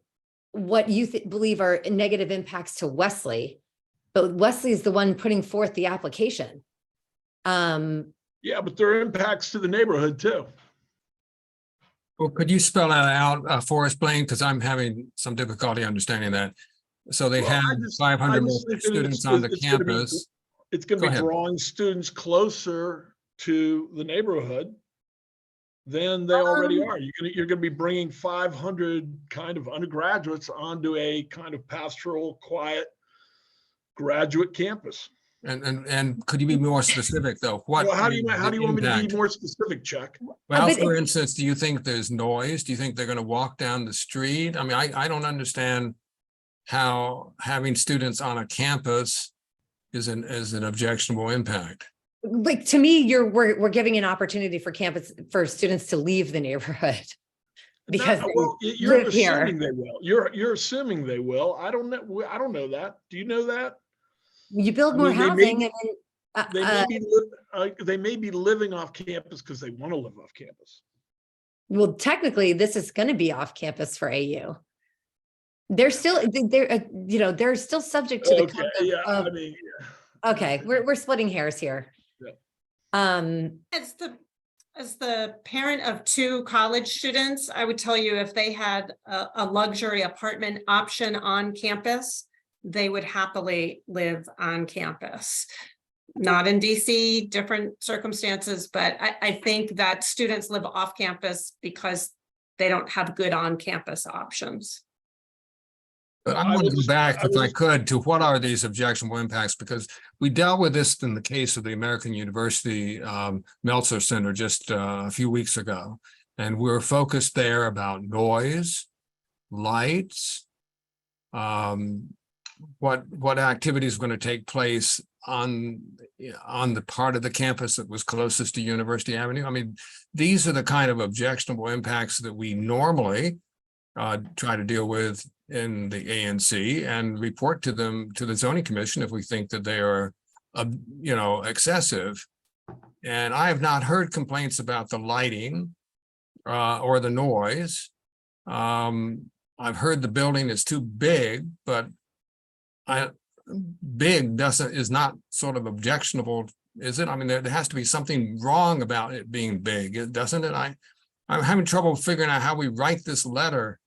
what you believe are negative impacts to Wesley, but Wesley is the one putting forth the application. Yeah, but there are impacts to the neighborhood too. Well, could you spell that out for us, Blaine? Because I'm having some difficulty understanding that. So they have 500 more students on the campus. It's going to be drawing students closer to the neighborhood than they already are. You're going to be bringing 500 kind of undergraduates onto a kind of pastoral, quiet graduate campus. And could you be more specific though? What? Well, how do you want me to be more specific, Chuck? Well, for instance, do you think there's noise? Do you think they're going to walk down the street? I mean, I don't understand how having students on a campus is an objectionable impact. Like, to me, we're giving an opportunity for students to leave the neighborhood because you're assuming they will. You're assuming they will. I don't know that. Do you know that? You build more housing, they may be living off campus because they want to live off campus. Well, technically, this is going to be off campus for AU. They're still they're still subject to the concept Okay, we're splitting hairs here. Yeah. As the parent of 2 college students, I would tell you if they had a luxury apartment option on campus, they would happily live on campus. Not in DC, different circumstances, but I think that students live off campus because they don't have good on-campus options. But I I want to was- go back, I if I was- could, to what are these objectionable impacts? Because we dealt with this in the case of the American University Meltzer Center just a few weeks ago. And we were focused there about noise, lights, what activities are going to take place on the part of the campus that was closest to University Avenue. I mean, these are the kind of objectionable impacts that we normally try to deal with in the ANC and report to them, to the zoning commission, if we think that they are, excessive. And I have not heard complaints about the lighting or the noise. I've heard the building is too big, but big is not sort of objectionable, is it? I mean, there has to be something wrong about it being big, doesn't it? I'm having trouble figuring out how we write this letter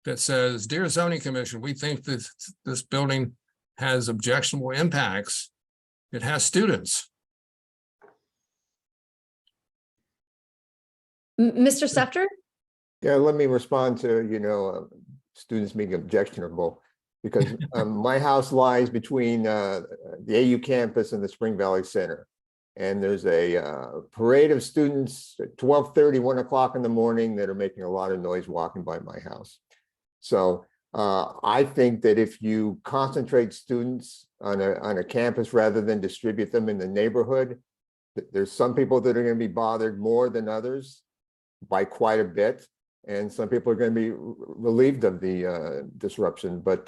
that says, "Dear Zoning Commission, we think that this building has objectionable impacts. It has students." Mr. Sefter? Yeah, let me respond to, students being objectionable, because my house lies between the AU campus and the Spring Valley Center. And there's a parade of students at 12:30, 1 o'clock in the morning that are making a lot of noise walking by my house. So I think that if you concentrate students on a campus rather than distribute them in the neighborhood, there's some people that are going to be bothered more than others by quite a bit. And some people are going to be relieved of the disruption, but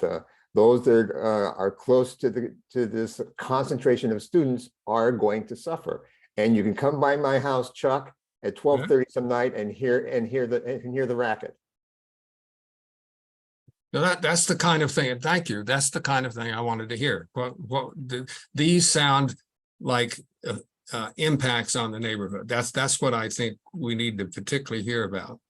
those that are close to this concentration of students are going to suffer. And you can come by my house, Chuck, at 12:30 some night and hear the racket. Now that's the kind of thing, and thank you, that's the kind of thing I wanted to hear. These sound like impacts on the neighborhood. That's what I think we need to particularly hear about.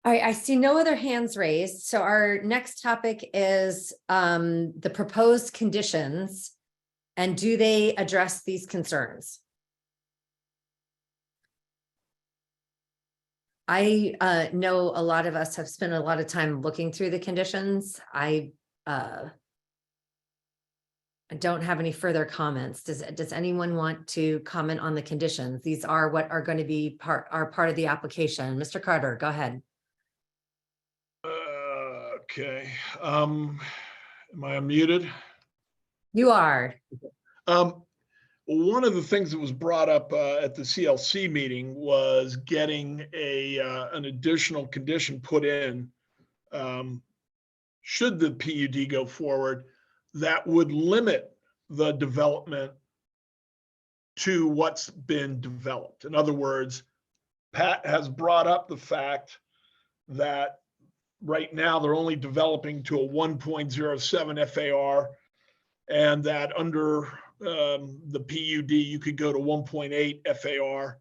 All right, I see no other hands raised. So our next topic is the proposed conditions. And do they address these concerns? I know a lot of us have spent a lot of time looking through the conditions. I don't have any further comments. Does anyone want to comment on the conditions? These are what are going to be part of the application. Mr. Carter, go ahead. Okay. Am I unmuted? You are. One of the things that was brought up at the CLC meeting was getting an additional condition put in, should the PUD go forward, that would limit the development to what's been developed. In other words, Pat has brought up the fact that right now they're only developing to a 1.07 FAR, and that under the PUD you could go to 1.8 FAR.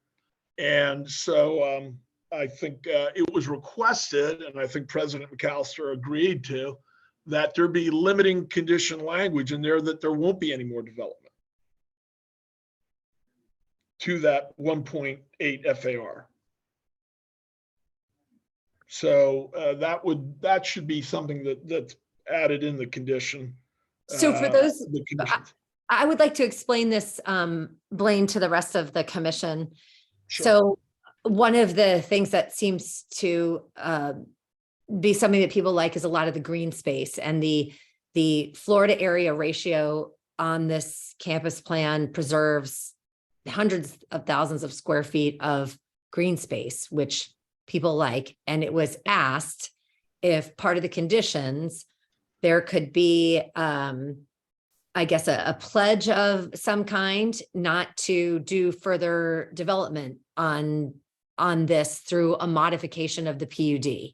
And so I think it was requested, and I think President McAllister agreed to, that there be limiting condition language in there, that there won't be any more development to that 1.8 FAR. So that should be something that's added in the condition. So for those, I would like to explain this, Blaine, to the rest of the commission. Sure. So one of the things that seems to be something that people like is a lot of the green space, and the Florida area ratio on this campus plan preserves hundreds of thousands of square feet of green space, which people like. And it was asked if part of the conditions, there could be, I guess, a pledge of some kind not to do further development on this through a modification of the PUD.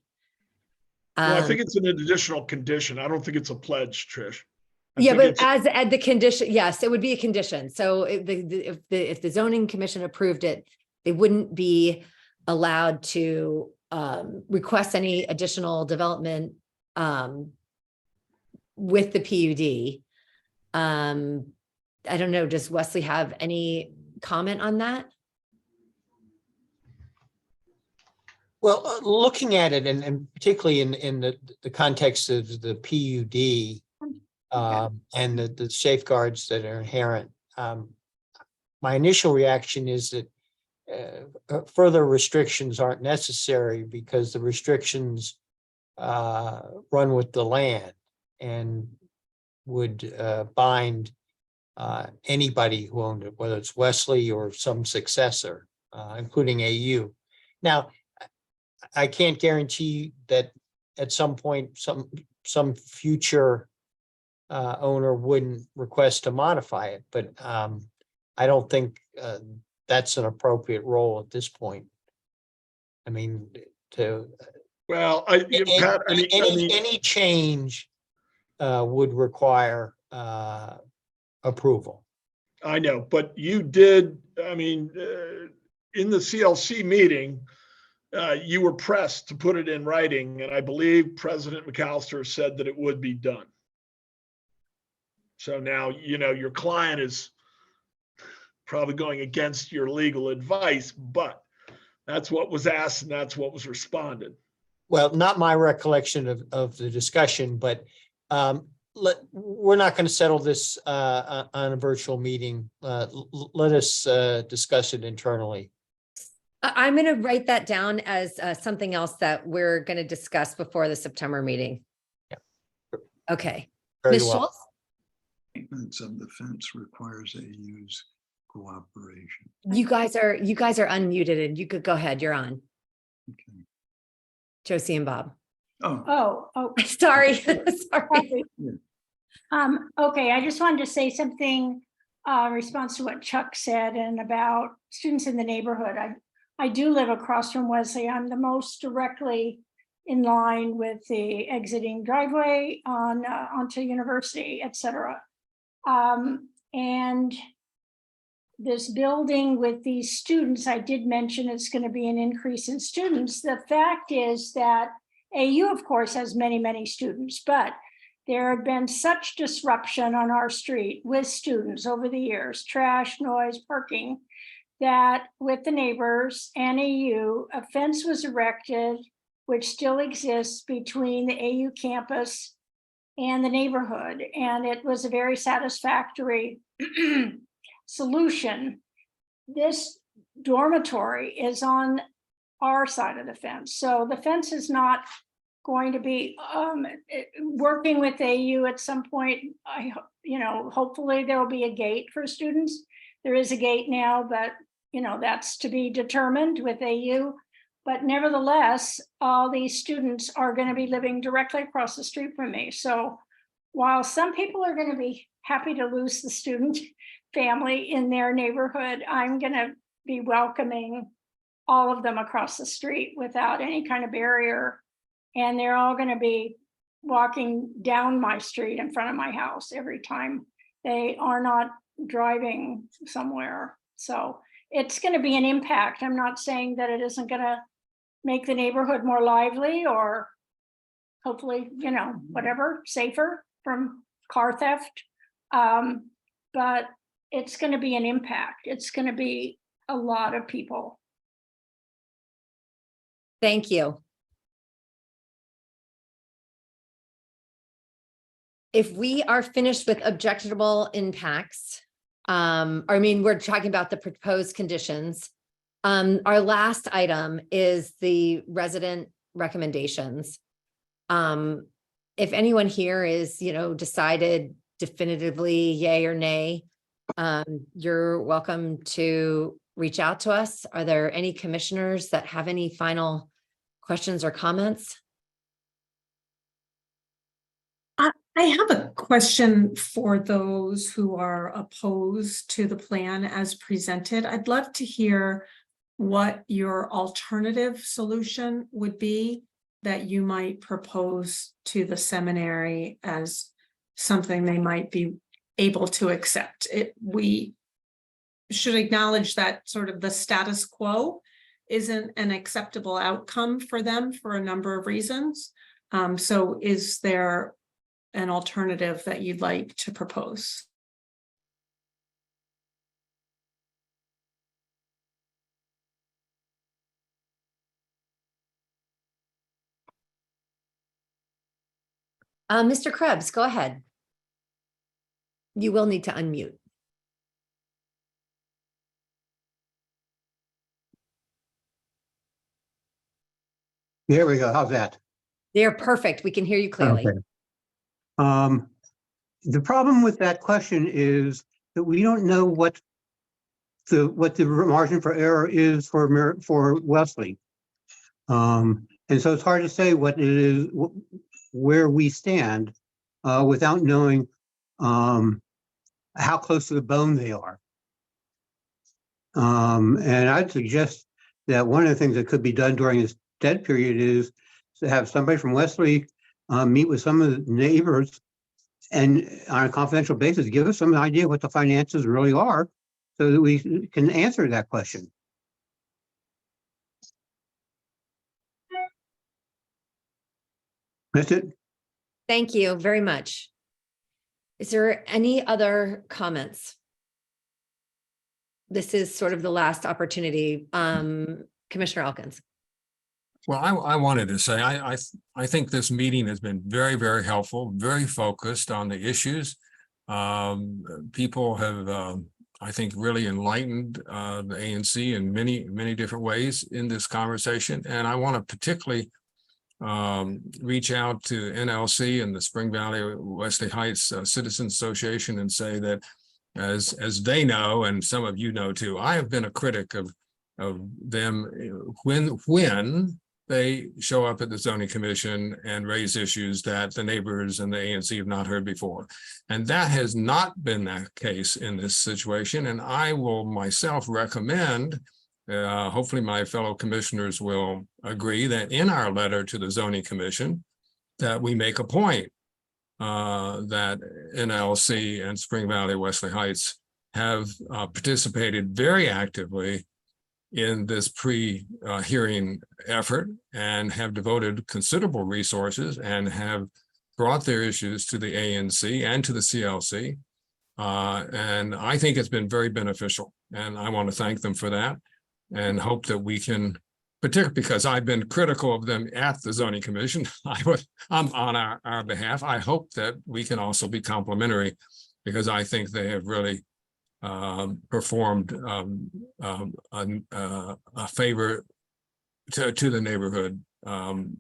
Well, I think it's an additional condition. I don't think it's a pledge, Trish. Yeah, but as the condition, yes, it would be a condition. So if the zoning commission approved it, they wouldn't be allowed to request any additional development with the PUD. I don't know, does Wesley have any comment on that? Well, looking at it and particularly in the context of the PUD and the safeguards that are inherent, my initial reaction is that further restrictions aren't necessary because the restrictions run with the land and would bind anybody who owned it, whether it's Wesley or some successor, including AU. Now, I can't guarantee that at some point, some future owner wouldn't request to modify it, but I don't think that's an appropriate role at this point. I mean, Well, Pat, any change would require approval. I know, but you did, I mean, in the CLC meeting, you were pressed to put it in writing, and I believe President McAllister said that it would be done. So now, you know, your client is probably going against your legal advice, but that's what was asked and that's what was responded. Well, not my recollection of the discussion, but we're not going to settle this on a virtual meeting. Let us discuss it internally. I'm going to write that down as something else that we're going to discuss before the September meeting. Yeah. Okay. Very Ms. well. Schultz? Maintenance of the fence requires AU's cooperation. You guys are unmuted and you could go ahead. You're on. Okay. Josie and Bob. Oh, Sorry. Sorry. Okay, I just wanted to say something in response to what Chuck said and about students in the neighborhood. I do live across from Wesley. I'm the most directly in line with the exiting driveway on onto University, et cetera. And this building with these students, I did mention it's going to be an increase in students. The fact is that AU, of course, has many, many students, but there have been such disruption on our street with students over the years, trash, noise, parking, that with the neighbors and AU, a fence was erected, which still exists between the AU campus and the neighborhood. And it was a very satisfactory solution. This dormitory is on our side of the fence. So the fence is not going to be working with AU at some point. Hopefully there will be a gate for students. There is a gate now, but that's to be determined with AU. But nevertheless, all these students are going to be living directly across the street from me. So while some people are going to be happy to lose the student family in their neighborhood, I'm going to be welcoming all of them across the street without any kind of barrier. And they're all going to be walking down my street in front of my house every time. They are not driving somewhere. So it's going to be an impact. I'm not saying that it isn't going to make the neighborhood more lively or hopefully, whatever, safer from car theft. But it's going to be an impact. It's going to be a lot of people. Thank you. If we are finished with objectionable impacts, we're talking about the proposed conditions. Our last item is the resident recommendations. If anyone here is, decided definitively yay or nay, you're welcome to reach out to us. Are there any commissioners that have any final questions or comments? I have a question for those who are opposed to the plan as presented. I'd love to hear what your alternative solution would be that you might propose to the seminary as something they might be able to accept. We should acknowledge that sort of the status quo isn't an acceptable outcome for them for a number of reasons. So is there an alternative that you'd like to propose? Mr. Krebs, go ahead. You will need to unmute. There we go. How's that? They're perfect. We can hear you clearly. Okay. The problem with that question is that we don't know what the margin for error is for Wesley. And so it's hard to say what it is, where we stand without knowing how close to the bone they are. And I'd suggest that one of the things that could be done during this dead period is to have somebody from Wesley meet with some of the neighbors and on a confidential basis, give us some idea what the finances really are so that we can answer that question. That's it. Thank you very much. Is there any other comments? This is sort of the last opportunity. Commissioner Elkins. Well, I wanted to say, I think this meeting has been very, very helpful, very focused on the issues. People have, I think, really enlightened the ANC in many, many different ways in this conversation. And I want to particularly reach out to NLC and the Spring Valley Wesley Heights Citizens Association and say that as they know, and some of you know too, I have been a critic of them when they show up at the zoning commission and raise issues that the neighbors and the ANC have not heard before. And that has not been the case in this situation. And I will myself recommend, hopefully my fellow commissioners will agree, that in our letter to the zoning commission, that we make a point that NLC and Spring Valley Wesley Heights have participated very actively in this pre-hearing effort and have devoted considerable resources and have brought their issues to the ANC and to the CLC. And I think it's been very beneficial. And I want to thank them for that and hope that we can, particularly because I've been critical of them at the zoning commission, I'm on our behalf. I hope that we can also be complimentary because I think they have really performed a favor to the neighborhood,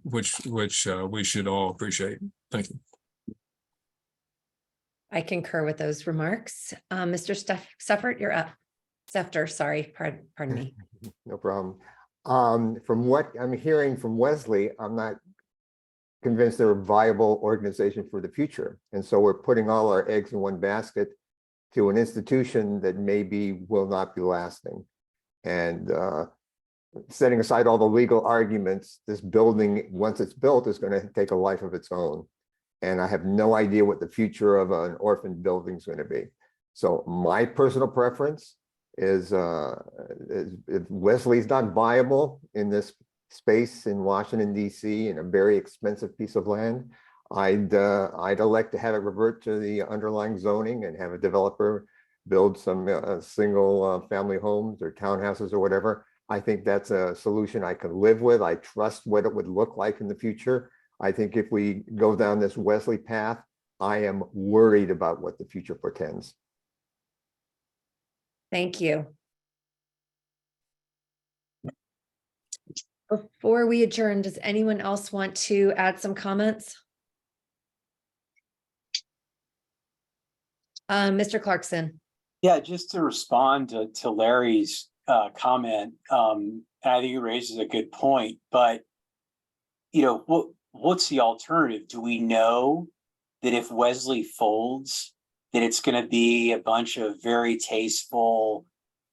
which we should all appreciate. Thank you. I concur with those remarks. Mr. Stuffert, you're up. Sefter, sorry, pardon me. No problem. From what I'm hearing from Wesley, I'm not convinced they're a viable organization for the future. And so we're putting all our eggs in one basket to an institution that maybe will not be lasting. And setting aside all the legal arguments, this building, once it's built, is going to take a life of its own. And I have no idea what the future of an orphan building is going to be. So my personal preference is if Wesley's not viable in this space in Washington, D.C., in a very expensive piece of land, I'd elect to have it revert to the underlying zoning and have a developer build some single family homes or townhouses or whatever. I think that's a solution I can live with. I trust what it would look like in the future. I think if we go down this Wesley path, I am worried about what the future portends. Thank you. Before we adjourn, does anyone else want to add some comments? Mr. Clarkson. Yeah, just to respond to Larry's comment, and I think he raises a good point, but you know, what's the alternative? Do we know that if Wesley folds, that it's going to be a bunch of very tasteful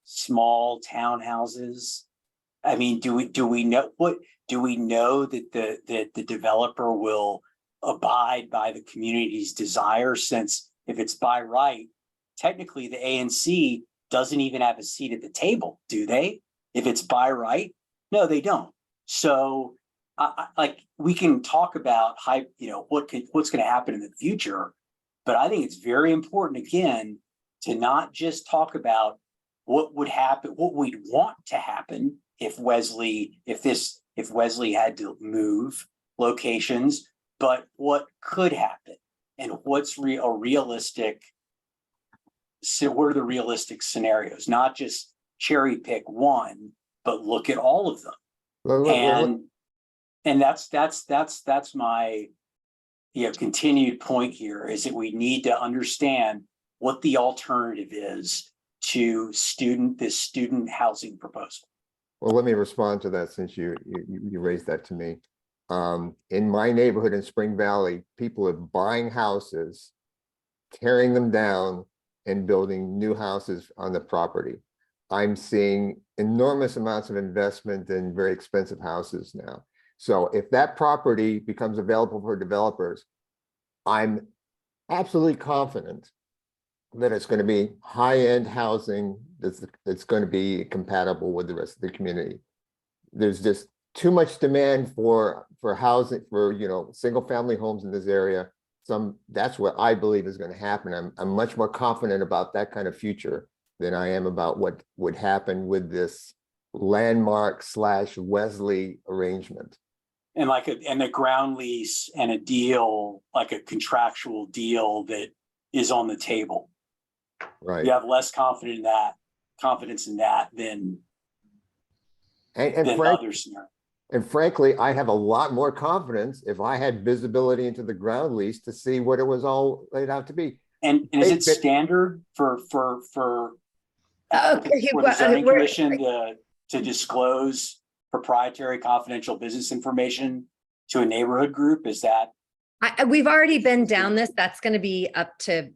small townhouses? I mean, do we know that the developer will abide by the community's desire, since if it's by right, technically the ANC doesn't even have a seat at the table, do they? If it's by right? No, they don't. So like we can talk about what's going to happen in the future, but I think it's very important again to not just talk about what would happen, what we'd want to happen if Wesley had to move locations, but what could happen and what's a realistic. So what are the realistic scenarios? Not just cherry pick one, but look at all of them. And that's my continued point here, is that we need to understand what the alternative is to this student housing proposal. Well, let me respond to that since you raised that to me. In my neighborhood in Spring Valley, people are buying houses, tearing them down, and building new houses on the property. I'm seeing enormous amounts of investment in very expensive houses now. So if that property becomes available for developers, I'm absolutely confident that it's going to be high-end housing that's going to be compatible with the rest of the community. There's just too much demand for housing, for single-family homes in this area. That's what I believe is going to happen. I'm much more confident about that kind of future than I am about what would happen with this landmark / Wesley arrangement. And a ground lease and a deal, like a contractual deal that is on the table. Right. You have less confidence in that than other scenarios. And frankly, I have a lot more confidence if I had visibility into the ground lease to see what it was all laid out to be. And is it standard for the zoning commission to disclose proprietary confidential business information to a neighborhood group? Is that? We've already been down this. That's going to be up to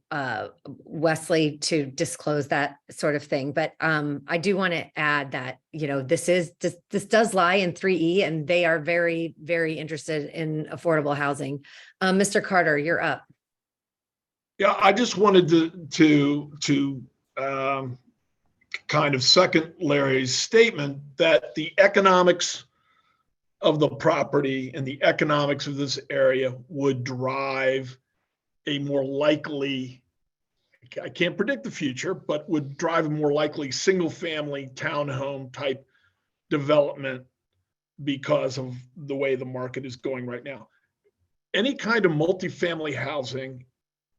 Wesley to disclose that sort of thing. But I do want to add that, this does lie in 3E, and they are very, very interested in affordable housing. Mr. Carter, you're up. Yeah, I just wanted to kind of second Larry's statement that the economics of the property and the economics of this area would drive a more likely, I can't predict the future, but would drive a more likely single family townhome type development because of the way the market is going right now. Any kind of multifamily housing,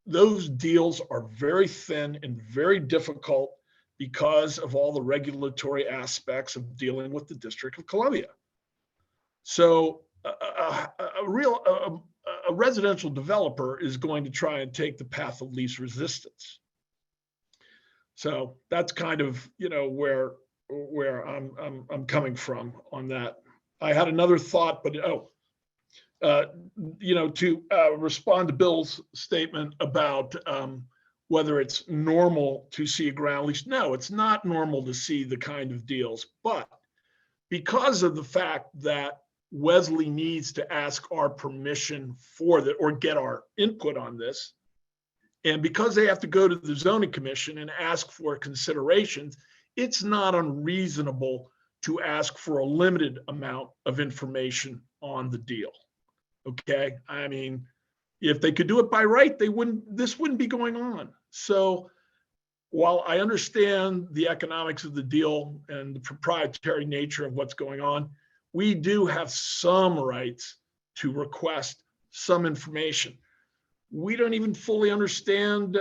those deals are very thin and very difficult because of all the regulatory aspects of dealing with the District of Columbia. So a residential developer is going to try and take the path of least resistance. So that's kind of where I'm coming from on that. I had another thought, but to respond to Bill's statement about whether it's normal to see a ground lease. No, it's not normal to see the kind of deals, but because of the fact that Wesley needs to ask our permission for that or get our input on this, and because they have to go to the zoning commission and ask for considerations, it's not unreasonable to ask for a limited amount of information on the deal. Okay, I mean, if they could do it by right, this wouldn't be going on. So while I understand the economics of the deal and the proprietary nature of what's going on, we do have some rights to request some information. We don't even fully understand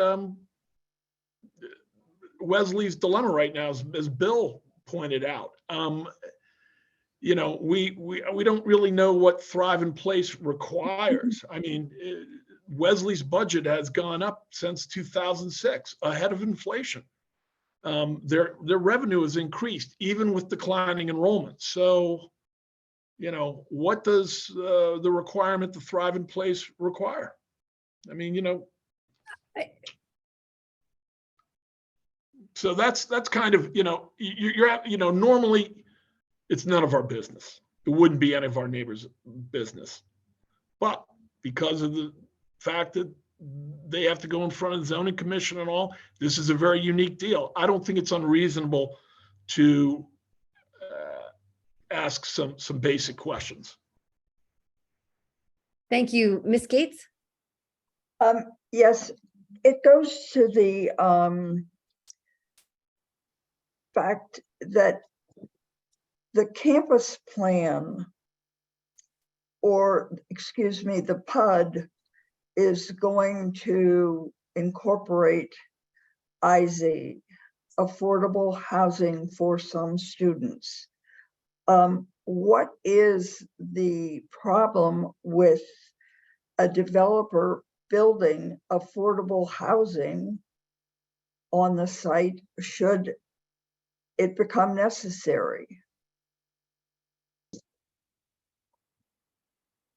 Wesley's dilemma right now, as Bill pointed out. We don't really know what Thrive in Place requires. I mean, Wesley's budget has gone up since 2006, ahead of inflation. Their revenue has increased even with declining enrollment. So, what does the requirement to Thrive in Place require? I mean, so that's kind of, normally it's none of our business. It wouldn't be any of our neighbors' business. But because of the fact that they have to go in front of the zoning commission and all, this is a very unique deal. I don't think it's unreasonable to ask some basic questions. Thank you. Ms. Gates? Yes, it goes to the fact that the campus plan or excuse me, the PUD is going to incorporate IZ, affordable housing for some students. What is the problem with a developer building affordable housing on the site should it become necessary?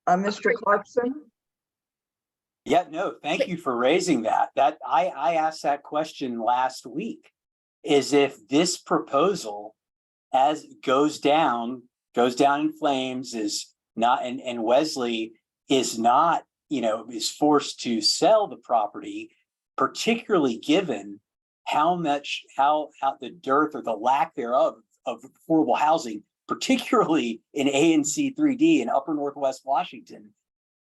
Mr. Clarkson? Yeah, no, thank you for raising that. I asked that question last week, is if this proposal as goes down in flames, is not, and Wesley is not, is forced to sell the property, particularly given how the dearth or the lack thereof of affordable housing, particularly in ANC3D in upper Northwest Washington.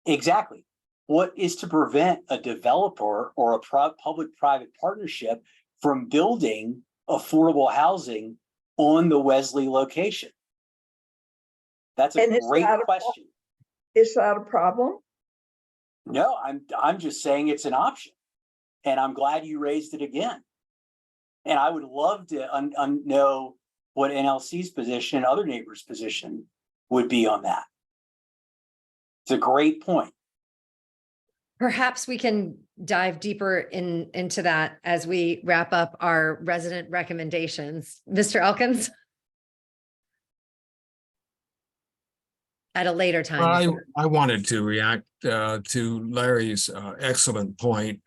Exactly. What is to prevent a developer or a public-private partnership from building affordable housing on the Wesley location? That's a great question. Is that a problem? No, I'm just saying it's an option, and I'm glad you raised it again. And I would love to know what NLC's position and other neighbors' position would be on that. It's a great point. Perhaps we can dive deeper into that as we wrap up our resident recommendations. Mr. Elkins? At a later time. I wanted to react to Larry's excellent point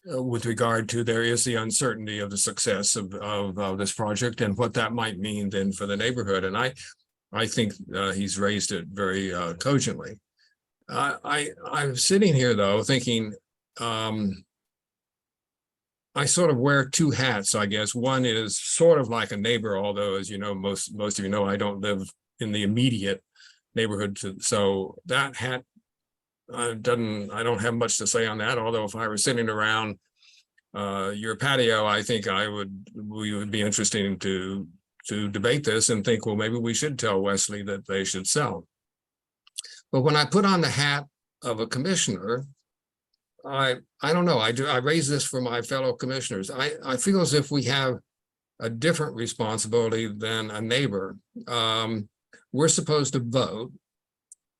with regard to there is the uncertainty of the success of this project and what that might mean then for the neighborhood. And I think he's raised it very cogently. I'm sitting here though thinking I sort of wear two hats, I guess. One is sort of like a neighbor, although as you know, most of you know, I don't live in the immediate neighborhood. So that hat I don't have much to say on that. Although if I were sitting around your patio, I think we would be interesting to debate this and think, well, maybe we should tell Wesley that they should sell. But when I put on the hat of a commissioner, I don't know. I raise this for my fellow commissioners. I feel as if we have a different responsibility than a neighbor. We're supposed to vote,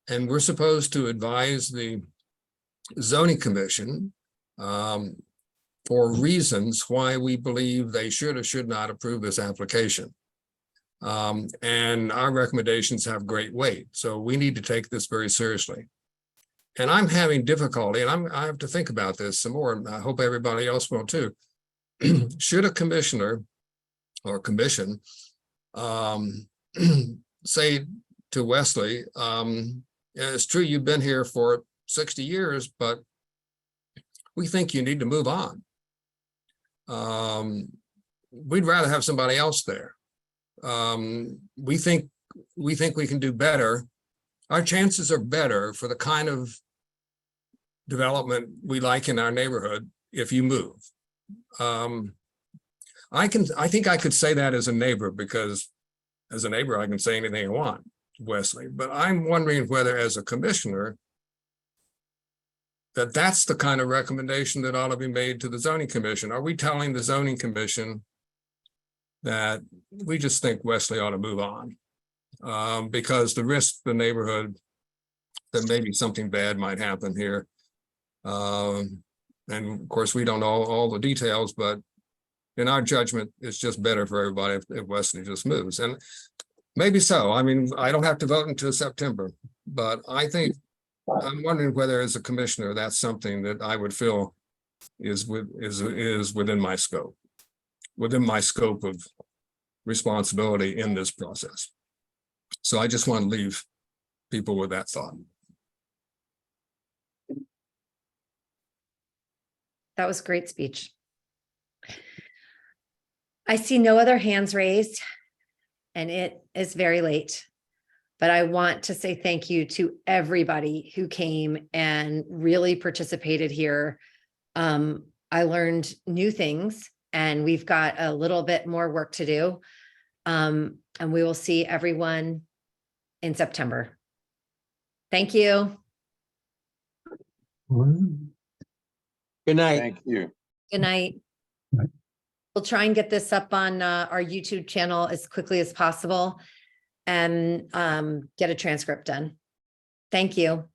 and we're supposed to advise the zoning commission for reasons why we believe they should or should not approve this application. And our recommendations have great weight. So we need to take this very seriously. And I'm having difficulty, and I have to think about this some more, and I hope everybody else will too. Should a commissioner or commission say to Wesley, it's true you've been here for 60 years, but we think you need to move on. We'd rather have somebody else there. We think we can do better. Our chances are better for the kind of development we like in our neighborhood if you move. I think I could say that as a neighbor, because as a neighbor, I can say anything I want, Wesley, but I'm wondering whether as a commissioner, that's the kind of recommendation that ought to be made to the zoning commission. Are we telling the zoning commission that we just think Wesley ought to move on because the risk to the neighborhood that maybe something bad might happen here? And of course, we don't know all the details, but in our judgment, it's just better for everybody if Wesley just moves. And maybe so. I mean, I don't have to vote until September, but I'm wondering whether as a commissioner, that's something that I would feel is within my scope of responsibility in this process. So I just want to leave people with that thought. That was a great speech. I see no other hands raised, and it is very late, but I want to say thank you to everybody who came and really participated here. I learned new things, and we've got a little bit more work to do. And we will see everyone in September. Thank you. Good night. Thank you. Good night. We'll try and get this up on our YouTube channel as quickly as possible and get a transcript done. Thank you.